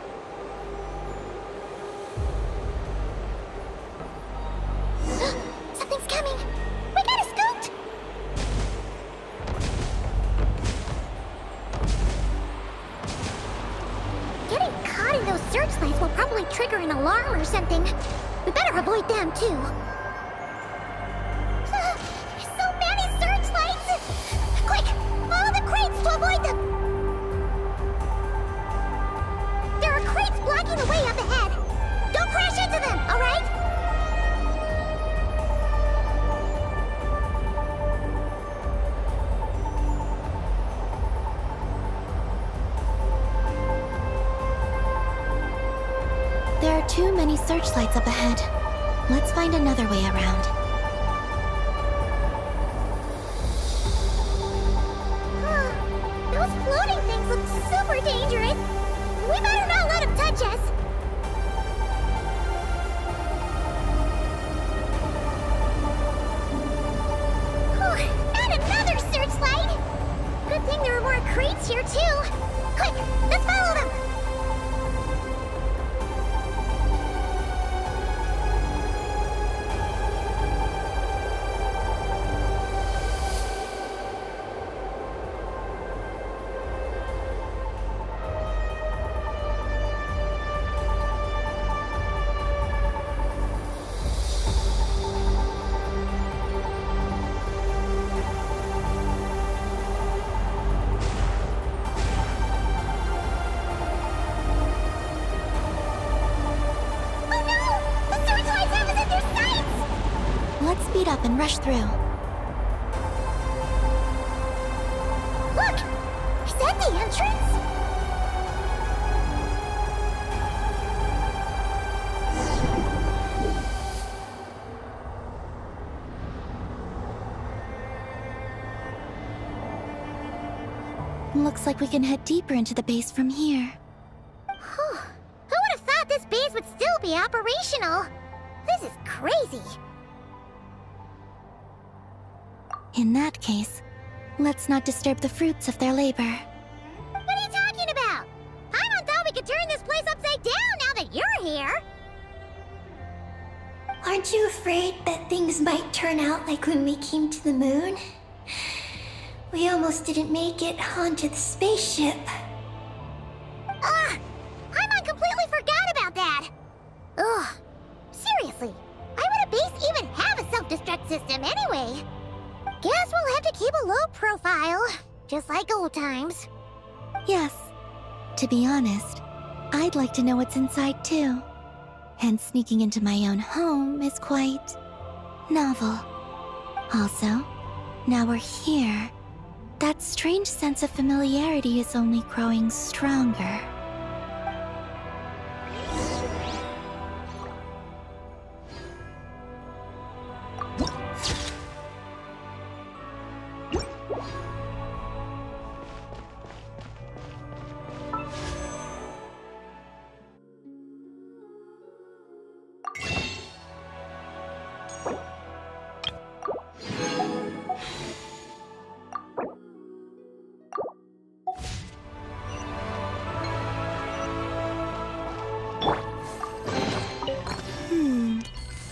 Something's coming! We gotta scoot! Getting caught in those searchlights will probably trigger an alarm or something. We better avoid them, too. There's so many searchlights! Quick! Follow the crates to avoid them! There are crates blocking the way up ahead! Don't crash into them, alright? There are too many searchlights up ahead. Let's find another way around. Those floating things look super dangerous. We better not let them touch us. And another searchlight! Good thing there are more crates here, too. Quick, let's follow them! Speed up and rush through. Look! Is that the entrance? Looks like we can head deeper into the base from here. Whew. Who would have thought this base would still be operational? This is crazy. In that case, let's not disturb the fruits of their labor. What are you talking about? Paimon thought we could turn this place upside down now that you're here. Aren't you afraid that things might turn out like when we came to the moon? We almost didn't make it onto the spaceship. Paimon completely forgot about that. Ugh. Seriously, why would a base even have a self-destruct system anyway? Guess we'll have to keep a low profile, just like old times. Yes. To be honest, I'd like to know what's inside too. And sneaking into my own home is quite novel. Also, now we're here. That strange sense of familiarity is only growing stronger.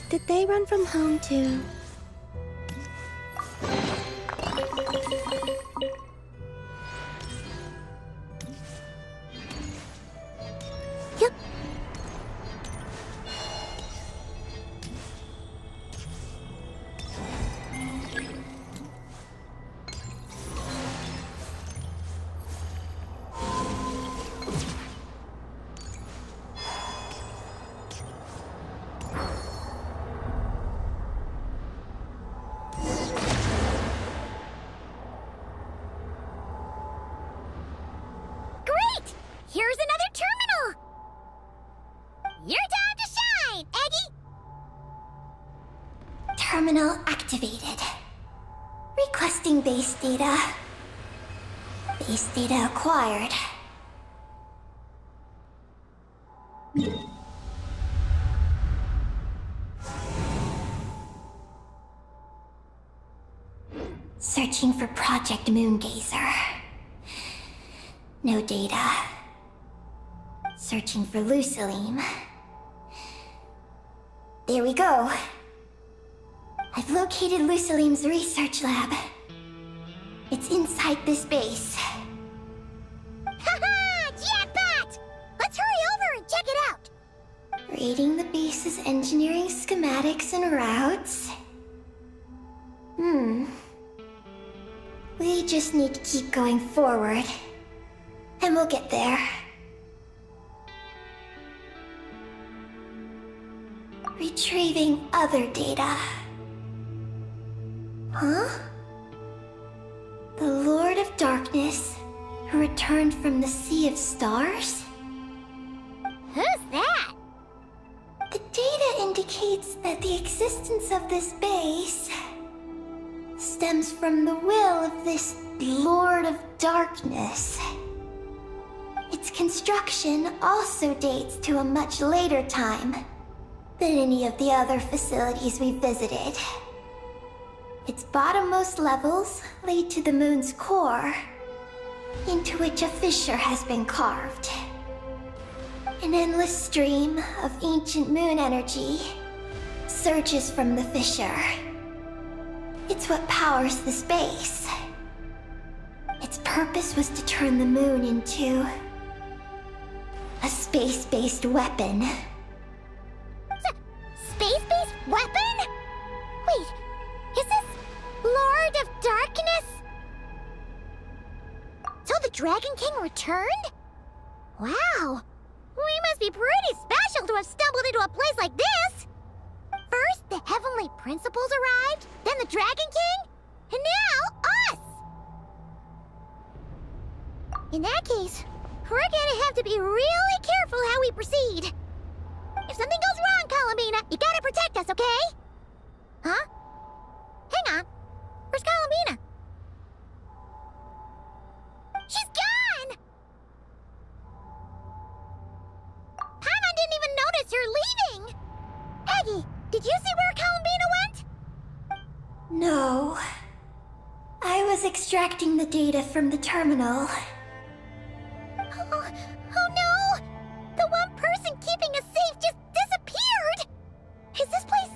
Did they run from home too? Yep. terminal activated. Requesting base data. Base data acquired. Searching for Project Moongazer. No data. Searching for Lucilim. There we go. I've located Lucilim's research lab. It's inside this base. Haha! Jackpot! Let's hurry over and check it out! Reading the base's engineering schematics and routes. We just need to keep going forward. And we'll get there. Retrieving other data. Huh? The Lord of Darkness, who returned from the Sea of Stars? Who's that? The data indicates that the existence of this base stems from the will of this Lord of Darkness. Its construction also dates to a much later time than any of the other facilities we visited. Its bottommost levels lead to the moon's core, into which a fissure has been carved. An endless stream of ancient moon energy surges from the fissure. It's what powers the space. Its purpose was to turn the moon into a space-based weapon. Space-based weapon? Wait, is this Lord of Darkness? So the Dragon King returned? Wow, we must be pretty special to have stumbled into a place like this. First, the Heavenly Principles arrived, then the Dragon King, and now us! In that case, we're gonna have to be really careful how we proceed. If something goes wrong, Columbina, you gotta protect us, okay? Huh? Hang on. Where's Columbina? She's gone! Paimon didn't even notice her leaving! Aggie, did you see where Columbina went? No. I was extracting the data from the terminal. Oh no! The one person keeping us safe just disappeared! Is this place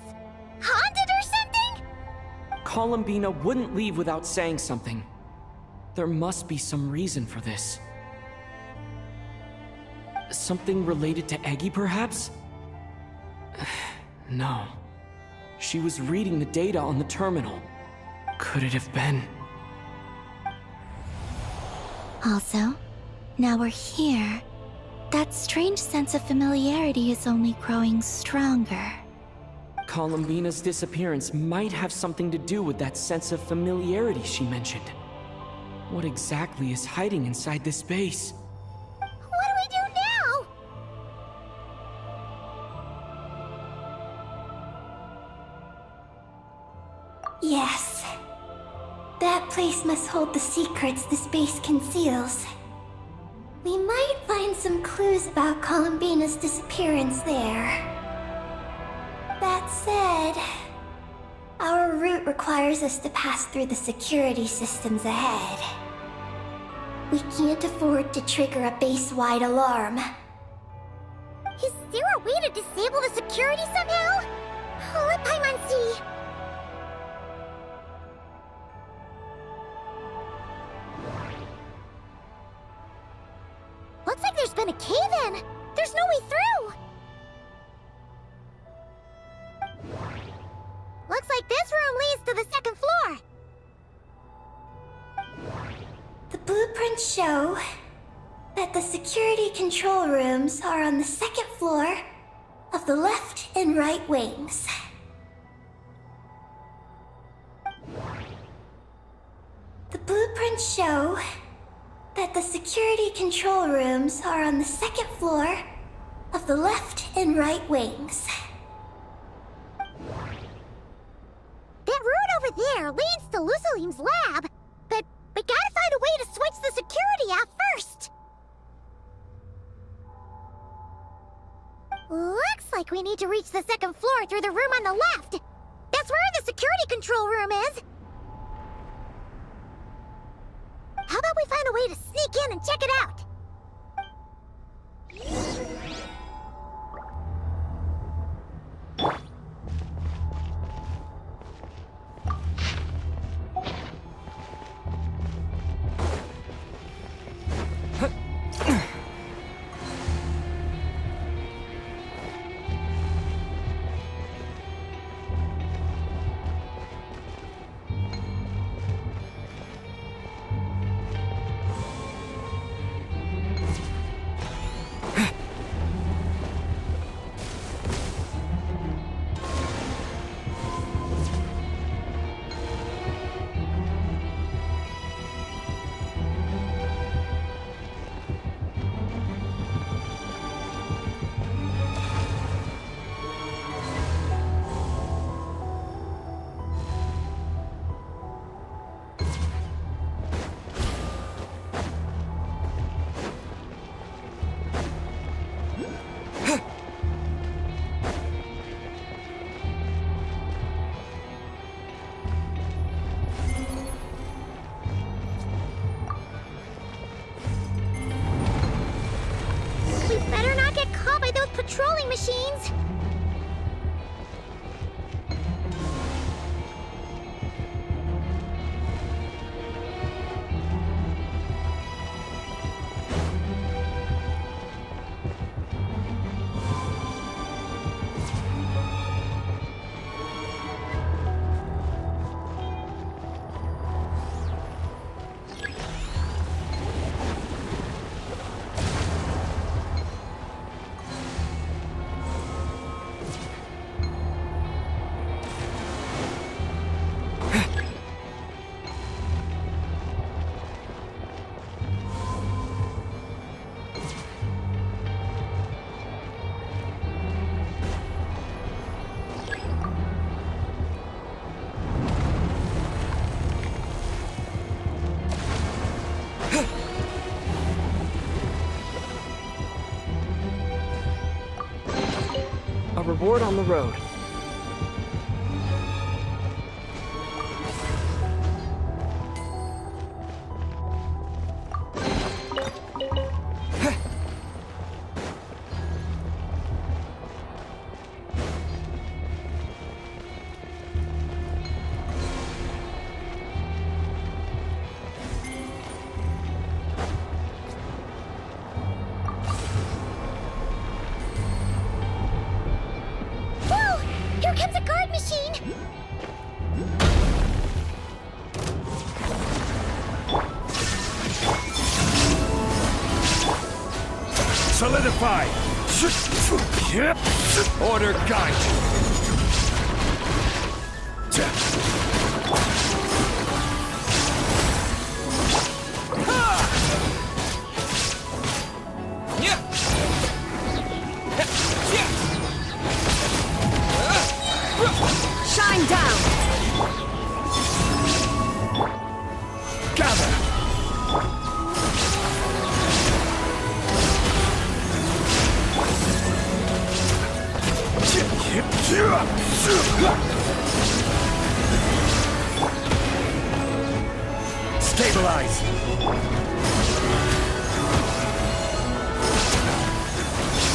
haunted or something? Columbina wouldn't leave without saying something. There must be some reason for this. Something related to Eggy, perhaps? No. She was reading the data on the terminal. Could it have been? Also, now we're here. That strange sense of familiarity is only growing stronger. Columbina's disappearance might have something to do with that sense of familiarity she mentioned. What exactly is hiding inside this base? What do we do now? Yes. That place must hold the secrets the space conceals. We might find some clues about Columbina's disappearance there. That said, our route requires us to pass through the security systems ahead. We can't afford to trigger a base-wide alarm. Is there a way to disable the security somehow? Let Paimon see. Looks like there's been a cave-in. There's no way through. Looks like this room leads to the second floor. The blueprints show that the security control rooms are on the second floor of the left and right wings. The blueprints show that the security control rooms are on the second floor of the left and right wings. over there leads to Lusalim's lab, but we gotta find a way to switch the security out first. Looks like we need to reach the second floor through the room on the left. That's where the security control room is. How about we find a way to sneak in and check it out? Patrolling machines! A reward on the road. Here comes a guard machine! Solidify! Order guide! Shine down! Gather! Stabilize!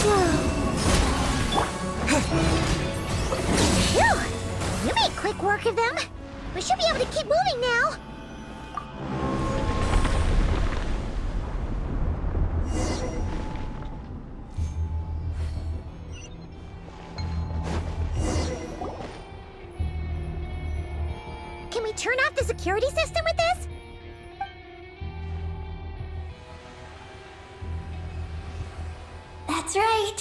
Phew! You made quick work of them. We should be able to keep moving now. Can we turn off the security system with this? That's right.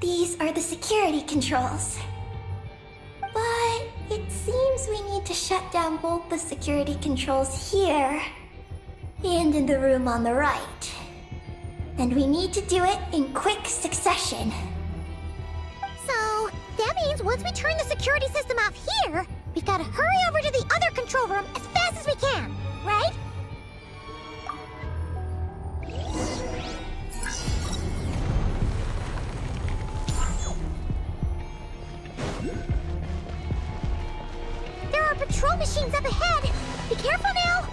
These are the security controls. But it seems we need to shut down both the security controls here and in the room on the right. And we need to do it in quick succession. So, that means once we turn the security system off here, We've got to hurry over to the other control room as fast as we can, right? There are patrol machines up ahead. Be careful now.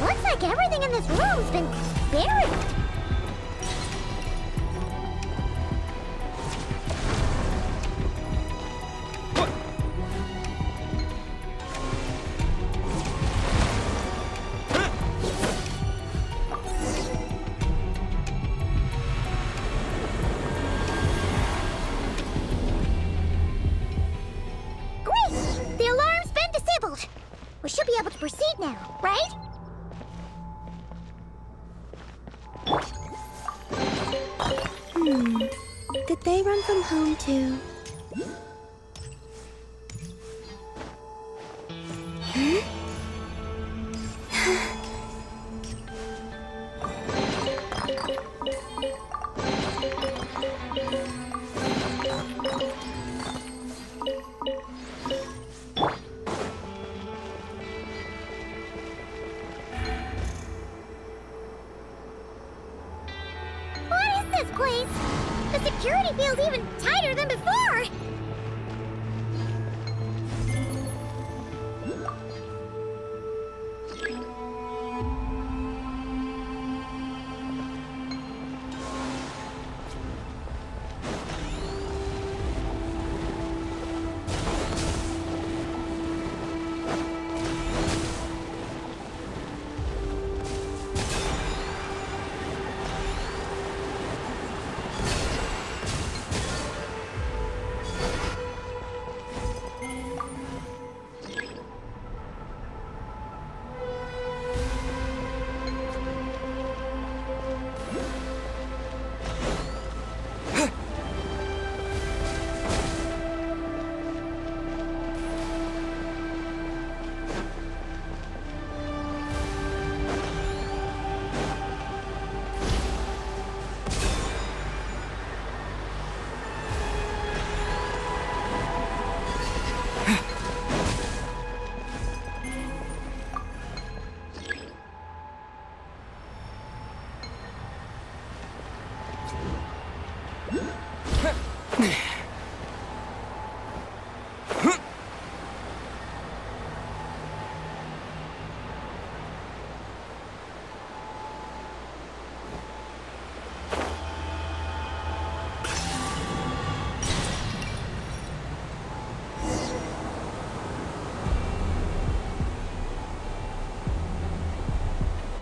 Looks like everything in this room's been buried. Great! The alarm's been disabled. We should be able to proceed now, right? Did they run from home too? What is this place? The security feels even tighter than before!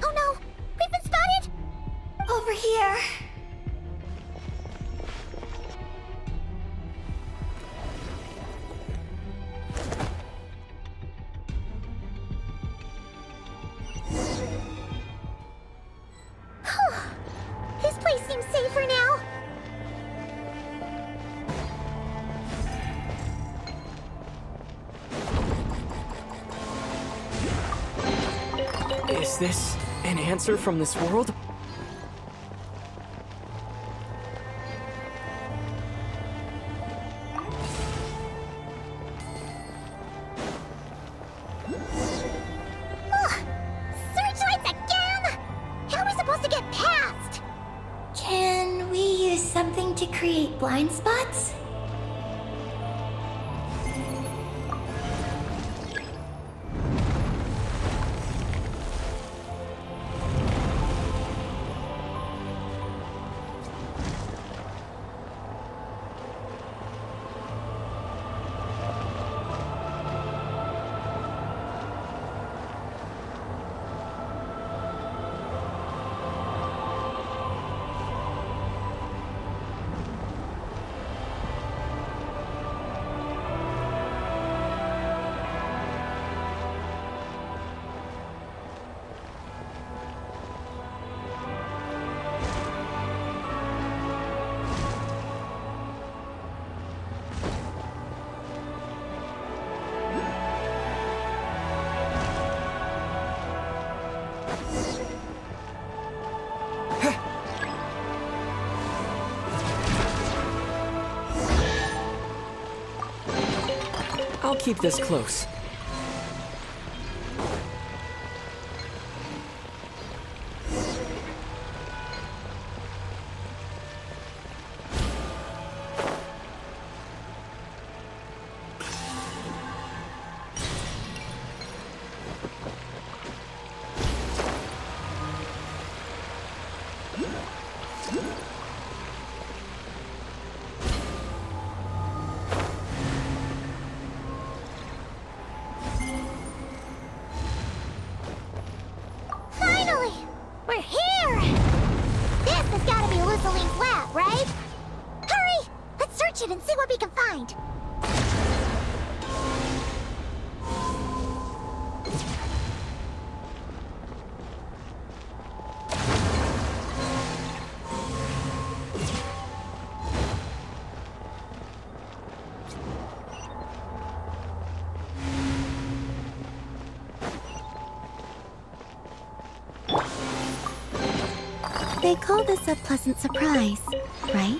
Oh no! We've been spotted! Over here. This place seems safer now. Is this an answer from this world? Ugh! Searchlights again! How are we supposed to get past? Can we use something to create blind spots? I'll keep this close. Finally! We're here! This has gotta be Luciline's lab, right? Hurry! Let's search it and see what we can find. They call this a pleasant surprise, right?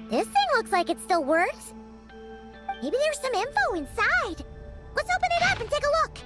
This thing looks like it still works. Maybe there's some info inside. Let's open it up and take a look.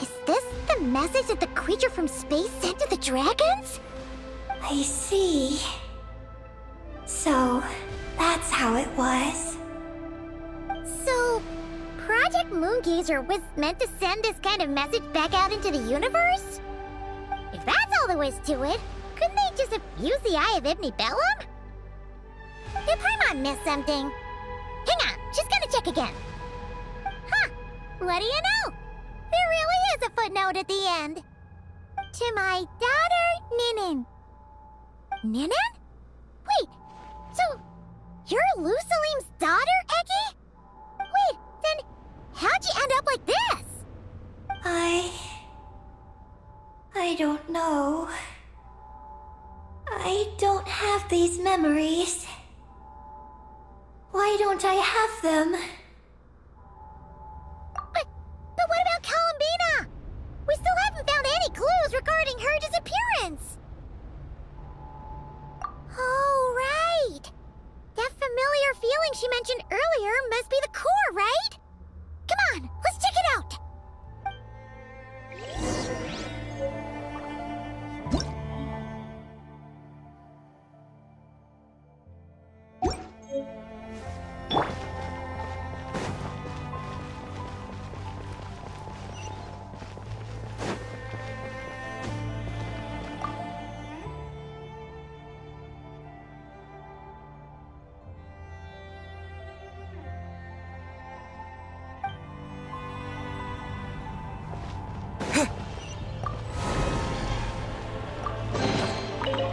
Is this the message that the creature from space sent to the dragons? I see. So, that's how it was. So, Project Moongazer was meant to send this kind of message back out into the universe? If that's all there was to it, couldn't they just have used the Eye of Ibni Bellum? Did Paimon miss something? Hang on, she's gonna check again. Huh, what do you know? There really is a footnote at the end. To my daughter, Ninin. Ninin? Wait, so you're Luciline's daughter, Eggy? Wait, then how'd you end up like this? I don't know. I don't have these memories. Why don't I have them? But what about Columbina? We still haven't found any clues regarding her disappearance. Oh, right. That familiar feeling she mentioned earlier must be the core, right? Come on, let's check it out.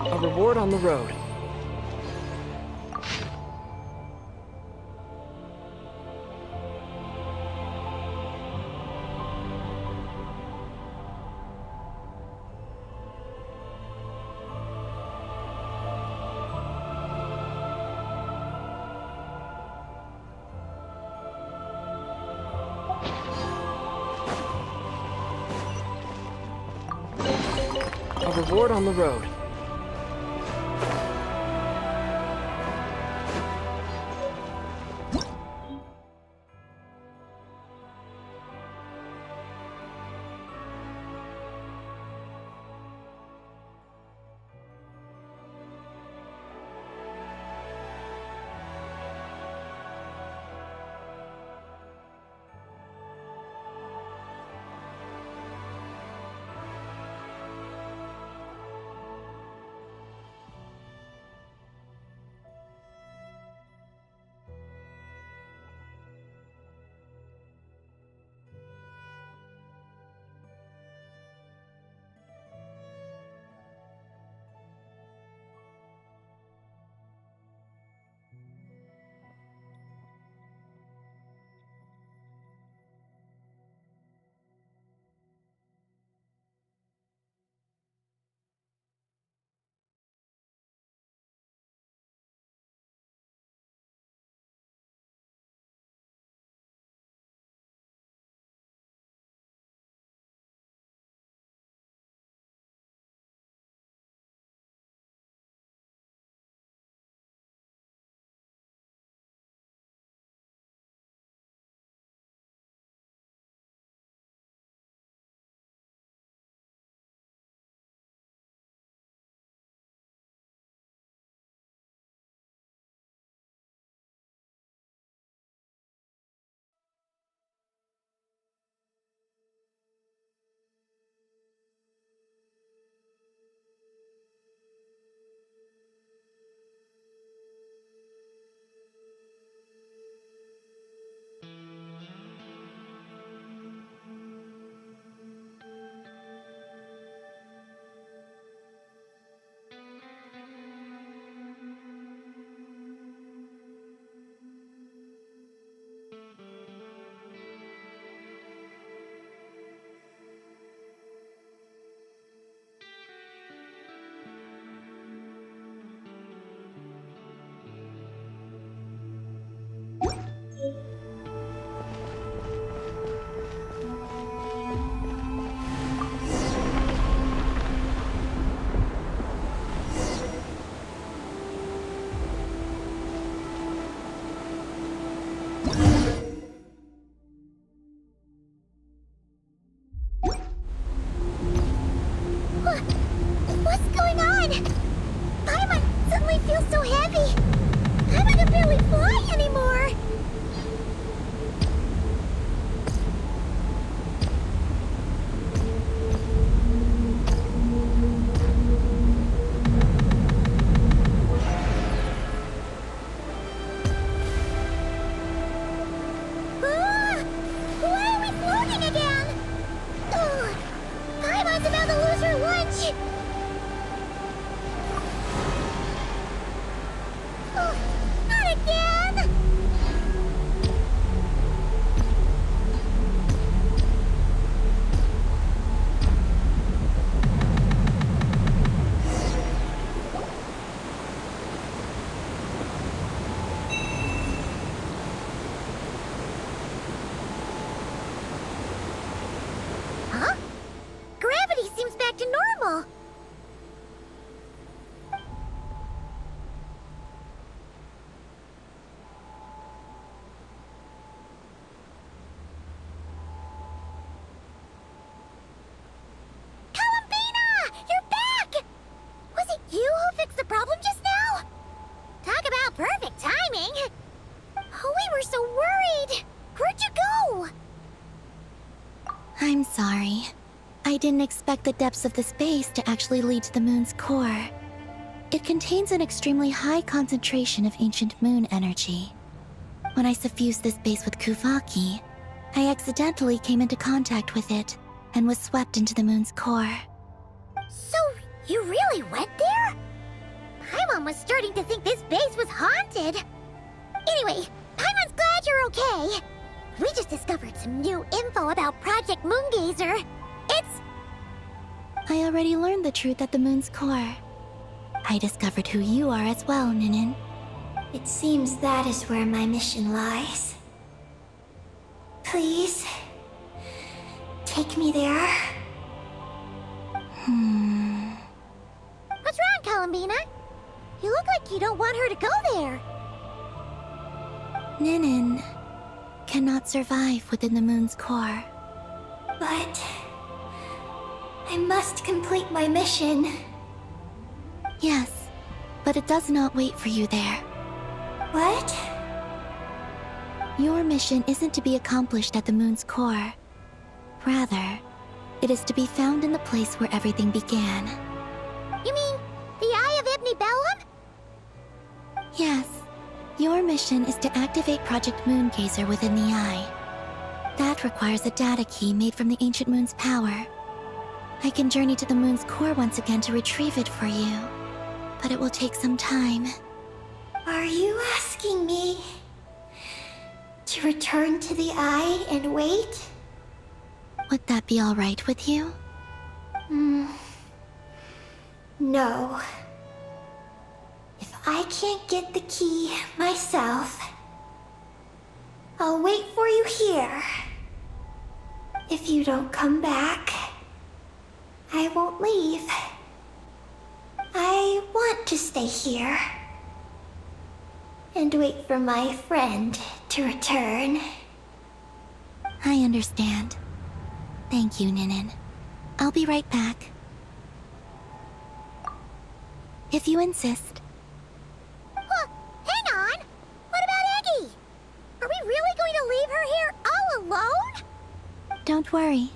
A reward on the road. A reward on the road. Oh, not again! Huh? Gravity seems back to normal. Columbina! You're back! Was it you who fixed the problem just now? Talk about perfect timing. Oh, we were so worried. Where'd you go? I'm sorry. I didn't expect the depths of the space to actually lead to the moon's core. It contains an extremely high concentration of ancient moon energy. When I suffused this base with Kuvaki, I accidentally came into contact with it and was swept into the moon's core. So, you really went there? Paimon was starting to think this base was haunted. Anyway, Paimon's glad you're okay. We just discovered some new info about Project Moongazer. It's... I already learned the truth at the moon's core. I discovered who you are as well, Ninin. It seems that is where my mission lies. Please, take me there. What's wrong, Columbina? You look like you don't want her to go there. Ninin cannot survive within the moon's core. But I must complete my mission. Yes, but it does not wait for you there. What? Your mission isn't to be accomplished at the moon's core. Rather, it is to be found in the place where everything began. You mean the Eye of Ibn Bellum? Yes, your mission is to activate Project Moongazer within the Eye. That requires a data key made from the ancient moon's power. I can journey to the moon's core once again to retrieve it for you, but it will take some time. Are you asking me to return to the Eye and wait? Would that be all right with you? No. If I can't get the key myself, I'll wait for you here. If you don't come back, I won't leave. I want to stay here and wait for my friend to return. I understand. Thank you, Ninin. I'll be right back. If you insist. Well, hang on. What about Eggy? Are we really going to leave her here all alone? Don't worry.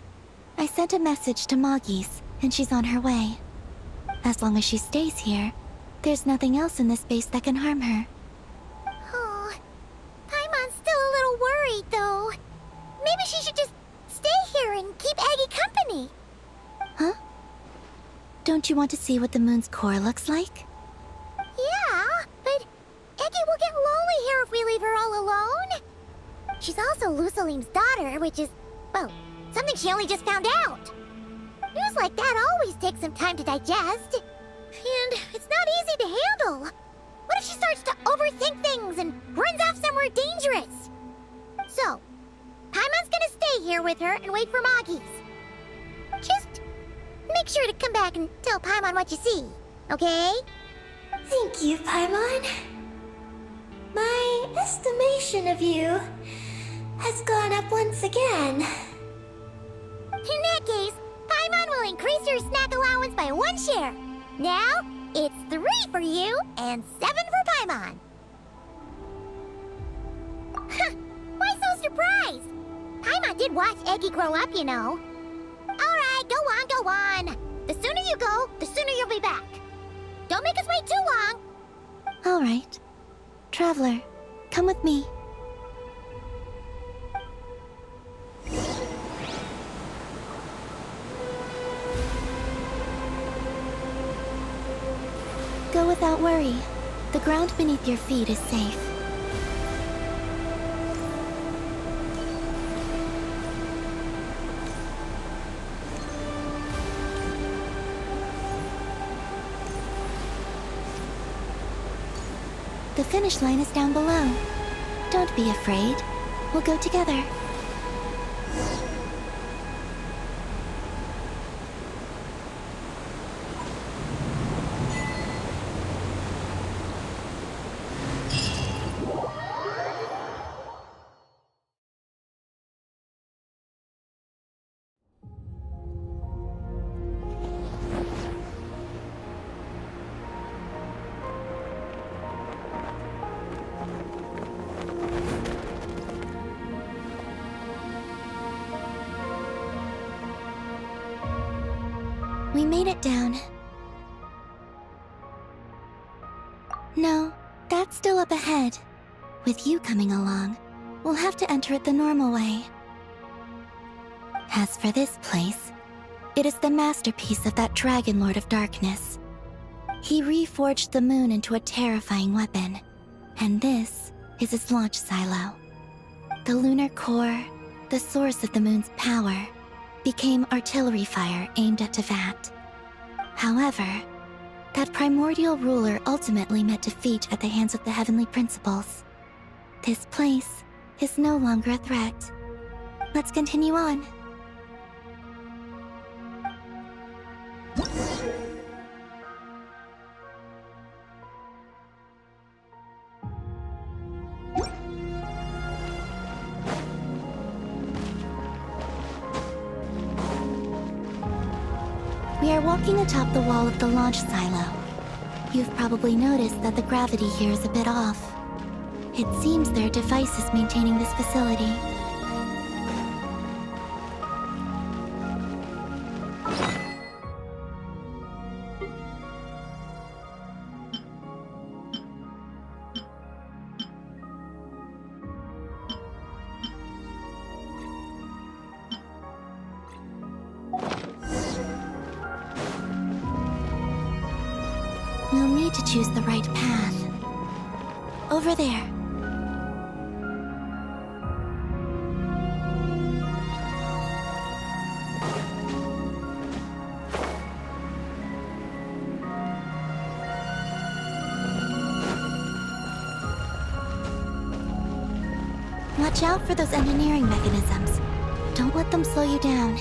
I sent a message to Moggy's, and she's on her way. As long as she stays here, there's nothing else in this space that can harm her. Oh, Paimon's still a little worried, though. Maybe she should just stay here and keep Eggy company. Huh? Don't you want to see what the moon's core looks like? Yeah, but Eggy will get lonely here if we leave her all alone. She's also Lusalim's daughter, which is, well, something she only just found out. News like that always takes some time to digest. And it's not easy to handle. What if she starts to overthink things and runs off somewhere dangerous? So, Paimon's gonna stay here with her and wait for Moggy's. Just make sure to come back and tell Paimon what you see, okay? Thank you, Paimon. My estimation of you has gone up once again. In that case, Paimon will increase your snack allowance by 1 share. Now, it's 3 for you and 7 for Paimon. Why so surprised? Paimon did watch Eggy grow up, you know. Alright, go on. The sooner you go, the sooner you'll be back. Don't make us wait too long. All right. Traveler, come with me. without worry. The ground beneath your feet is safe. The finish line is down below. Don't be afraid. We'll go together. We made it down. No, that's still up ahead. With you coming along, we'll have to enter it the normal way. As for this place, it is the masterpiece of that Dragon Lord of Darkness. He reforged the moon into a terrifying weapon, and this is his launch silo. The lunar core, the source of the moon's power, became artillery fire aimed at Teyvat. However, that primordial ruler ultimately met defeat at the hands of the heavenly principles. This place is no longer a threat. Let's continue on. We are walking atop the wall of the launch silo. You've probably noticed that the gravity here is a bit off. It seems there are devices maintaining this facility. We'll need to choose the right path. Over there. Watch out for those engineering mechanisms. Don't let them slow you down.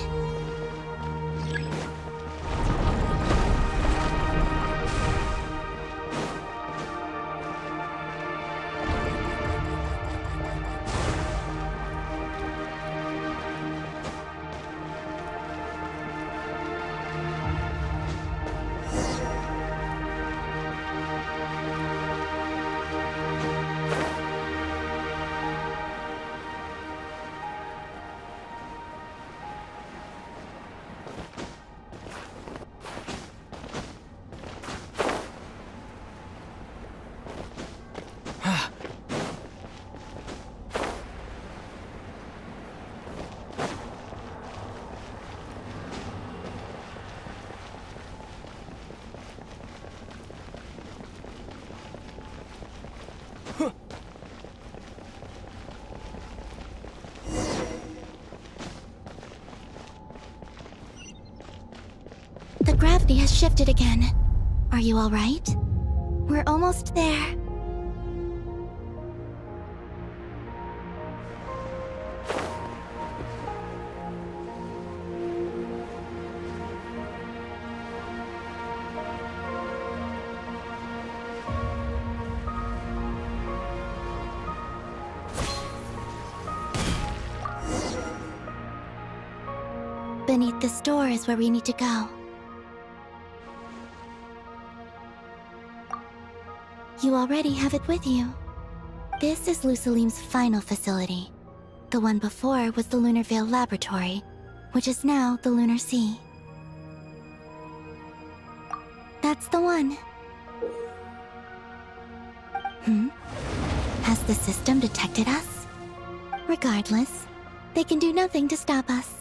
The gravity has shifted again. Are you all right? We're almost there. Beneath this door is where we need to go. You already have it with you. This is Lusalim's final facility. The one before was the Lunar Veil Laboratory, which is now the Lunar Sea. That's the one. Has the system detected us? Regardless, they can do nothing to stop us.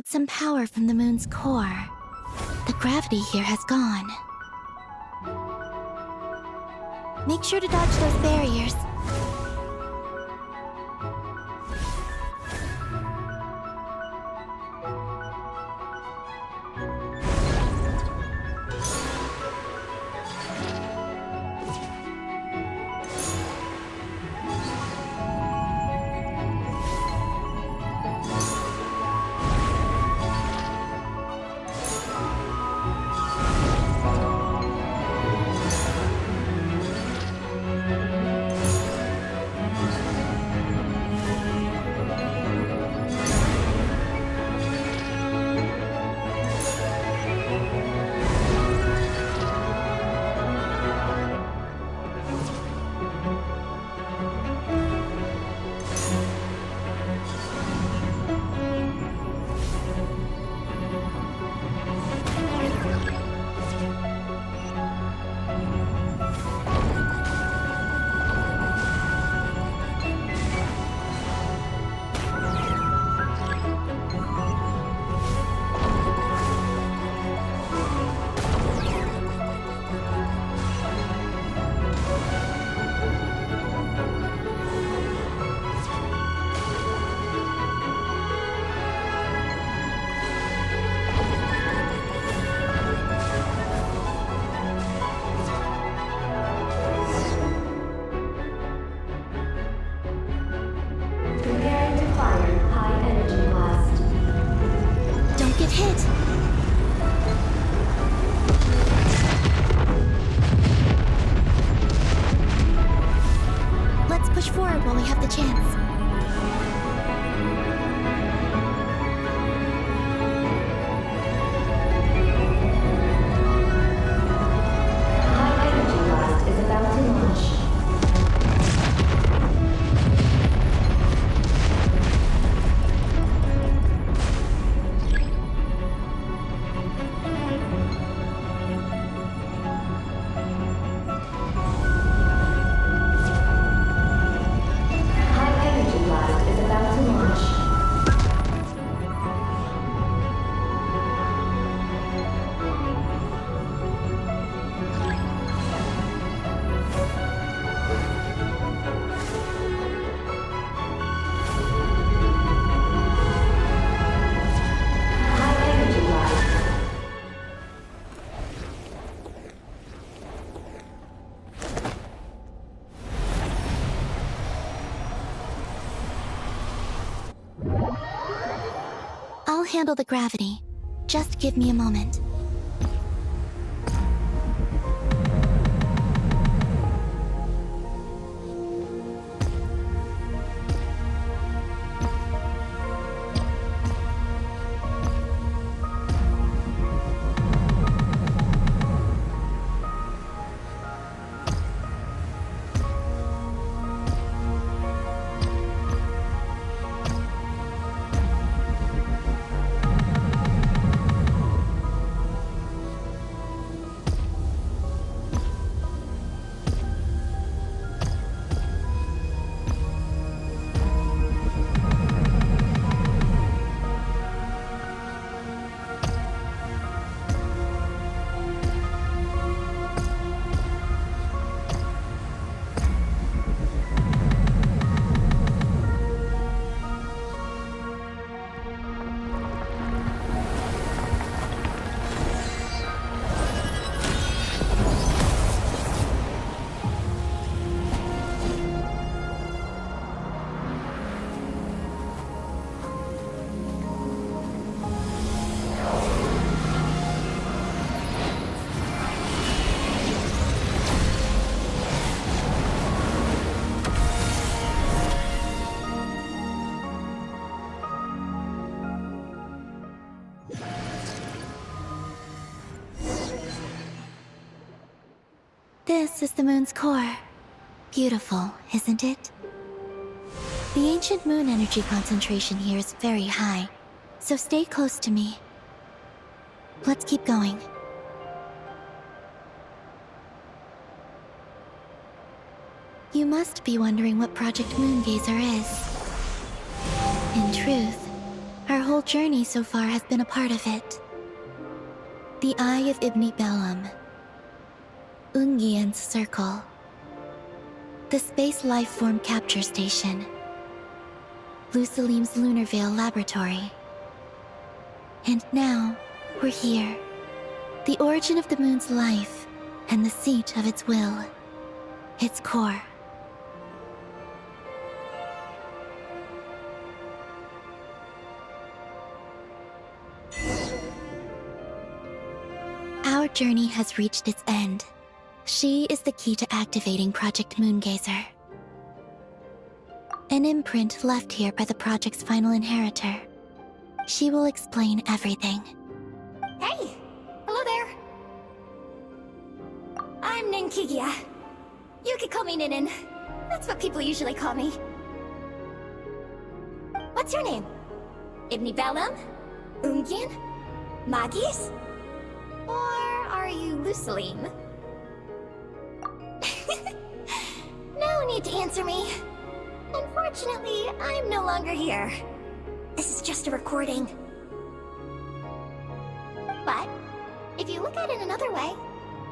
borrowed some power from the moon's core. The gravity here has gone. Make sure to dodge those barriers. Preparing to fire high energy blast. Don't get hit! Let's push forward while we have the chance. High energy blast is about to launch. High energy blast is about to launch. High energy blast. I'll handle the gravity. Just give me a moment. This is the moon's core. Beautiful, isn't it? The ancient moon energy concentration here is very high, so stay close to me. Let's keep going. You must be wondering what Project Moongazer is. In truth, Our whole journey so far has been a part of it. The Eye of Ibni Bellum, Ungian's Circle, the Space Lifeform Capture Station, Lusalim's Lunar Veil Laboratory. And now, we're here. The origin of the moon's life, and the seat of its will, its core. Our journey has reached its end. She is the key to activating Project Moongazer. An imprint left here by the project's final inheritor. She will explain everything. Hey! Hello there! I'm Ninkigia. You could call me Ninin. That's what people usually call me. What's your name? Ibni Bellum? Ungian? Magis? Or are you Lusalim? No need to answer me. Unfortunately, I'm no longer here. This is just a recording. But, if you look at it another way,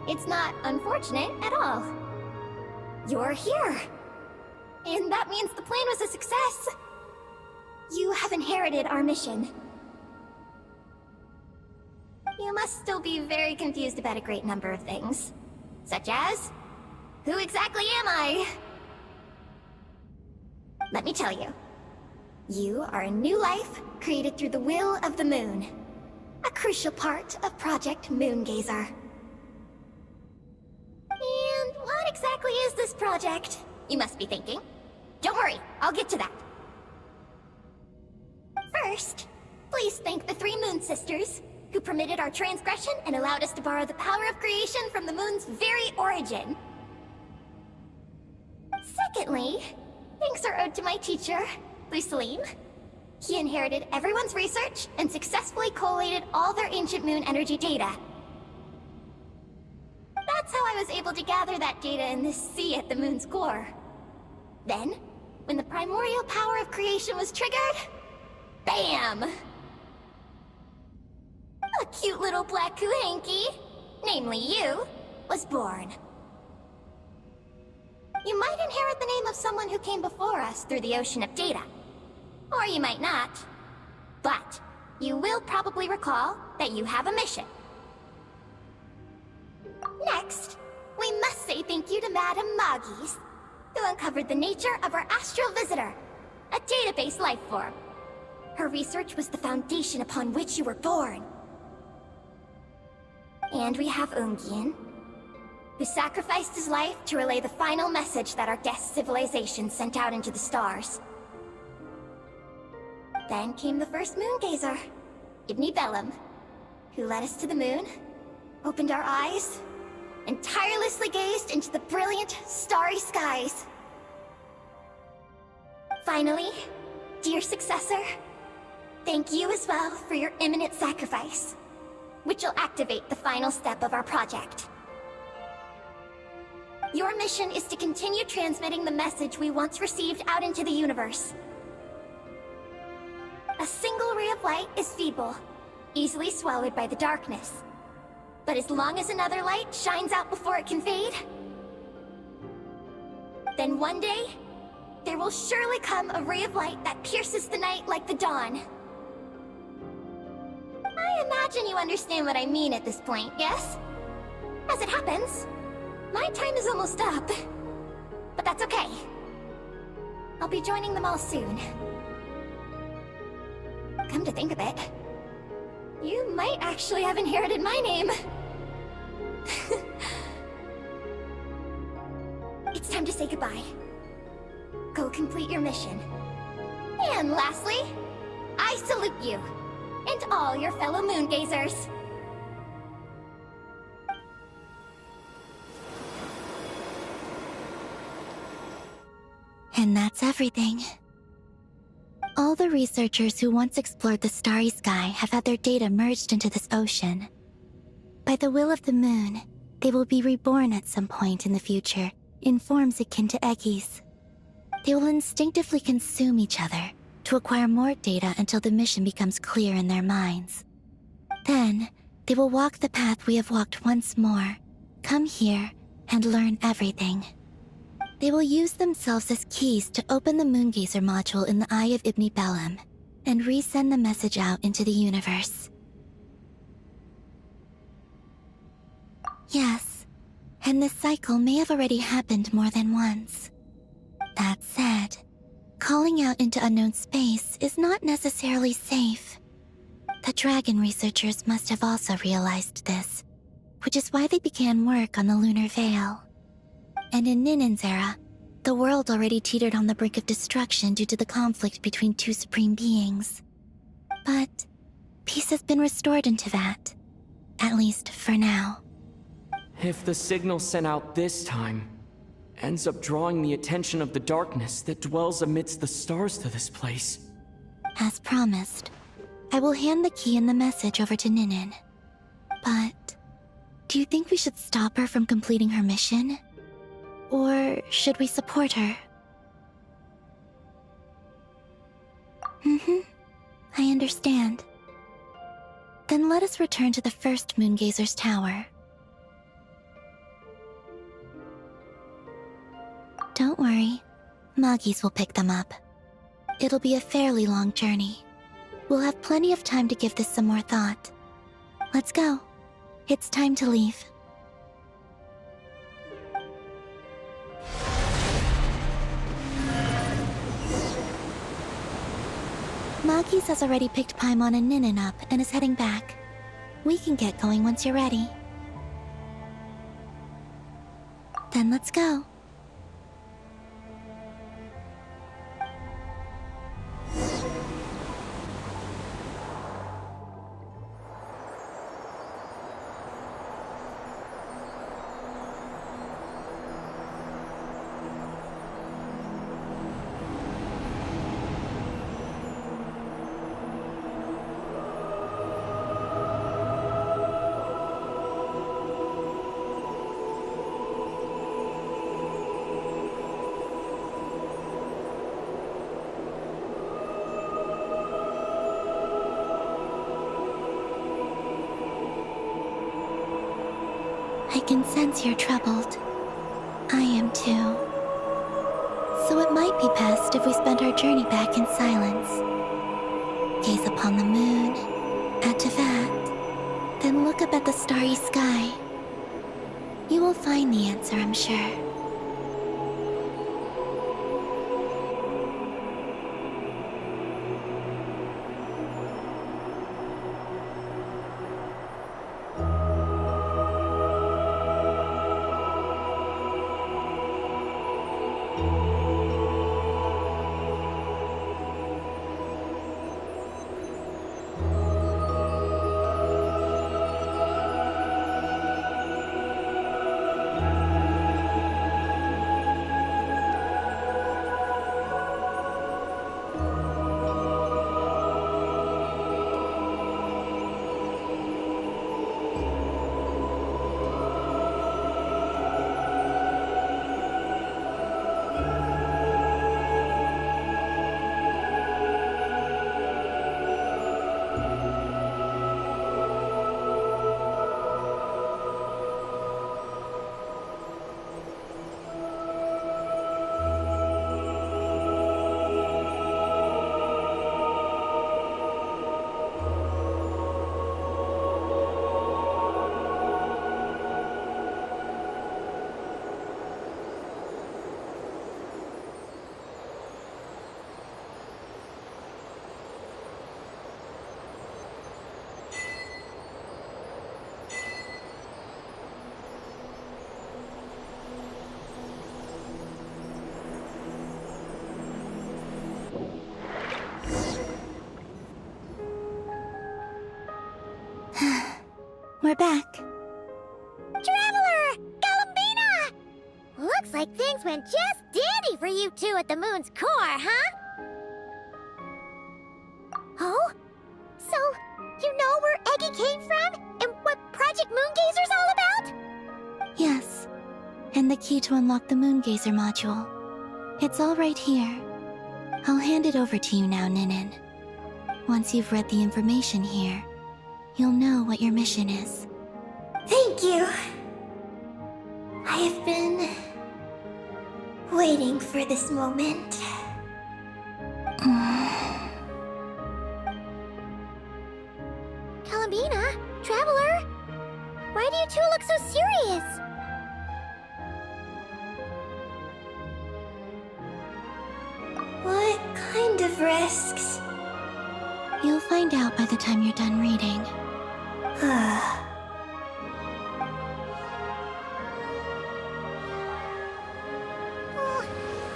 it's not unfortunate at all. You're here. And that means the plan was a success. You have inherited our mission. You must still be very confused about a great number of things. Such as, who exactly am I? Let me tell you. You are a new life created through the will of the moon. A crucial part of Project Moongazer. And what exactly is this project? You must be thinking. Don't worry, I'll get to that. First, please thank the 3 Moon Sisters, who permitted our transgression and allowed us to borrow the power of creation from the moon's very origin. Secondly, thanks are owed to my teacher, Lusalim. He inherited everyone's research and successfully collated all their ancient moon energy data. That's how I was able to gather that data in this sea at the moon's core. Then, when the primordial power of creation was triggered, BAM! A cute little black kuhanky, namely you, was born. You might inherit the name of someone who came before us through the ocean of data. Or you might not. But, you will probably recall that you have a mission. Next, we must say thank you to Madame Magis, who uncovered the nature of our astral visitor, a database life form. Her research was the foundation upon which you were born. And we have Ungian, who sacrificed his life to relay the final message that our guest civilization sent out into the stars. Then came the first Moongazer, Ibni Bellum, who led us to the moon, opened our eyes, and tirelessly gazed into the brilliant, starry skies. Finally, dear successor, thank you as well for your imminent sacrifice, which will activate the final step of our project. Your mission is to continue transmitting the message we once received out into the universe. A single ray of light is feeble, easily swallowed by the darkness. But as long as another light shines out before it can fade, then one day, there will surely come a ray of light that pierces the night like the dawn. I imagine you understand what I mean at this point, yes? As it happens, my time is almost up. But that's okay. I'll be joining them all soon. Come to think of it, you might actually have inherited my name. It's time to say goodbye. Go complete your mission. And lastly, I salute you, and all your fellow Moongazers. And that's everything. All the researchers who once explored the starry sky have had their data merged into this ocean. By the will of the moon, they will be reborn at some point in the future in forms akin to eggies. They will instinctively consume each other to acquire more data until the mission becomes clear in their minds. Then, they will walk the path we have walked once more, come here, and learn everything. They will use themselves as keys to open the Moongazer module in the Eye of Ibn Bellum, and resend the message out into the universe. Yes, and this cycle may have already happened more than once. That said, calling out into unknown space is not necessarily safe. The dragon researchers must have also realized this, which is why they began work on the lunar veil. And in Ninen's era, the world already teetered on the brink of destruction due to the conflict between two supreme beings. But peace has been restored into that, at least for now. If the signal sent out this time ends up drawing the attention of the darkness that dwells amidst the stars to this place. As promised, I will hand the key and the message over to Ninen. But do you think we should stop her from completing her mission? Or should we support her? I understand. Then let us return to the first Moongazer's tower. Don't worry, Moggies will pick them up. It'll be a fairly long journey. We'll have plenty of time to give this some more thought. Let's go. It's time to leave. Moggies has already picked Paimon and Ninen up and is heading back. We can get going once you're ready. Then let's go. I can sense you're troubled. I am too. So it might be best if we spend our journey back in silence. Gaze upon the moon, add to that, then look up at the starry sky. You will find the answer, I'm sure. We're back. Traveler! Galambina! Looks like things went just dandy for you two at the moon's core, huh? Oh? So, you know where Eggy came from? And what Project Moongazer's all about? Yes, and the key to unlock the Moongazer module. It's all right here. I'll hand it over to you now, Ninin. Once you've read the information here, you'll know what your mission is. Thank you. I have been waiting for this moment. Columbina, Traveler, why do you two look so serious? What kind of risks? You'll find out by the time you're done reading. Oh,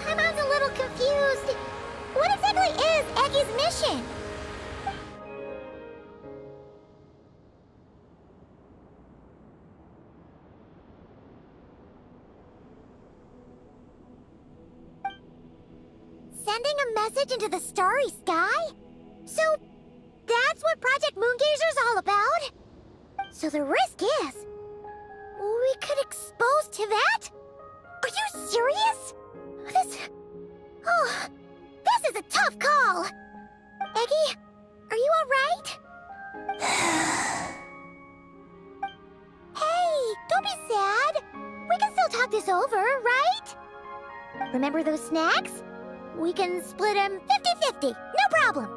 Paimon's a little confused. What exactly is Eggy's mission? Sending a message into the starry sky? So, that's what Project Moongazer's all about? So the risk is... we could expose to that? Are you serious? This is a tough call! Eggy, are you alright? Hey, don't be sad. We can still talk this over, right? Remember those snacks? We can split them 50-50, no problem.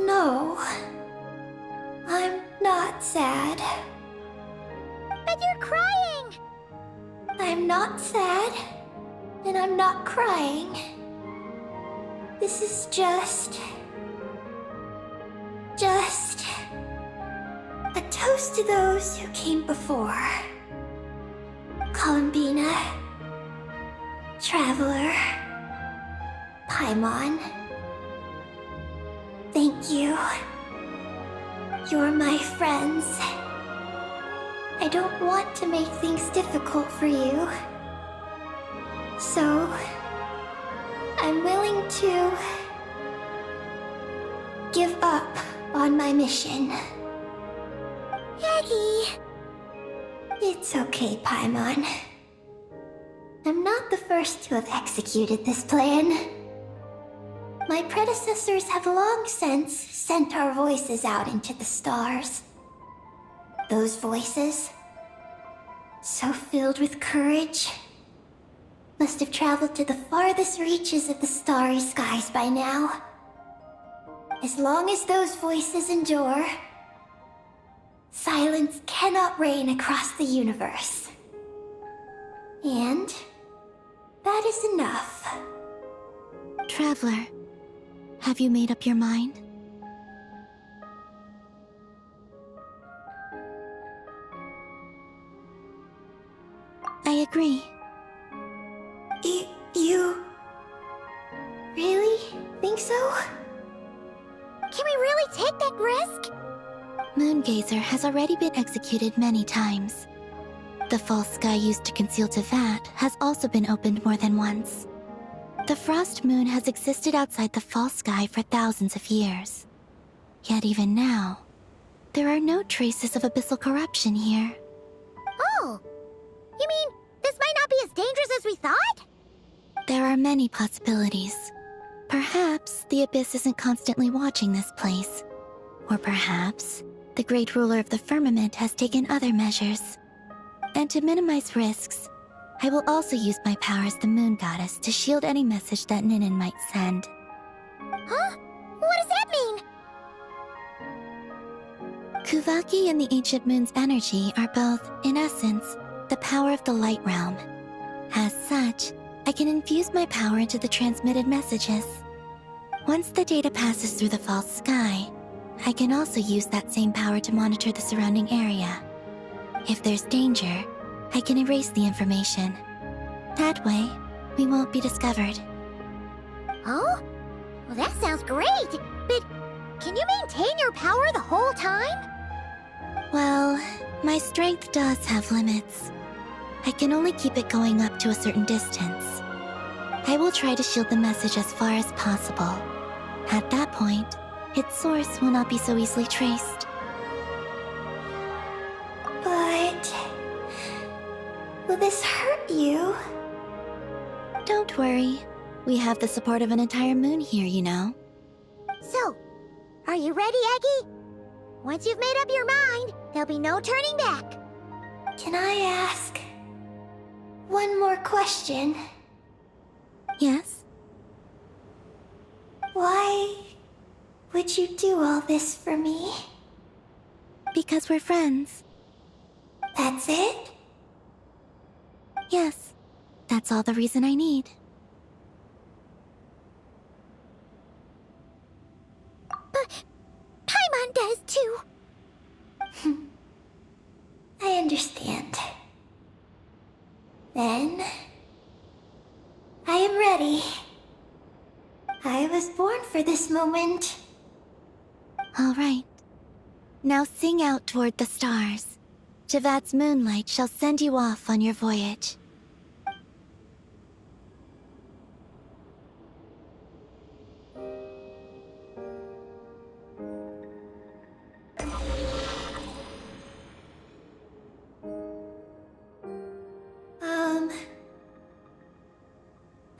No. I'm not sad. But you're crying. I'm not sad. And I'm not crying. This is just a toast to those who came before. Columbina, Traveler, Paimon. Thank you. You're my friends. I don't want to make things difficult for you. So, I'm willing to give up on my mission. Eggy. It's okay, Paimon. I'm not the first to have executed this plan. My predecessors have long since sent our voices out into the stars. Those voices, so filled with courage, must have traveled to the farthest reaches of the starry skies by now. As long as those voices endure, silence cannot reign across the universe. And that is enough. Traveler, have you made up your mind? I agree. You really think so? Can we really take that risk? Moongazer has already been executed many times. The false sky used to conceal Tevat has also been opened more than once. The frost moon has existed outside the false sky for thousands of years. Yet even now, there are no traces of abyssal corruption here. Oh, you mean this might not be as dangerous as we thought? There are many possibilities. Perhaps the Abyss isn't constantly watching this place. Or perhaps the Great Ruler of the Firmament has taken other measures. And to minimize risks, I will also use my power as the Moon Goddess to shield any message that Ninin might send. Huh? What does that mean? Kuvaki and the Ancient Moon's energy are both, in essence, the power of the Light Realm. As such, I can infuse my power into the transmitted messages. Once the data passes through the false sky, I can also use that same power to monitor the surrounding area. If there's danger, I can erase the information. That way, we won't be discovered. Oh? Well, that sounds great! But can you maintain your power the whole time? Well, my strength does have limits. I can only keep it going up to a certain distance. I will try to shield the message as far as possible. At that point, its source will not be so easily traced. But... will this hurt you? Don't worry. We have the support of an entire moon here, you know. So, are you ready, Eggy? Once you've made up your mind, there'll be no turning back. Can I ask one more question? Yes? Why would you do all this for me? Because we're friends. That's it? Yes. That's all the reason I need. But Paimon does too. I understand. Then, I am ready. I was born for this moment. All right. Now sing out toward the stars. Javat's moonlight shall send you off on your voyage.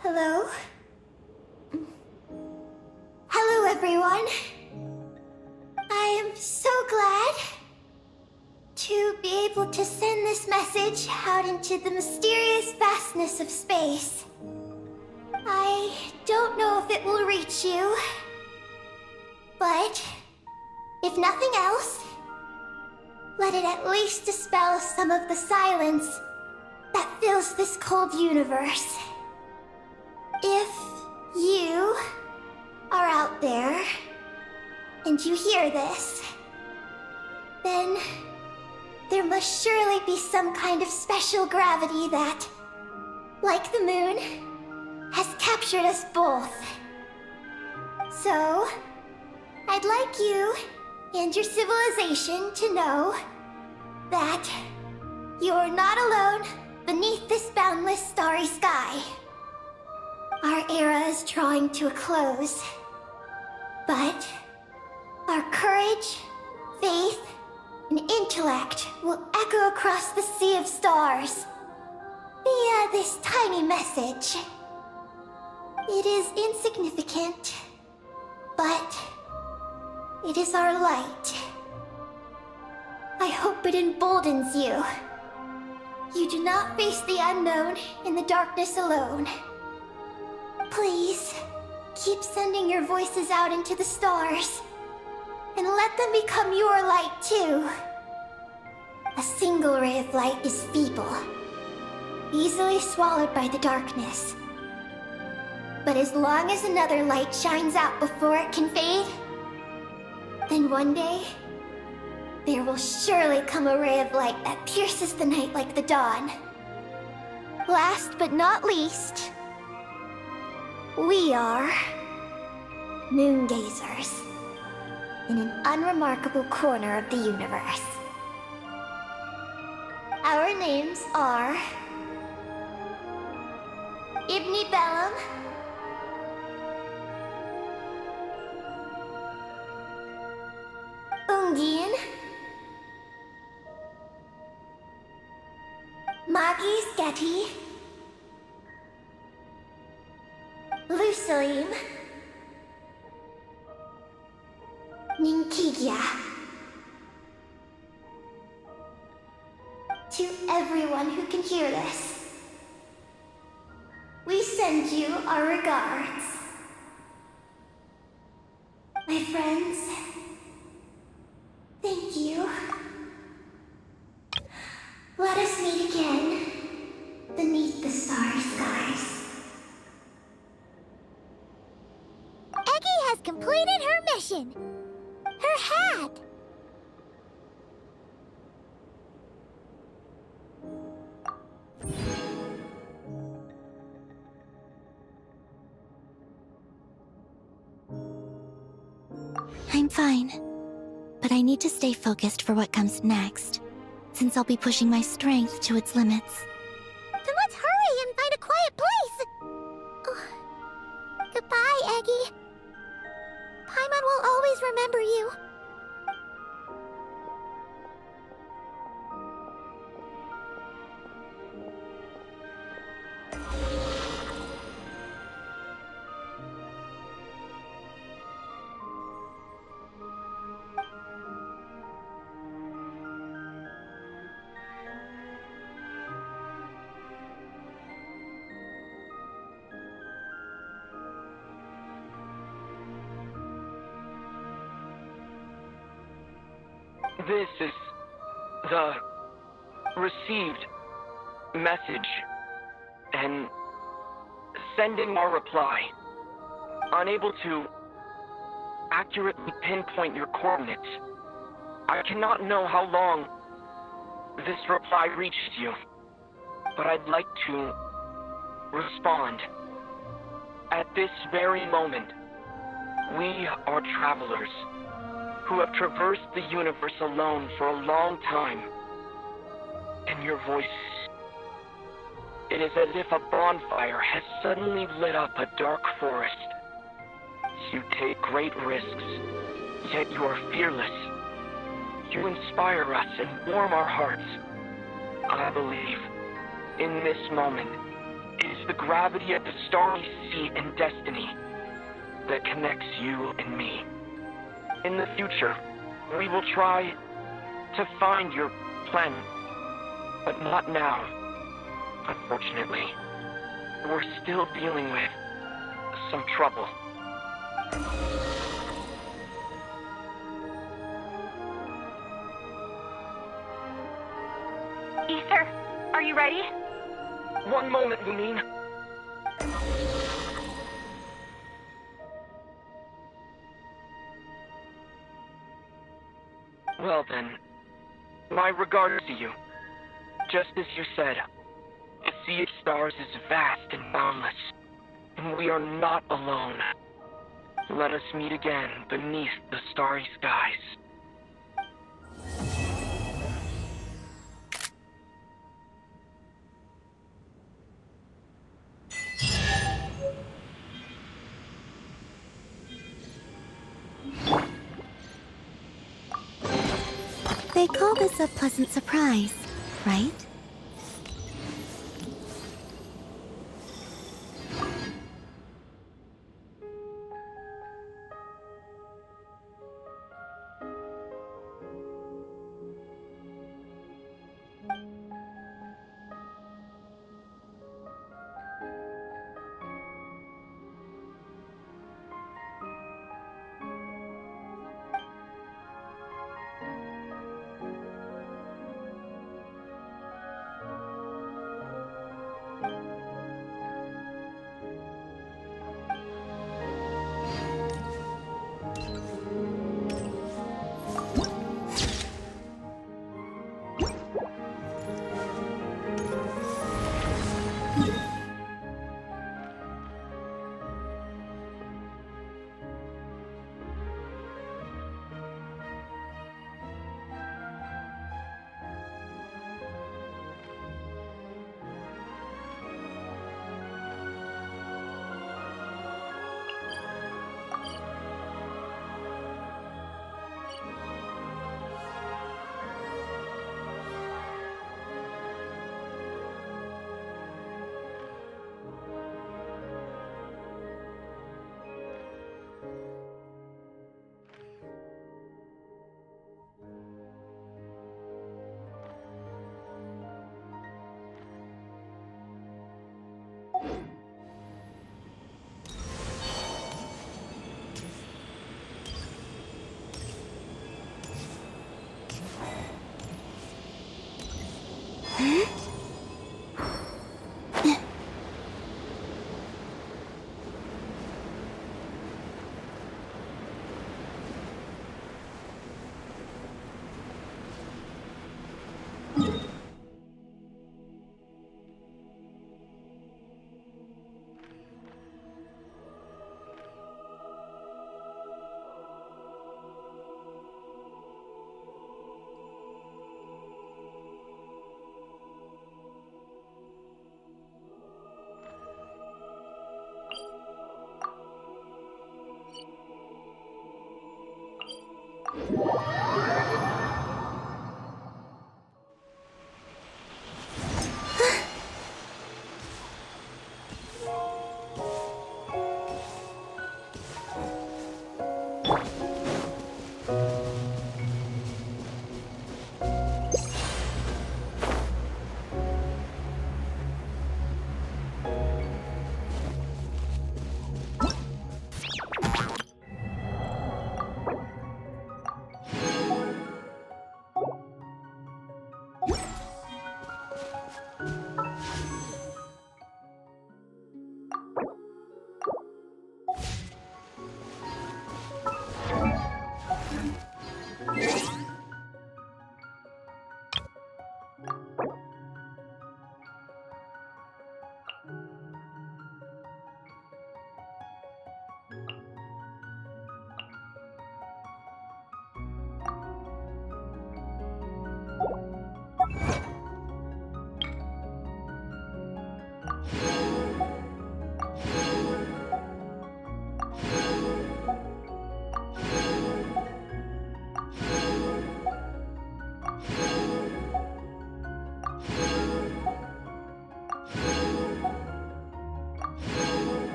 Hello? Hello, everyone. I am so glad to be able to send this message out into the mysterious vastness of space. I don't know if it will reach you, but if nothing else, let it at least dispel some of the silence that fills this cold universe. If you are out there and you hear this, then there must surely be some kind of special gravity that, like the moon, has captured us both. So, I'd like you and your civilization to know that you are not alone beneath this boundless starry sky. Our era is drawing to a close, but our courage, faith, and intellect will echo across the sea of stars via this tiny message. It is insignificant, but it is our light. I hope it emboldens you. You do not face the unknown in the darkness alone. Please, keep sending your voices out into the stars, and let them become your light too. A single ray of light is feeble, easily swallowed by the darkness. But as long as another light shines out before it can fade, then one day, there will surely come a ray of light that pierces the night like the dawn. Last but not least, we are Moongazers in an unremarkable corner of the universe. Our names are Ibni Bellum, Ungin, Magis Getty, Lusalim, Ninkigia. To everyone who can hear this, we send you our regards. My friends, thank you. Let us meet again beneath the starry skies. Eggy has completed her mission. Her hat. I'm fine. But I need to stay focused for what comes next, since I'll be pushing my strength to its limits. Then let's hurry and find a quiet place. Oh. Goodbye, Eggy. Paimon will always remember you. This is the received message, and sending our reply. Unable to accurately pinpoint your coordinates. I cannot know how long this reply reaches you, but I'd like to respond. At this very moment, we are travelers who have traversed the universe alone for a long time. And your voice, it is as if a bonfire has suddenly lit up a dark forest. You take great risks, yet you are fearless. You inspire us and warm our hearts. I believe, in this moment, it is the gravity of the starry sea and destiny that connects you and me. In the future, we will try to find your planet, but not now. Unfortunately, we're still dealing with some trouble. Ether, are you ready? One moment, Lumine. Well then, my regards to you. Just as you said, the sea of stars is vast and boundless, and we are not alone. Let us meet again beneath the starry skies. They call this a pleasant surprise, right?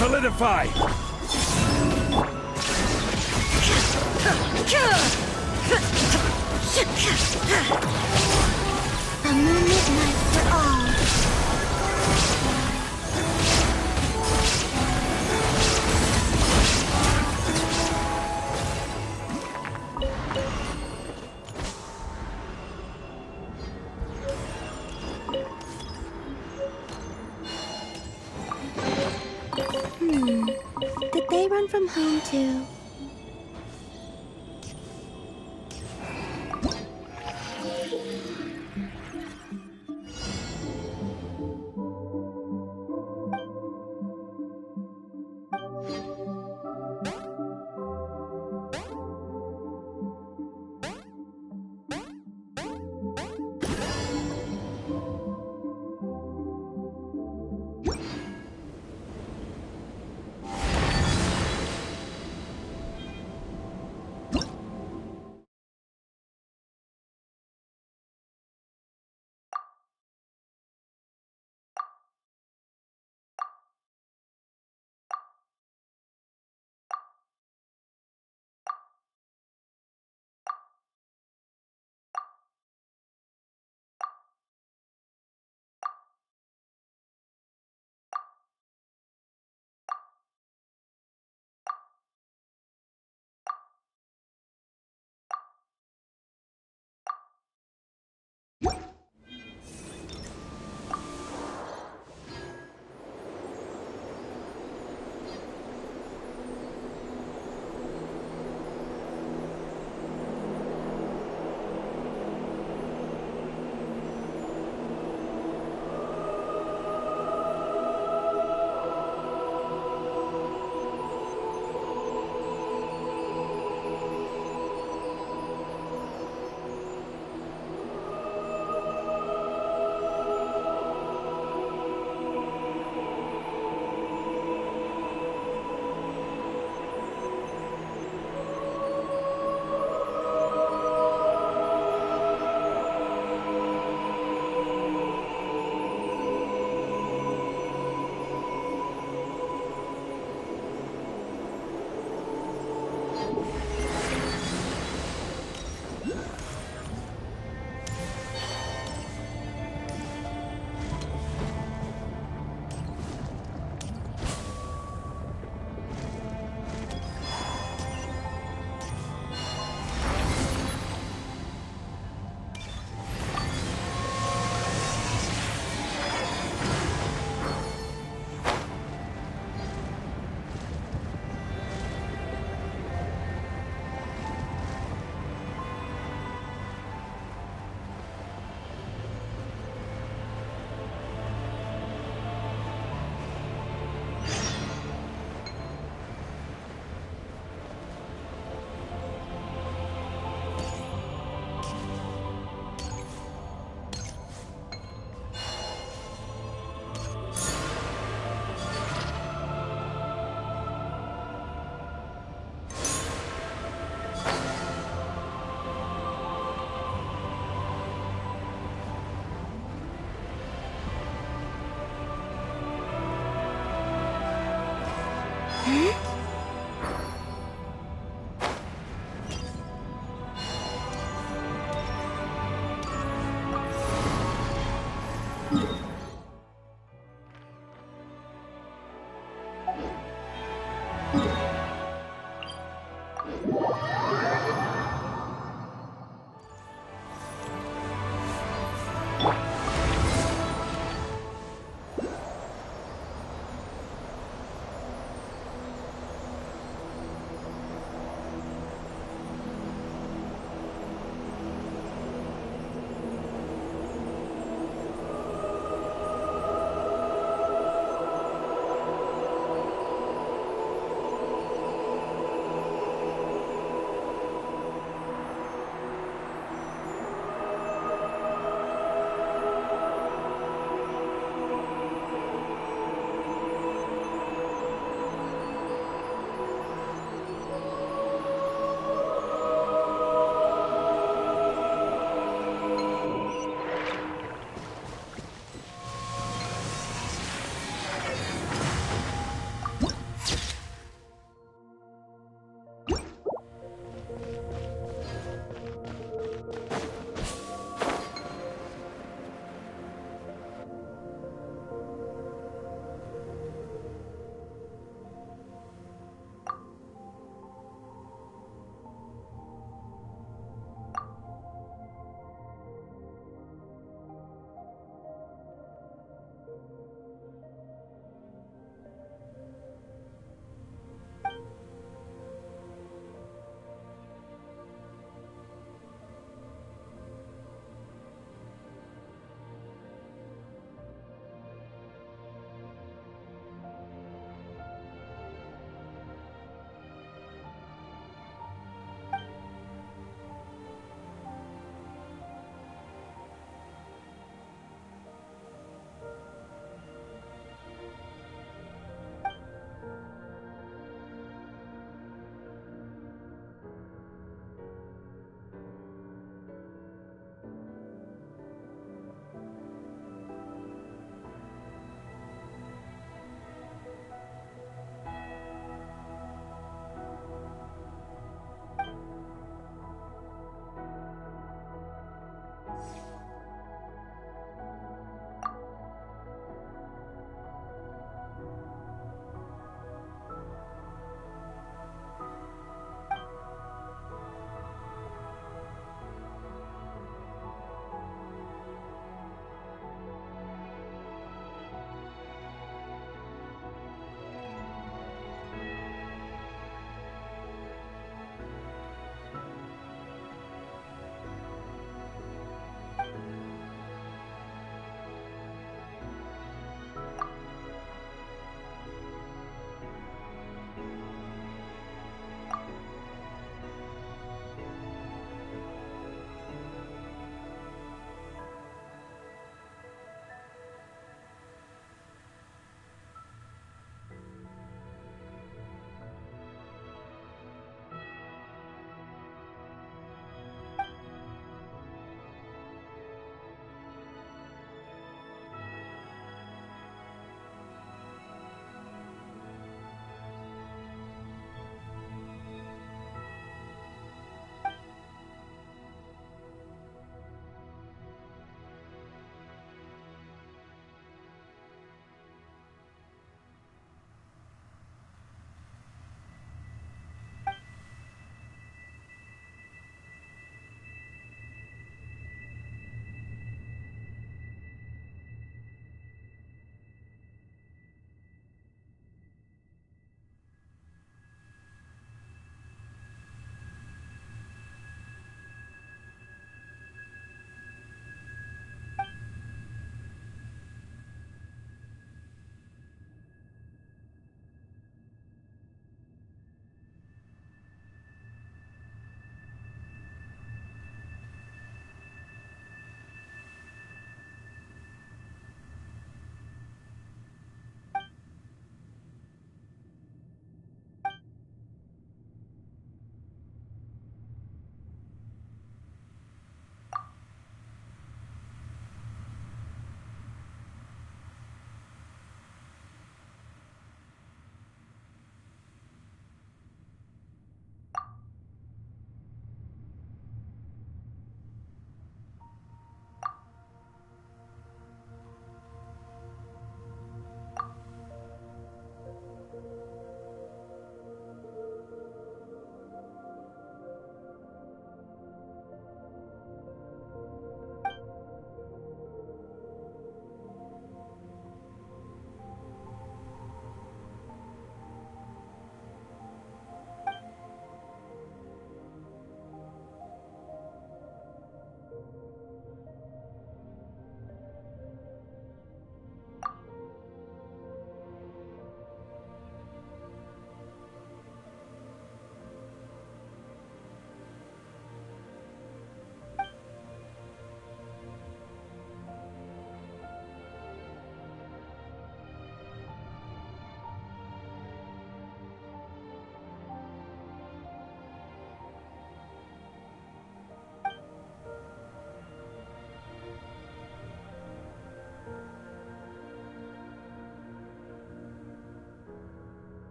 Solidify! A moonlit night for all. Did they run from home too?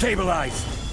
Stabilize!